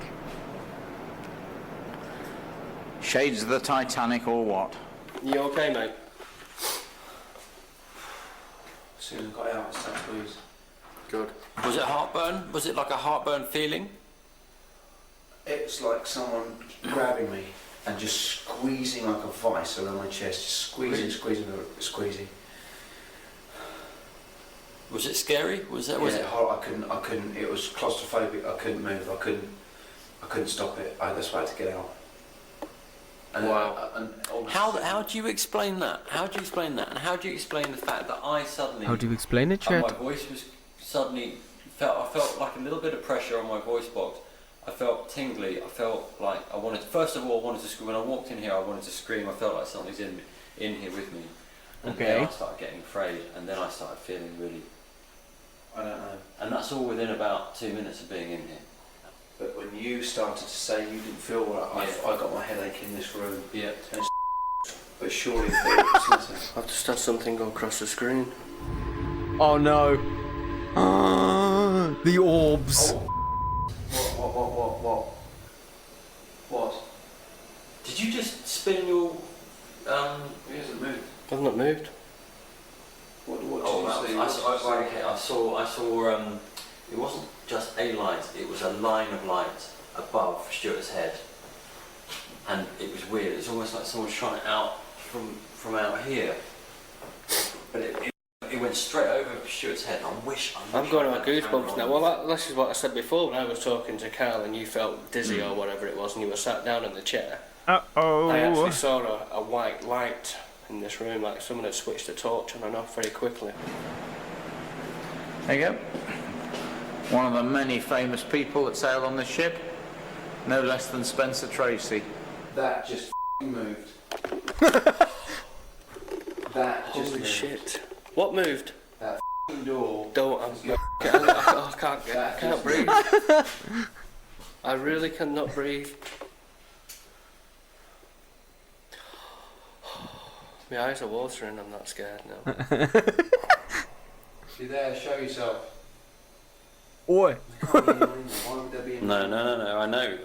B: Shades of the Titanic or what?
K: You okay, mate?
M: As soon as I got out, I started to squeeze.
K: Good.
M: Was it heartburn? Was it like a heartburn feeling? It was like someone grabbing me and just squeezing like a vice around my chest, just squeezing. Was it scary? Was it? Was it? I couldn't. It was claustrophobic. I couldn't move. I couldn't stop it. That's why I had to get out. And
K: wow.
M: How do you explain that? How do you explain that? And how do you explain the fact that I suddenly?
A: How do you explain it, Chad?
M: My voice was suddenly I felt like a little bit of pressure on my voice box. I felt tingly. I felt like I wanted. First of all, I wanted to scream. When I walked in here, I wanted to scream. I felt like something's in here with me. And then I started getting afraid, and then I started feeling really. I don't know. And that's all within about 2 minutes of being in here. But when you started to say you didn't feel well, I got my headache in this room. Yeah. But surely
K: I've just had something go across the screen.
A: Oh no. The orbs.
M: Oh. What? Did you just spin your It hasn't moved.
K: I've not moved.
M: What did you see? I saw it wasn't just a light, it was a line of light above Stuart's head. And it was weird, it's almost like someone shone it out from out here. But it went straight over Stuart's head.
K: I'm going on goosebumps now. Well, this is what I said before when I was talking to Carl and you felt dizzy or whatever it was and you were sat down in the chair.
A: Uh-oh.
K: I actually saw a white light in this room, like someone had switched the torch on and off very quickly.
B: There you go. One of the many famous people that sailed on this ship, no less than Spencer Tracy.
M: That just moved. That just
K: Holy
M: moved.
K: shit. What moved?
M: That door.
K: I can't breathe. I really cannot breathe. My eyes are watering, I'm not scared now.
M: You there, show yourself.
A: Oi.
M: No, I know.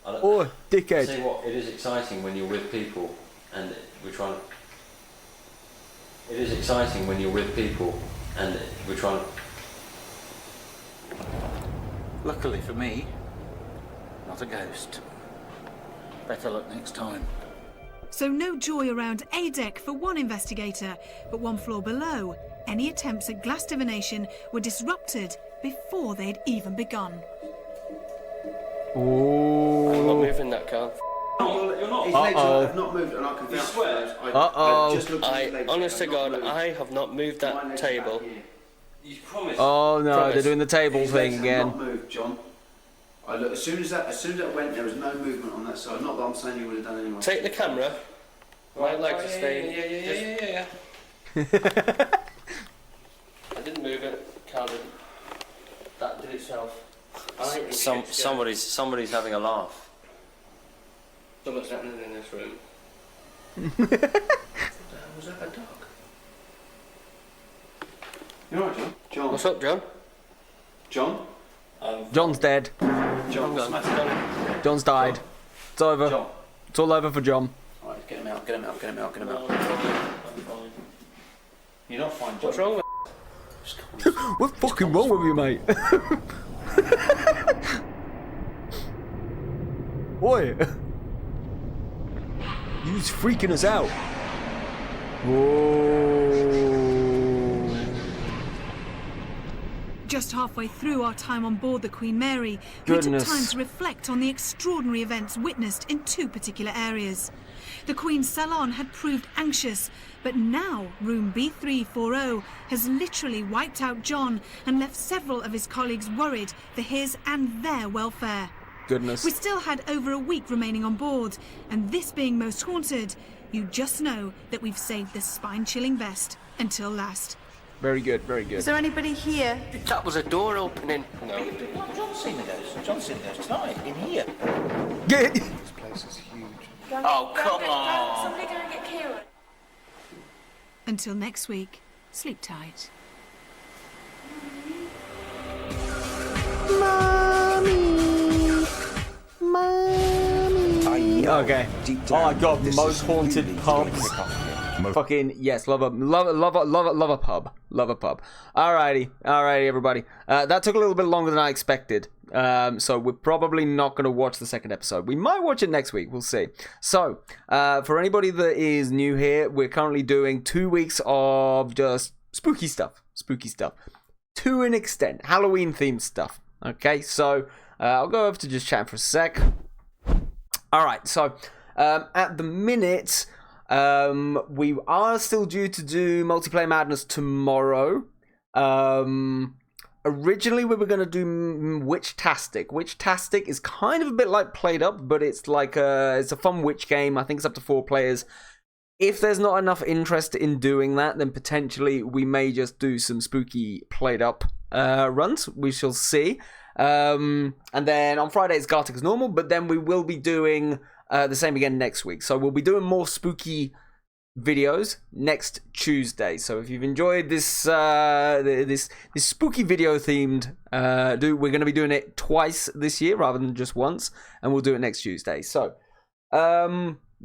A: Oi, dickhead.
M: See what, it is exciting when you're with people and It is exciting when you're with people and we're trying to...
B: Luckily for me, not a ghost. Better luck next time.
V: So no joy around A deck for one investigator, but one floor below, any attempts at glass divination were disrupted before they'd even begun.
K: I'm not moving that car.
M: You're not.
A: I've
M: not moved and I can vouch for it.
K: Honest to God, I have not moved that table.
M: You promised.
A: Oh no,
K: Promise.
A: they're doing the table thing again.
L: Not moved, John. As soon as that went, there was no movement on that side. Not that I'm saying you would have done anyway.
K: Take the camera. My legs are staying.
M: Yeah.
K: I didn't move it. Carl didn't. That did itself.
M: Somebody's having a laugh.
K: Something's happening in this room. Was that a dog?
L: You alright, John? John?
K: What's up, John?
L: John?
A: John's dead.
L: John,
A: John's died. It's over.
L: John.
A: It's all over for John.
L: Alright, get him out.
K: No, I'm fine.
L: You're not fine, John.
K: What's wrong with
A: What's fucking wrong with you, mate? Oi! You's freaking us out. Whoa.
V: Just halfway through our time on board the Queen Mary, we took time to reflect on the extraordinary events witnessed in two particular areas. The Queen's salon had proved anxious, but now room B340 has literally wiped out John and left several of his colleagues worried for his and their welfare.
A: goodness.
V: We still had over a week remaining on board, and this being most haunted, you just know that we've saved the spine-chilling best until last.
A: Very good, very good.
E: Is there anybody here?
K: That was a door opening.
B: No. John's seen the ghost. John's seen the ghost tonight in here.
A: Get
W: This place is huge.
B: Oh, come on.
F: Somebody go and get Kieran.
V: Until next week, sleep tight.
A: Okay. Oh my god, most haunted pubs. Fucking yes, love a pub. Love a pub. Alrighty, everybody. That took a little bit longer than I expected. So we're probably not going to watch the second episode. We might watch it next week. We'll see. So, for anybody that is new here, we're currently doing 2 weeks of just spooky stuff. To an extent. Halloween themed stuff. Okay, so I'll go over to just chat for a sec. Alright, so at the minute, we are still due to do Multiplayer Madness tomorrow. Originally, we were going to do Witch-tastic. Witch-tastic is kind of a bit like Played Up, but it's like it's a fun witch game. I think it's up to 4 players. If there's not enough interest in doing that, then potentially we may just do some spooky Played Up runs. We shall see. And then on Friday it's Gartic as normal, but then we will be doing the same again next week. So we'll be doing more spooky videos next Tuesday. So if you've enjoyed this this spooky video themed we're going to be doing it twice this year rather than just once, and we'll do it next Tuesday. So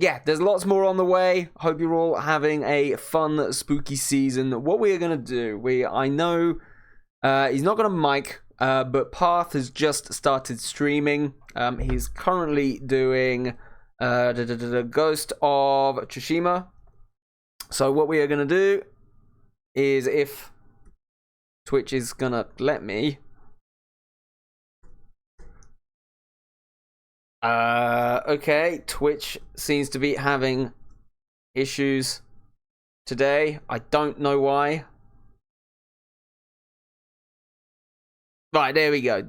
A: yeah, there's lots more on the way. Hope you're all having a fun spooky season. What we are going to do, I know he's not going to mic, but Path has just started streaming. He's currently doing Ghost of Tsushima. So what we are going to do is, if Twitch is going to let me, okay, Twitch seems to be having issues today. I don't know why. Right, there we go.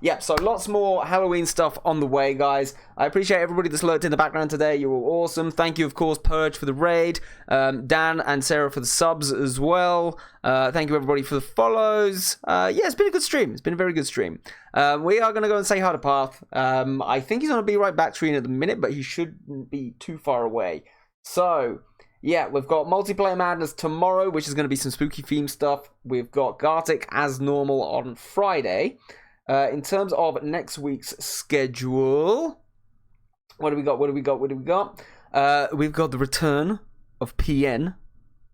A: Yep, so lots more Halloween stuff on the way, guys. I appreciate everybody that's lurked in the background today. You're all awesome. Thank you, of course, Purge for the raid. Dan and Sarah for the subs as well. Thank you, everybody, for the follows. Yeah, it's been a good stream. It's been a very good stream. We are going to go and say hi to Path. I think he's on a Be Right Back screen at the minute, but he shouldn't be too far away. So, yeah, we've got Multiplayer Madness tomorrow, which is going to be some spooky theme stuff. We've got Gartic as normal on Friday. In terms of next week's schedule, what do we got? We've got the return of PN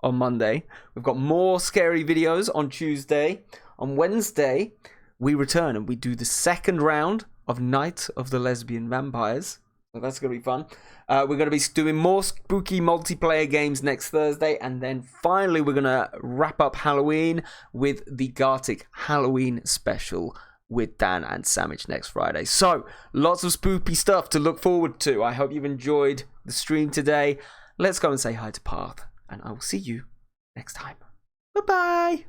A: on Monday. We've got more scary videos on Tuesday. On Wednesday, we return and we do the second round of Night of the Lesbian Vampires. So that's going to be fun. We're going to be doing more spooky multiplayer games next Thursday. And then finally, we're going to wrap up Halloween with the Gartic Halloween special with Dan and Samich next Friday. So, lots of spooky stuff to look forward to. I hope you've enjoyed the stream today. Let's go and say hi to Path. And I will see you next time. Bye-bye.